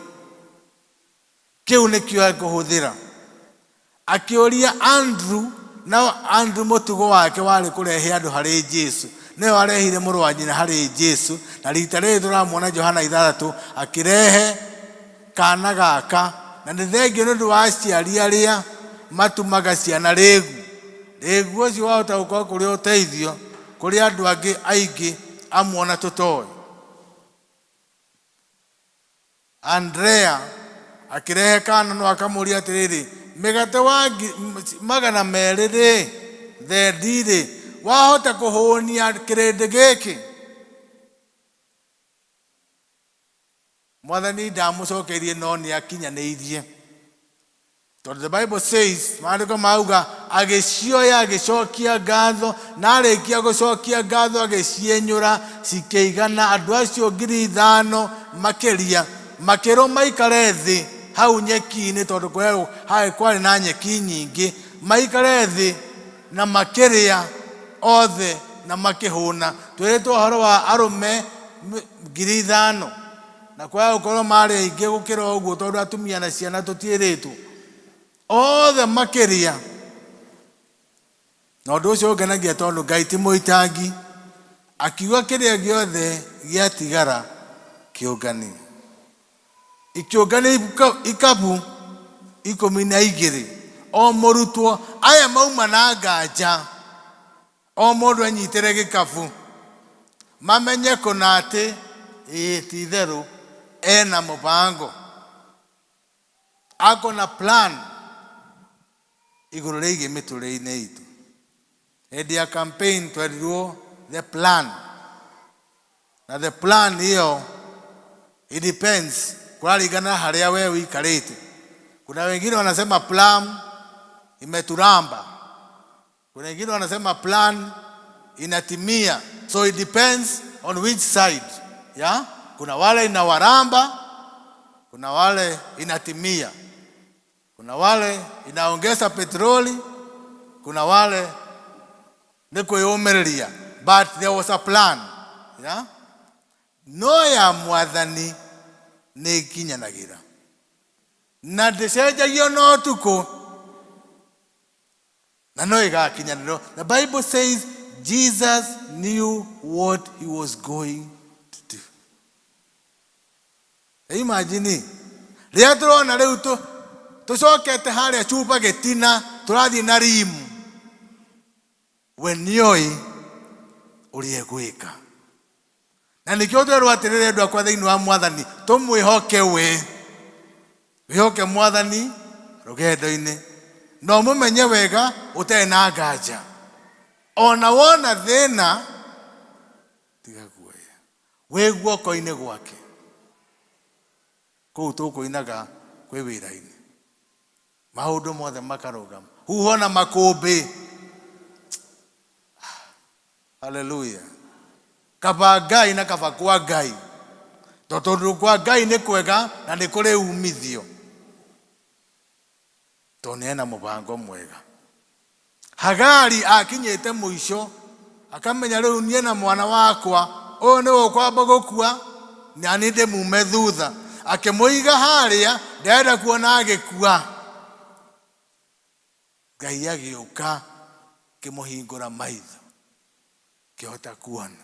Kiu nikio akuhuthira. Akioria Andrew, na Andrew mutugo wake wari kurehe andu hari Jesu. Neo arehire muru wa nyina hari Jesu, na rita riri turamuona Johana 6 akirehe kana gaka, na nithengio nundu wa aciari aria matumaga ciana regu. Regu ucio wahota gukorwo kuri uteithio kuri andu angi aingi amwona tutoi. Andrea akirehe kana no akamuria atiriri, migate wa 200 thendire wahota kuhunia kirindi giki? Mwathani ndamucokerie no ni akinyaniirie. The Bible says, maandiko mauga agicioya agicokia ngatho, na arikia gucokia ngatho agicienyura cikeigana. Andu acio 5,000 makiria makiro maikare thi hau nyeki-ini, tondu kwari na nyeki nyingi. Maikare thi na makiria othe na makihuna. Twiritwo uhoro wa arume 5,000 na kwa gukorwo mari aingi gukira uguo tondu atumia na ciana tutiritwo othe makiria. Na undu ucio ungenagia tondu Ngai ti muitangi, akiuga kiria giothe giatigara kiungani. Ikiungani ikabu 12 o murutwo aya mauma na nganja, o mundu anyitire gikabu, mamenye kuna ati ti itheru ena mubango, akona plan iguru rigie miturire-ini itu. Hedi ya campaign twerirwo the plan, na the plan hiyo it depends kuraringana haria we wikarite. Kuna wengine wanasema plan imeturamba, kuna wengine wanasema plan inatimia. So it depends on which side, yeah? Kuna wale inawaramba, kuna wale inatimia, kuna wale inaongeza petroli, kuna wale ni kuyumiria. But there was a plan, yeah? No ya mwathani ni kinyanagira na ndicenjagio no tuko na no igakinyaniro. The Bible says Jesus knew what he was going to do. Imagine ria turona riu tucokete haria chupa gitina turathie na rimu, we nioi urie gwika. Na nikio twerwo atiriri andu akwa thiini wa mwathani tumwihoke we, wihoke mwathani rugendo-ini, no mumenye wega utari na nganja. Ona wona thina tiga guoya, wi guoko-ini gwake. Kuu tukuinaga kwi wira-ini, maundu mothe makarugama, huho na makumbi. Hallelujah. Kaba Ngai na kaba kwa Ngai, tondu kwa Ngai ni kwega na ni kuri umithio, tondu ena mubango mwega. Hagari akinyite muico akamenya riu nie na mwana wakwa o ni ukwamba gukua na ninde mume thutha akimuiga haria ndenda kuona agikua. Ngai agiuka kimuhingura maitho kihota kuona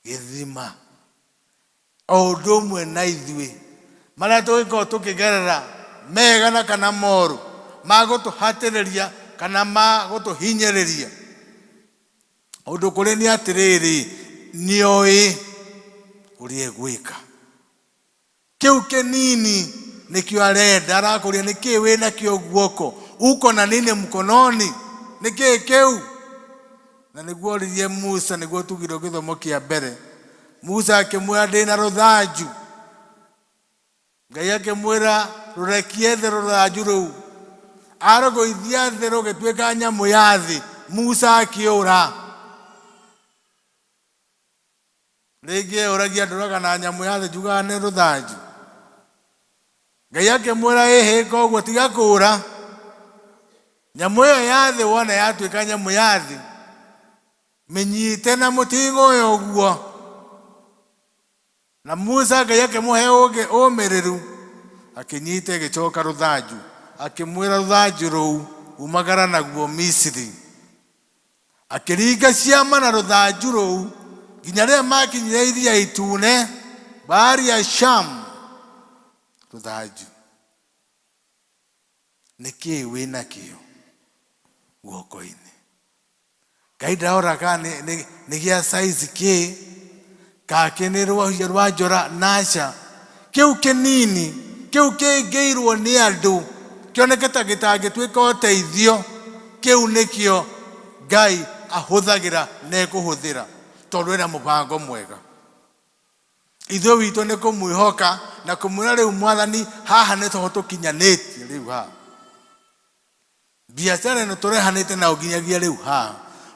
githima o ndomwe na ithui maria twiko tukigerera mega na kana moru magutuhatiriria kana magutuhinyiriria undu kuri ni atiriri nioi urie gwika kiu kinini nikio arenda arakuria niki wina kio guoko uko na nini mkononi niki kiu na niguo ririe Musa niguo tugiro githomo kia mbere. Musa akimwira ndina ruthanju Ngai akimwira rurekie the ruthanju ruu arogoithia the rugituika nyamu ya thi. Musa akiura rĩngĩ ũragia ndũraga na nyamũ ya thĩ njugaga nĩ rũthanju. Ngai akĩmwĩra ĩhĩ koguo tiga kũũra. Nyamũ ĩyo ya thĩ wona yatuĩka nyamũ ya thĩ mĩnyite na mũting'o ũyũ ũguo. Na Musa Ngai akĩmũhe ũmĩrĩru akĩnyita ĩgĩcoka rũthanju akĩmwĩra rũthanju rũu umagara naguo Misiri. Akĩringa ciama na rũthanju rũu nginya rĩrĩa makinyire iria itune bahari ya Sham. Rũthanju nĩkĩ wĩna kĩo guoko-inĩ? Ngai ndaroraga nĩ gĩa size kĩ kake nĩ rwa njora naca. Kĩu kĩnini kĩu kĩngĩirwo nĩ andũ kĩoneke ta gĩtangĩtuĩka ũteithio kĩu nĩkĩo Ngai ahũthagĩra na ekũhũthĩra tondũ ena mũbango mwega. Ithuĩ witũ nĩ kũmwĩhoka na kũmwĩra rĩu Mwathani haha nĩ toho tũkinyanĩtie rĩu haha. Biacara ĩno tũrehanĩte nayo nginyagia rĩu haha.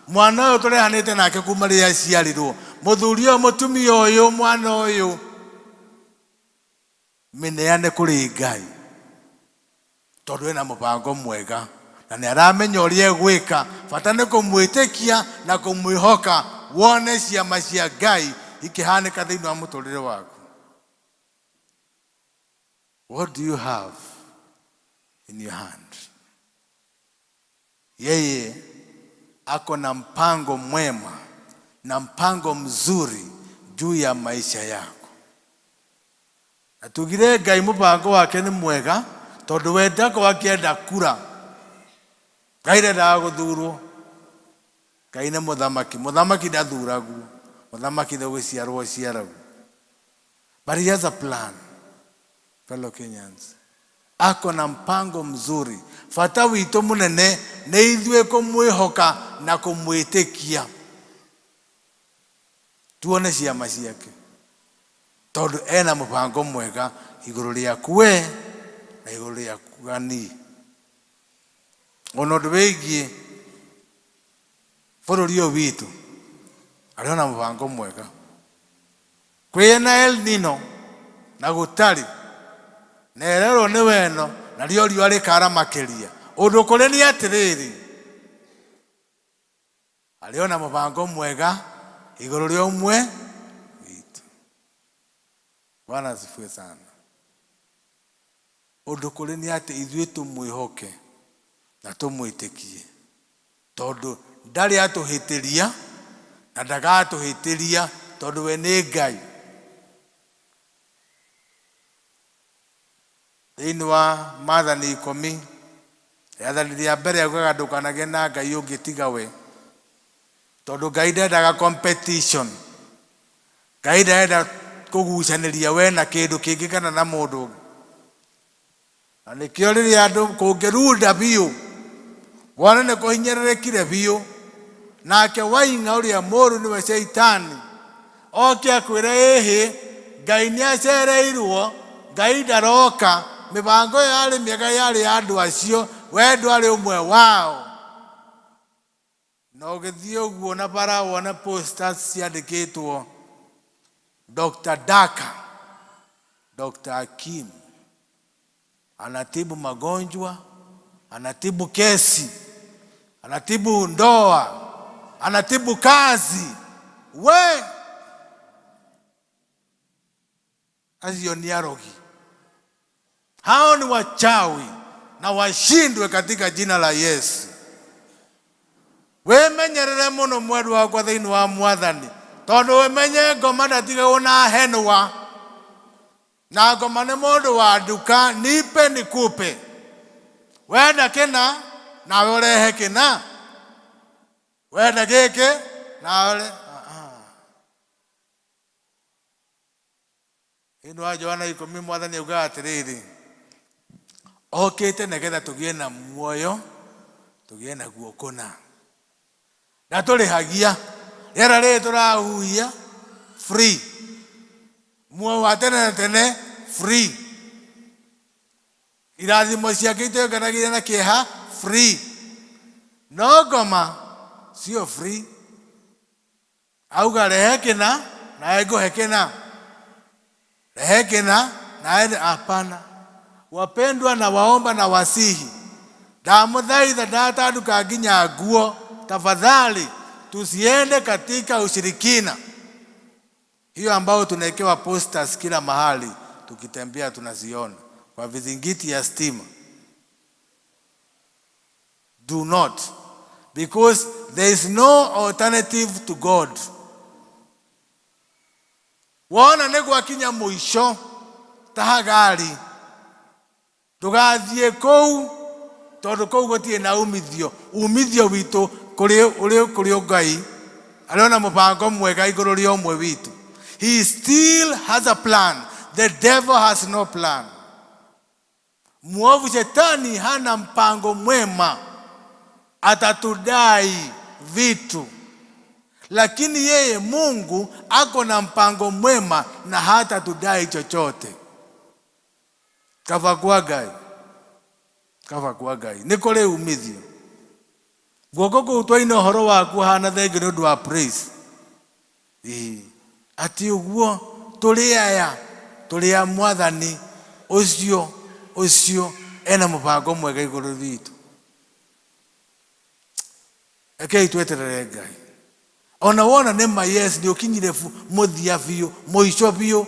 Mwana ũyũ tũrehanĩte nake kuma rĩrĩa aciarirwo. Mũthuri ũyũ mũtumia ũyũ mwana ũyũ mĩneane kũrĩ Ngai tondũ ena mũbango mwega na nĩ aramenya ũrĩa egwĩka. Bata nĩ kũmwĩtĩkia na kũmwĩhoka wone ciama cia Ngai ikihanĩka thĩinĩ wa mũtũrĩre waku. What do you have in your hand? Yeye ako na mpango mwema na mpango mzuri juu ya maisha yako. Na tugire Ngai mũbango wake nĩ mwega tondũ we ndako akĩenda kura. Ngai ndendaga gũthurwo. Ngai nĩ mũthamaki. Mũthamaki ndathuragwo. Mũthamaki nĩ gũciarwo ciaragwo. But he has a plan, fellow Kenyans. Ako na mpango mzuri. Bata witũ mũnene nĩ ithuĩ kũmwĩhoka na kũmwĩtĩkia. Tuone ciama ciake tondũ ena mũbango mwega igũrũ rĩaku we na igũrũ rĩaku niĩ. Ona ũndũ wĩgiĩ bũrũri ũyũ witũ arĩ na mũbango mwega. Kwĩna El Nino na gũtarĩ na ererwo nĩ weno na rĩo riũa rĩkara makĩria. Ũndũ kũrĩ nĩ atĩrĩrĩ arĩ na mũbango mwega igũrũ rĩa ũmwe witũ. Bwana asifiwe sana. Ũndũ kũrĩ nĩ atĩ ithuĩ tũmwĩhoke na tũmwĩtĩkie tondũ ndarĩ atũhĩtĩria na ndagatũhĩtĩria tondũ we nĩ Ngai. Thĩinĩ wa Maathani 10 rĩathani rĩa mbere augaga ndũkanagĩe na Ngai ũngĩ tiga we. Tondũ Ngai ndendaga competition. Ngai ndarenda kũgucanĩria we na kĩndũ kĩngĩ kana na mũndũ ũngĩ. Na nĩkĩo rĩrĩa andũ kũngĩrunda biũ wone nĩ kũhinyĩrĩrĩkire biũ nake waing'a ũrĩa mũũru nĩwe Shaitani oke akwĩre ĩhĩ Ngai nĩ acereirwo, Ngai ndaroka, mĩbango yarĩ mĩega yarĩ andũ acio, we ndwarĩ ũmwe wao. Na ũgĩthiĩ ũguo na bara wona posters ciandĩkĩtwo Dr. Daka, Dr. Hakim anatibu magonjwa, anatibu kesi, anatibu ndoa, anatibu kazi. We azio ni arogi. Hao ni wachawi na washindwe katika jina la Yesu. We menyerere muno mweru wakwa thiini wa Mwathani, tondu we menye ngoma ndatiga una henwa, na ngoma ni mundu wa nduka, nipe nikupe. Wenda kina nawe urehe kina, wenda giki nawe ino wa Johana 10 Mwathani auga atiriri, okite negetha tugie na muoyo, tugie na guokona. Ndaturihagia rĩera rĩrĩ tũrahuhia free, muoyo wa tene na tene free, irathimo ciake ituĩkanagia na kĩeha free, no ngoma sio free. Auga rehe kĩna nawe ngũhe kĩna, rehe kĩna nawe hapana. Wapendwa, na waomba na wasihi, ndamũthaitha ndatanduka nginya nguo, tafadhali tusiende katika ushirikina hiyo ambao tunawekewa posters kila mahali, tukitembea tunaziona kwa vizingiti ya stima. Do not, because there is no alternative to God. Wona nego akinya muisho tahagari tugathie kou, tondu kou gutie na umithio witu kuri Ngai aliona mupango mwega iguru ria umwe witu. He still has a plan. The devil has no plan. Muovu shetani hana mpango mwema, atatudai vitu, lakini yeye Mungu ako na mpango mwema na hata tudai chochote. Kava kwa Ngai nikore umithio guoko gutwaina horo waku hana thengi ni undu wa praise. Ati uguo turi aya turi a Mwathani ucio ena mupango mwega iguru ritu. Ekei tweterere Ngai. Ona wona nema yes ni ukinyire muthia biu muico biu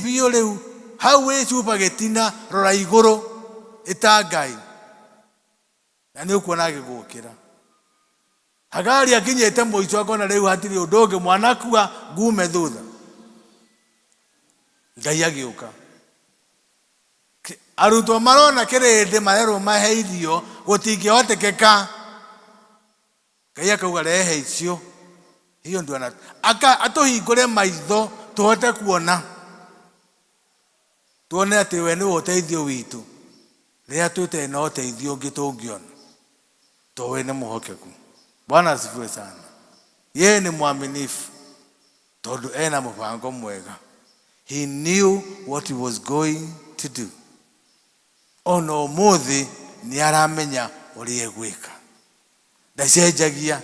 biu riu hau cupa getina rora iguru ita Ngai, na ni ukuona agigukira. Hagari akinyete muico akona riu hatiri undu ungi mwanakua ngume thutha, Ngai agiuka. Arutwo marona kirindi marero mahe irio gutingĩhotekeka. Ngai akauga rehe icio, hiyo ndio atuhingũre maitho tuhote kuona, tuone ati we ni uteithio witu rĩrĩa twĩte na uteithio ũngĩ tũngĩona, to we ni mũhokeku. Bwana asifiwe sana. Yeye ni mwaminifu tondu ena mũbango mwega. He knew what he was going to do. Ona ũmũthĩ ni aramenya ũrĩa egwĩka. Ndacenjagia.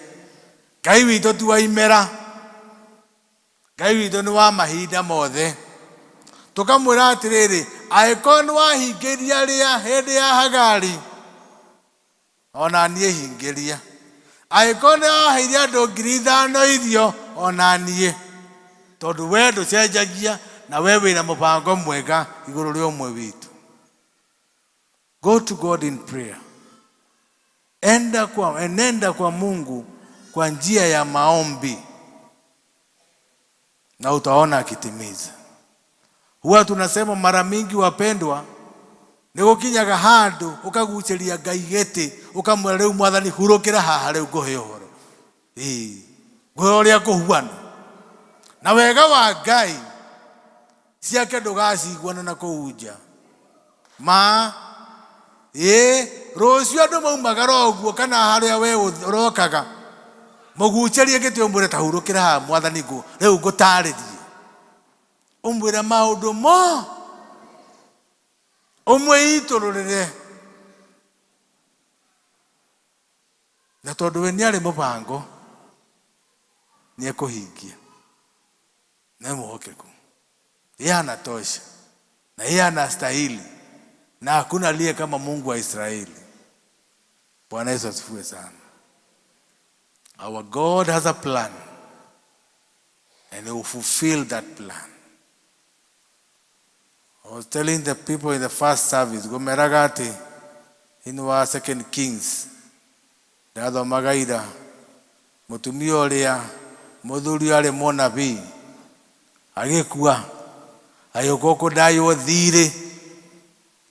Ngai witũ ti wa imera, Ngai witũ ni wa mahinda mothe. Tukamwĩra atĩrĩrĩ, angĩkorwo nĩ wahingĩria rĩa hĩndĩ ya Hagari, ona niĩ hingĩria. Angĩkorwo nĩ waheire andũ 5,000 irio, ona niĩ, tondu we ndũcenjagia na we wĩna mũbango mwega igũrũ rĩa ũmwe witũ. Go to God in prayer. Enenda kwa Mungu kwa njia ya maombi na utaona akitimiza. Huwa tunasema mara mingi wapendwa, ni gukinyaga handu ukaguceria Ngai gete ukamwira riu Mwathani hurukira haha riu nguhe uhoro. Nguhe uria kuhuana na wega wa Ngai ciake ndugaciguana na kuunja rucio andu maumagara uguo kana haria we urokaga mugucerie gete umwire ta hurukira haha Mwathani riu ngutaririe, umwire maundu mo umwe itururire, na tondu we ni ari mubango ni ekuhingia na muhokeku. Yeye anatosha na yeye anastahili na hakuna aliye kama Mungu wa Israeli. Bwana Yesu asifiwe sana. Our God has a plan, and He will fulfill that plan. I was telling the people in the first service, Gomeragati, in our 2 Kings, the other Magaida, Mutumiolia, Moduliale Monabi, Agekua, Ayokoko Dayo Dhire,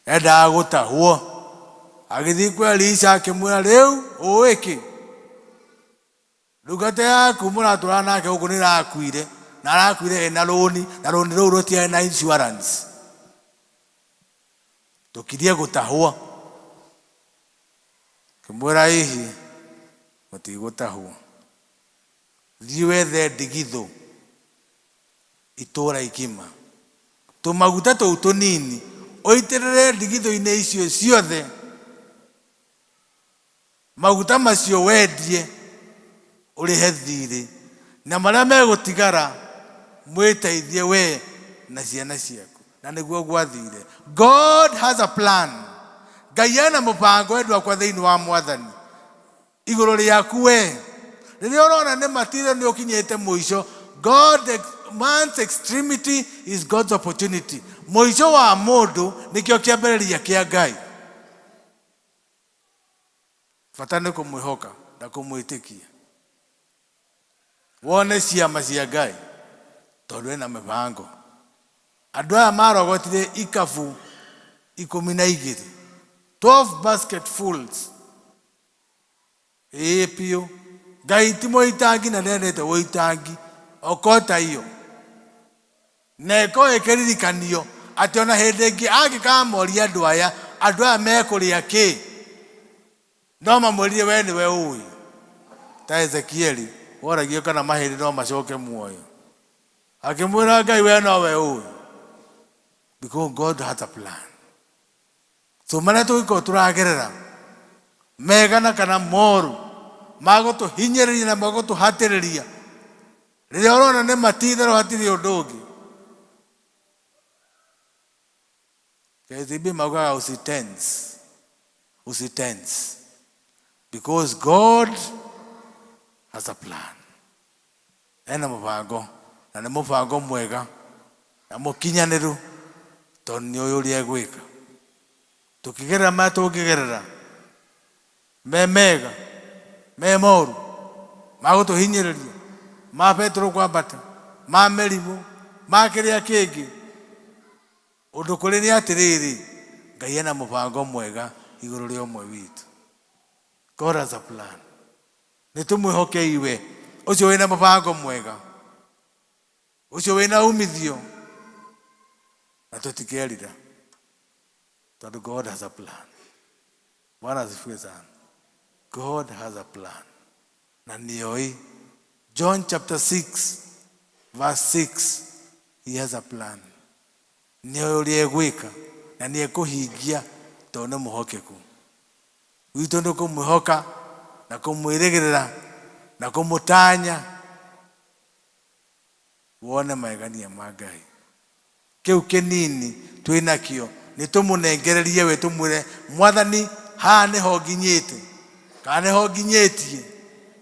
Eda Agota Huo, Agidikwa Lisa Kimura Leu, Oeke. Lugatea kumuna turana ke ukunira akuire, na akuire na loni rotia na insurance. Tukidia gutahua. Kimura ihi, mati gutahua. Thiwe the digitho itora ikima tumaguta to nini oiterere digitho ine icio ciothe maguta macio wendie urihe thiri na maria megutigara mwiteithie we na ciana ciaku na niguo gwathire. God has a plan. Ngai ena mupango endwa kwa thiini wa Mwathani iguru riaku we riria urona ni matire ni ukinyete muico. Man's extremity is God's opportunity. Muico wa mundu nikio kiambiriria kia Ngai. Fatane kumwihoka na kumwitikia wone ciama cia Ngai tondu ena mibango. Andu aya marogotire ikabu 12 basketfuls epio Ngai ti moitangi na nendete woitangi okota iyo neko ekeririkanio ati ona hindi ingi angikamoria andu aya mekuria ki no mamwirire we ni we ui ta Ezekieli woragio kana mahiri no macoke muoyo akimwira Ngai we no we ui because God has a plan. So maria tuiko turagerera megana kana moru mago to hinyeriria na mago to hatiriria riria urona ni matithero hatiri undu ungi kezibi mago usitense because God has a plan. Ena mubango na ni mubango mwega na mukinyaniru tondu ni uyu ria gwika tukigerera matukigerera mega memoru mago to hinyeriria ma Petro kwambata ma merimu ma kiria kingi undu kuri ni atiriri Ngai ena mubango mwega iguru ria umwe witu. God has a plan. Nitumwihoke iwe ucio wina mubango mwega ucio wina umithio na tutikerira tondu God has a plan. Bwana asifiwe sana. God has a plan na nioi John chapter 6 verse 6 he has a plan. Nioi uliegwika na niekuhingia tondu muhokeku witu ndu kumwihoka na kumwirigirira na kumutanya wone maegania ma Ngai. Kiu kinini twinakio nitumunengererie we tumwire Mwathani ha niho nginyite kana niho nginyitie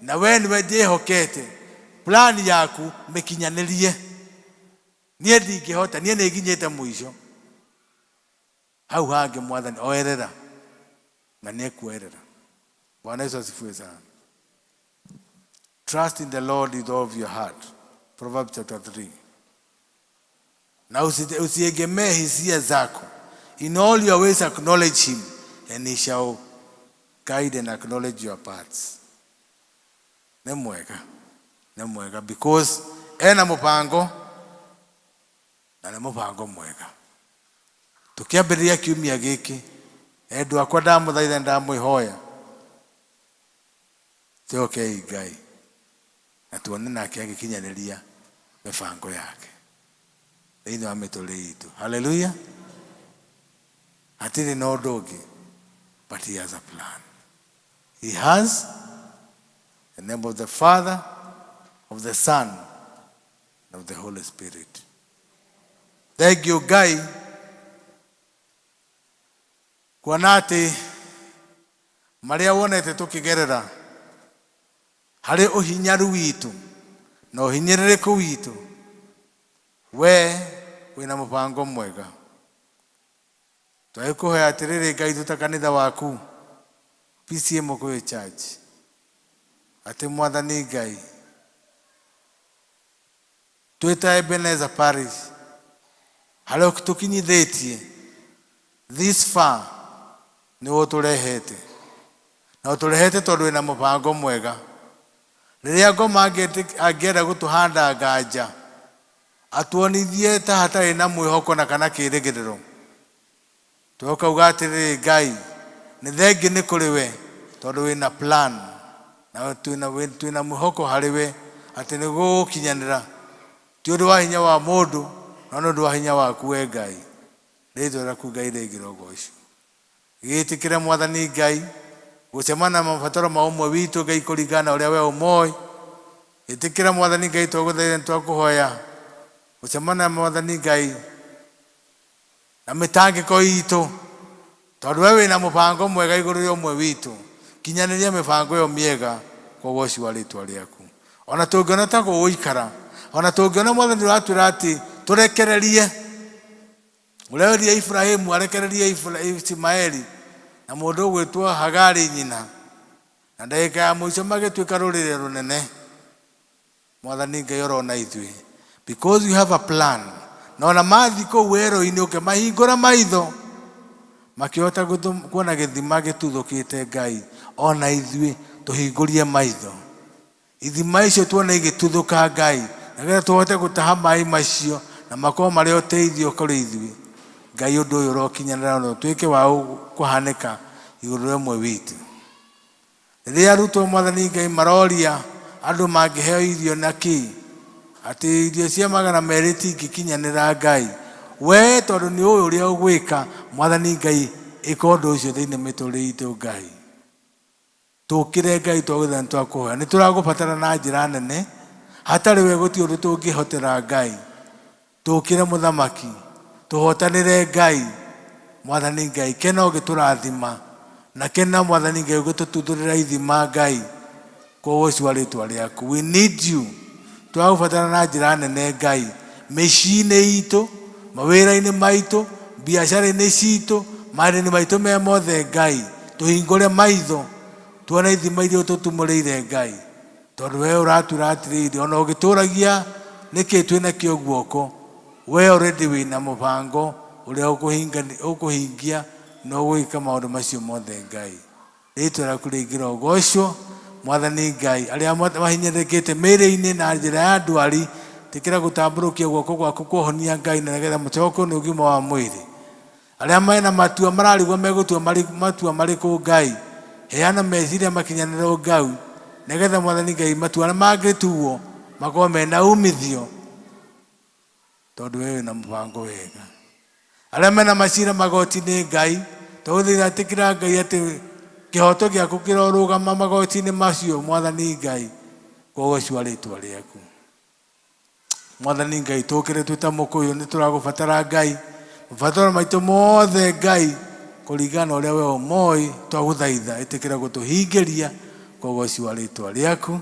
na we niwe ndihokete plan yaku mikinyanirie nie ndingihota nie ninginyite muico hau hangi Mwathani oerera na niekuerera. Bwana Yesu asifiwe sana. Trust in the Lord with all of your heart. Proverbs chapter 3. Na usiegemee hisia zako. In all your ways acknowledge him and he shall guide and acknowledge your paths. Nemwega because ena mupango na ni mupango mwega. Tukiambiriria kiumia giki endu akwa ndamuthaitha ndamwihoya tiokei Ngai na tuone nake agikinyaniria mibango yake thiini wa mituri itu. Hallelujah. Hatiri no undu but he has a plan. He has the name of the Father, of the Son, and of the Holy Spirit. Thank you Ngai kuona ati maria wonete tukigerera harĩ ũhinyaru witũ na ũhinyĩrĩrĩku witũ, we wĩna mũbango mwega. Twagĩkũhoya atĩrĩrĩ Ngai tũta kanitha waku PCA Mũkũyũ Church, atĩ Mwathani Ngai twĩta Ebenezer Parish harĩa tũkinyithĩtie this far, nĩ ũtũrehete na ũtũrehete tondũ wĩna mũbango mwega. Rĩrĩa ngoma angĩenda gũtũhanda nganja, atuonithie ta hatarĩ na mwĩhoko na kana kĩĩrĩgĩrĩro. Tũkauga atĩrĩrĩ Ngai, nĩ thengiũ nĩ kũrĩ we tondũ wĩna plan na twĩna mwĩhoko harĩ we atĩ nĩ gũgũkinyanĩra. Ti ũndũ wa hinya wa mũndũ, no nĩ ũndũ wa hinya waku we Ngai. Rĩtwa rĩaku Ngai rĩngĩrogocwo. Gĩtĩkĩre Mwathani Ngai gũcemana na mabataro ma ũmwe witũ Ngai kũringana na ũrĩa we ũmoĩ. Gĩtĩkĩre Mwathani Ngai twagũthaitha twakũhoya gũcemana na Mwathani Ngai na mĩtangĩko itũ, tondũ we wĩna mũbango mwega igũrũ rĩa ũmwe witũ. Kinyanĩria mĩbango ĩyo mĩega kwa ũgoci wa rĩtwa rĩaku. Ona tũngĩona ta gũgũikara, ona tũngĩona Mwathani ũratwĩra atĩ tũrekererie, ũrĩa wĩrire Ibrahimu arekererie Ismaeli na mũndũ ũgwĩtwo Hagari nyina, na ndagĩka ya mũico magĩtuĩka rũrĩrĩ rũnene. Mwathani Ngai orona ithuĩ, because you have a plan. Na ona mathi kũu werũ-inĩ ũkĩmahingũra maitho makĩhota kuona gĩthima gĩtuthũkĩte Ngai, ona ithuĩ tũhingũrie maitho, ithima icio tuona igĩtuthũka Ngai, nagetha tũhote gũtaha maĩ macio na makorwo marĩ ũteithio kũrĩ ithuĩ. Ngai ũndũ ũyũ ũrokinyanĩra na ũtuĩke wa kũhanĩka igũrũ rĩa ũmwe witũ. Rĩrĩa arutwo Mwathani Ngai maroria andũ mangĩheo irio na kĩ, atĩ irio cia 200 itingĩkinyanĩra Ngai, we tondũ nĩ ũĩ ũrĩa ũgwĩka, Mwathani Ngai ĩka ũndũ ũcio thĩinĩ mĩtũrĩre itũ Ngai. Tũkĩre Ngai twagũthaitha nĩ twakũhoya, nĩ tũragũbatara na njĩra nene, hatarĩ we gũtirĩ ũndũ tũngĩhotera Ngai. Tũkĩre Mũthamaki, tũhotanĩre Ngai. Mwathani Ngai kena ũgĩtũrathima, na kena Mwathani Ngai ũgĩtũtuthũrĩra ithima Ngai kwa ũgoci wa rĩtwa rĩaku. We need you. Tũragũbatara na njĩra nene Ngai, mĩciĩ-inĩ itũ, mawĩra-inĩ maitũ, biacara-inĩ citũ, maũndũ-inĩ maitũ me mothe Ngai. Tũhingũre maitho tuone ithima iria ũtũtumũrĩire Ngai, tondũ we ũratwĩra atĩrĩrĩ, ona ũgĩtũragia nĩkĩ twĩnakĩo guoko, we already wĩna mũbango ũrĩa ũkũhingia na ũgwĩka maũndũ macio mothe Ngai. Rĩtwa rĩaku rĩngĩrogocwo. Mwathani Ngai, arĩa mahinyĩrĩrĩkĩte mĩĩrĩ-inĩ na njĩra ya ndwari, tĩkĩra gũtambũrũkia guoko gwaku kuohonia Ngai, na nĩgetha mũcokwo nĩ ũgima wa mwĩrĩ. Arĩa mena matua mararigwo megũtua matua marĩkũ Ngai, heana meciria makinyanĩro Ngai, nĩgetha Mwathani Ngai matua mangĩtuo makorwo mena umithio, tondũ we wĩna mũbango wega. Arĩa mena macira magoti-inĩ Ngai, twagũthaitha tĩkĩra Ngai atĩ kĩhoto gĩaku kĩrorũgama magoti-inĩ macio Mwathani Ngai kwa ũgoci wa rĩtwa rĩaku. Mwathani Ngai tũkĩre twĩ ta Mũkũyũ nĩ tũragũbatara Ngai, mabataro maitũ mothe Ngai kũringana ũrĩa we ũmoĩ, twagũthaitha ĩtĩkĩra gũtũhingĩria kwa ũgoci wa rĩtwa rĩaku.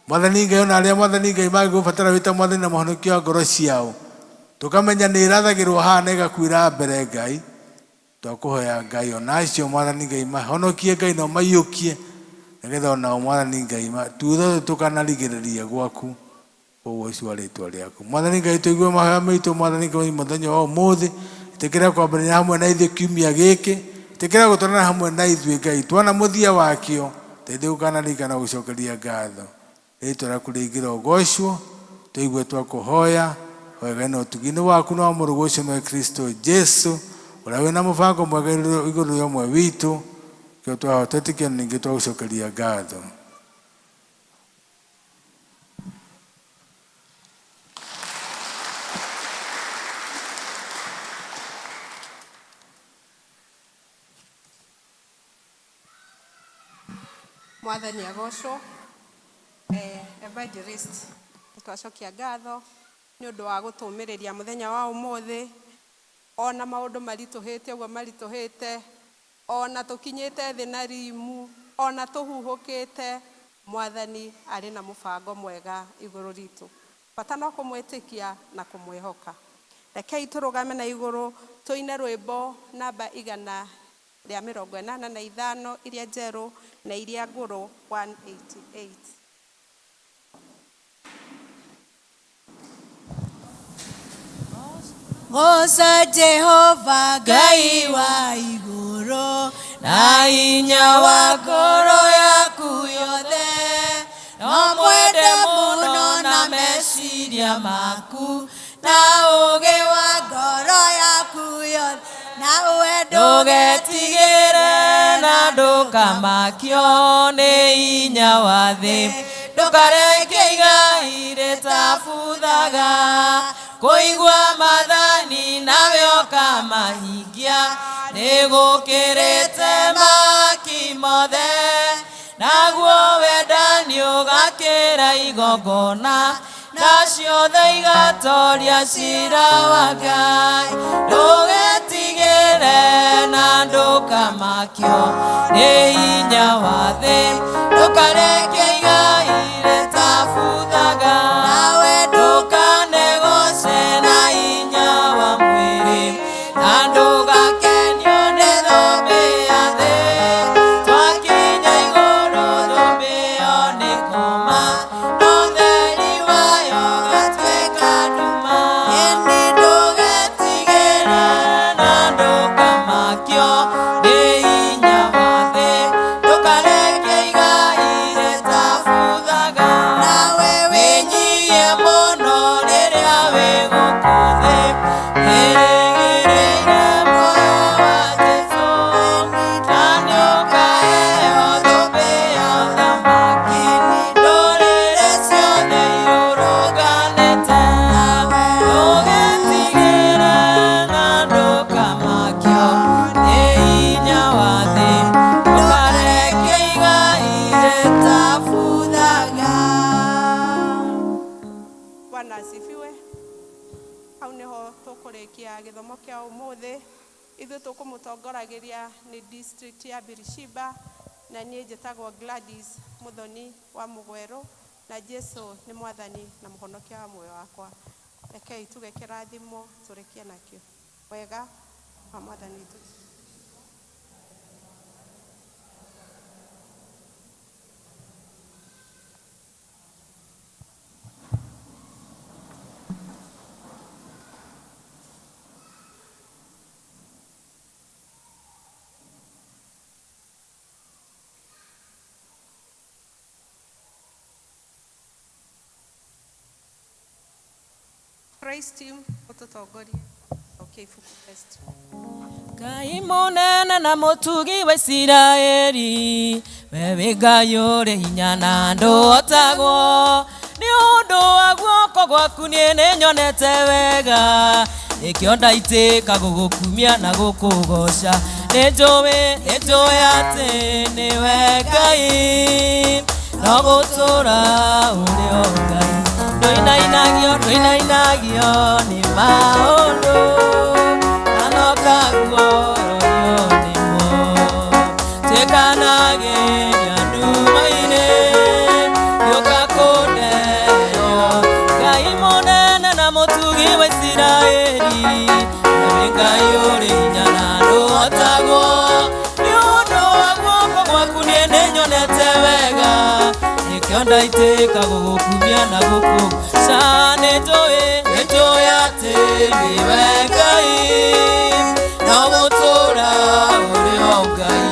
Mwathani Ngai, ona arĩa Mwathani Ngai magĩgũbatara wĩ ta Mwathani na mũhonokia wa ngoro ciao, tũkamenya nĩ irathagĩrwo haha na ĩgakuĩra mbere Ngai, twakũhoya Ngai ona acio Mwathani Ngai mahonokie Ngai na ũmaiyũkie, nĩgetha onao Mwathani Ngai tuothe tũkanarigĩrĩria gwaku kwa ũgoci wa rĩtwa rĩaku. Mwathani Ngai tũigue mahoya maitũ Mwathani Ngai mũthenya wa ũmũthĩ, ĩtĩkĩra kwambĩrĩria hamwe na ithuĩ kiumia gĩkĩ, ĩtĩkĩra gũtwarana hamwe na ithuĩ Ngai, tuona mũthia wakĩo, teithia gũkanarika na gũcokeria ngatho. Rĩtwa rĩaku rĩngĩrogocwo, tũigue twakũhoya wega na ũtugi-inĩ waku na wa mũrũgũ ũcio nĩwe Kristo Jesu, ũrĩa wĩna mũbango mwega igũrũ rĩa ũmwe witũ, kĩo twahotete na ningĩ twagũcokeria ngatho. Mwathani agocwo. Evangelist, twacokia ngatho nĩ ũndũ wa gũtũmĩrĩria mũthenya wa ũmũthĩ, ona maũndũ maritũhĩte ũguo maritũhĩte, ona tũkinyĩte thĩ na rimu, ona tũhuhũkĩte, Mwathani arĩ na mũbango mwega igũrũ ritũ. Bata no kũmwĩtĩkia na kũmwĩhoka. Rekei tũrũgame na igũrũ tũine rwĩmbo namba 185 iria njerũ na iria ngũrũ 188. Goca Jehova Ngai wa igũrũ na hinya wa ngoro yaku yothe, no mwende mũno na meciria maku na ũũgĩ wa ngoro yaku yothe, na wendo ndũgetigĩre na ndũkamakio nĩ hinya wa thĩ, ndũkareke igai rĩtabuthaga kũigua maathani nawe ũkamahingia, nĩ gũkĩrĩte maki mothe, naguo wendani ũgakĩra igongona, na ciothe igatoria cira wa Ngai. Ndũgetigĩre na ndũkamakio nĩ hinya wa thĩ, ndũkareke igai rĩtabuthaga, nawe ndũkanegoce na hinya wa mwĩrĩ, na ndũgakenio nĩ thũmbĩ ya thĩ. Twakinya igũrũ thũmbĩ ĩyo nĩ kũma, no theri wayo ũgatuĩka nduma. Ĩni ndũgetigĩre na ndũkamakio nĩ hinya wa thĩ, ndũkareke igai rĩtabuthaga, nawe wĩnyihie mũno rĩrĩa wĩ gũkũ thĩ, wĩrĩgĩrĩire muoyo wa Jesũ, na nĩũkaheo thũmbĩ ya ũthamaki. Ndũrĩrĩ ciothe irũrũnganĩte, ndũgetigĩre na ndũkamakio nĩ hinya wa thĩ, ndũkareke igai rĩtabuthaga. Bwana asifiwe. Hau nĩho tũkũrĩkia gĩthomo kĩa ũmũthĩ. Ithuĩ tũkũmũtongoragĩria nĩ district ya Birishiba, na niĩ njĩtagwo Gladys Muthoni wa Mugwero, na Jesu nĩ mwathani na mũhonokia wa muoyo wakwa. Rekei tuge kĩrathimo tũrĩkie nakĩo. Wega wa mwathani witũ. Praise team, ututongorie. Okay, fuku first. Ngai mũnene na mũtugi wa Isiraeli, wewe Ngai ũrĩ hinya na ndũhotagwo, nĩ ũndũ wa guoko gwaku niĩ nĩnyonete wega, nĩkĩo ndaitĩka gũgũkumia na gũkũgoca. Nĩnjũĩ atĩ nĩwe Ngai, no gũtũũra ũrĩ o Ngai, ndũinainagio nĩ maũndũ, na no kaguoyo nĩmo twĩkanagĩria nduma-inĩ, gĩũka kũneo. Ngai mũnene na mũtugi wa Isiraeli, wewe Ngai ũrĩ hinya na ndũhotagwo, nĩ ũndũ wa guoko gwaku niĩ nĩnyonete wega, nĩkĩo ndaitĩka gũgũkumia na gũkũgoca. Nĩnjũĩ atĩ nĩwe Ngai, no gũtũũra ũrĩ o Ngai,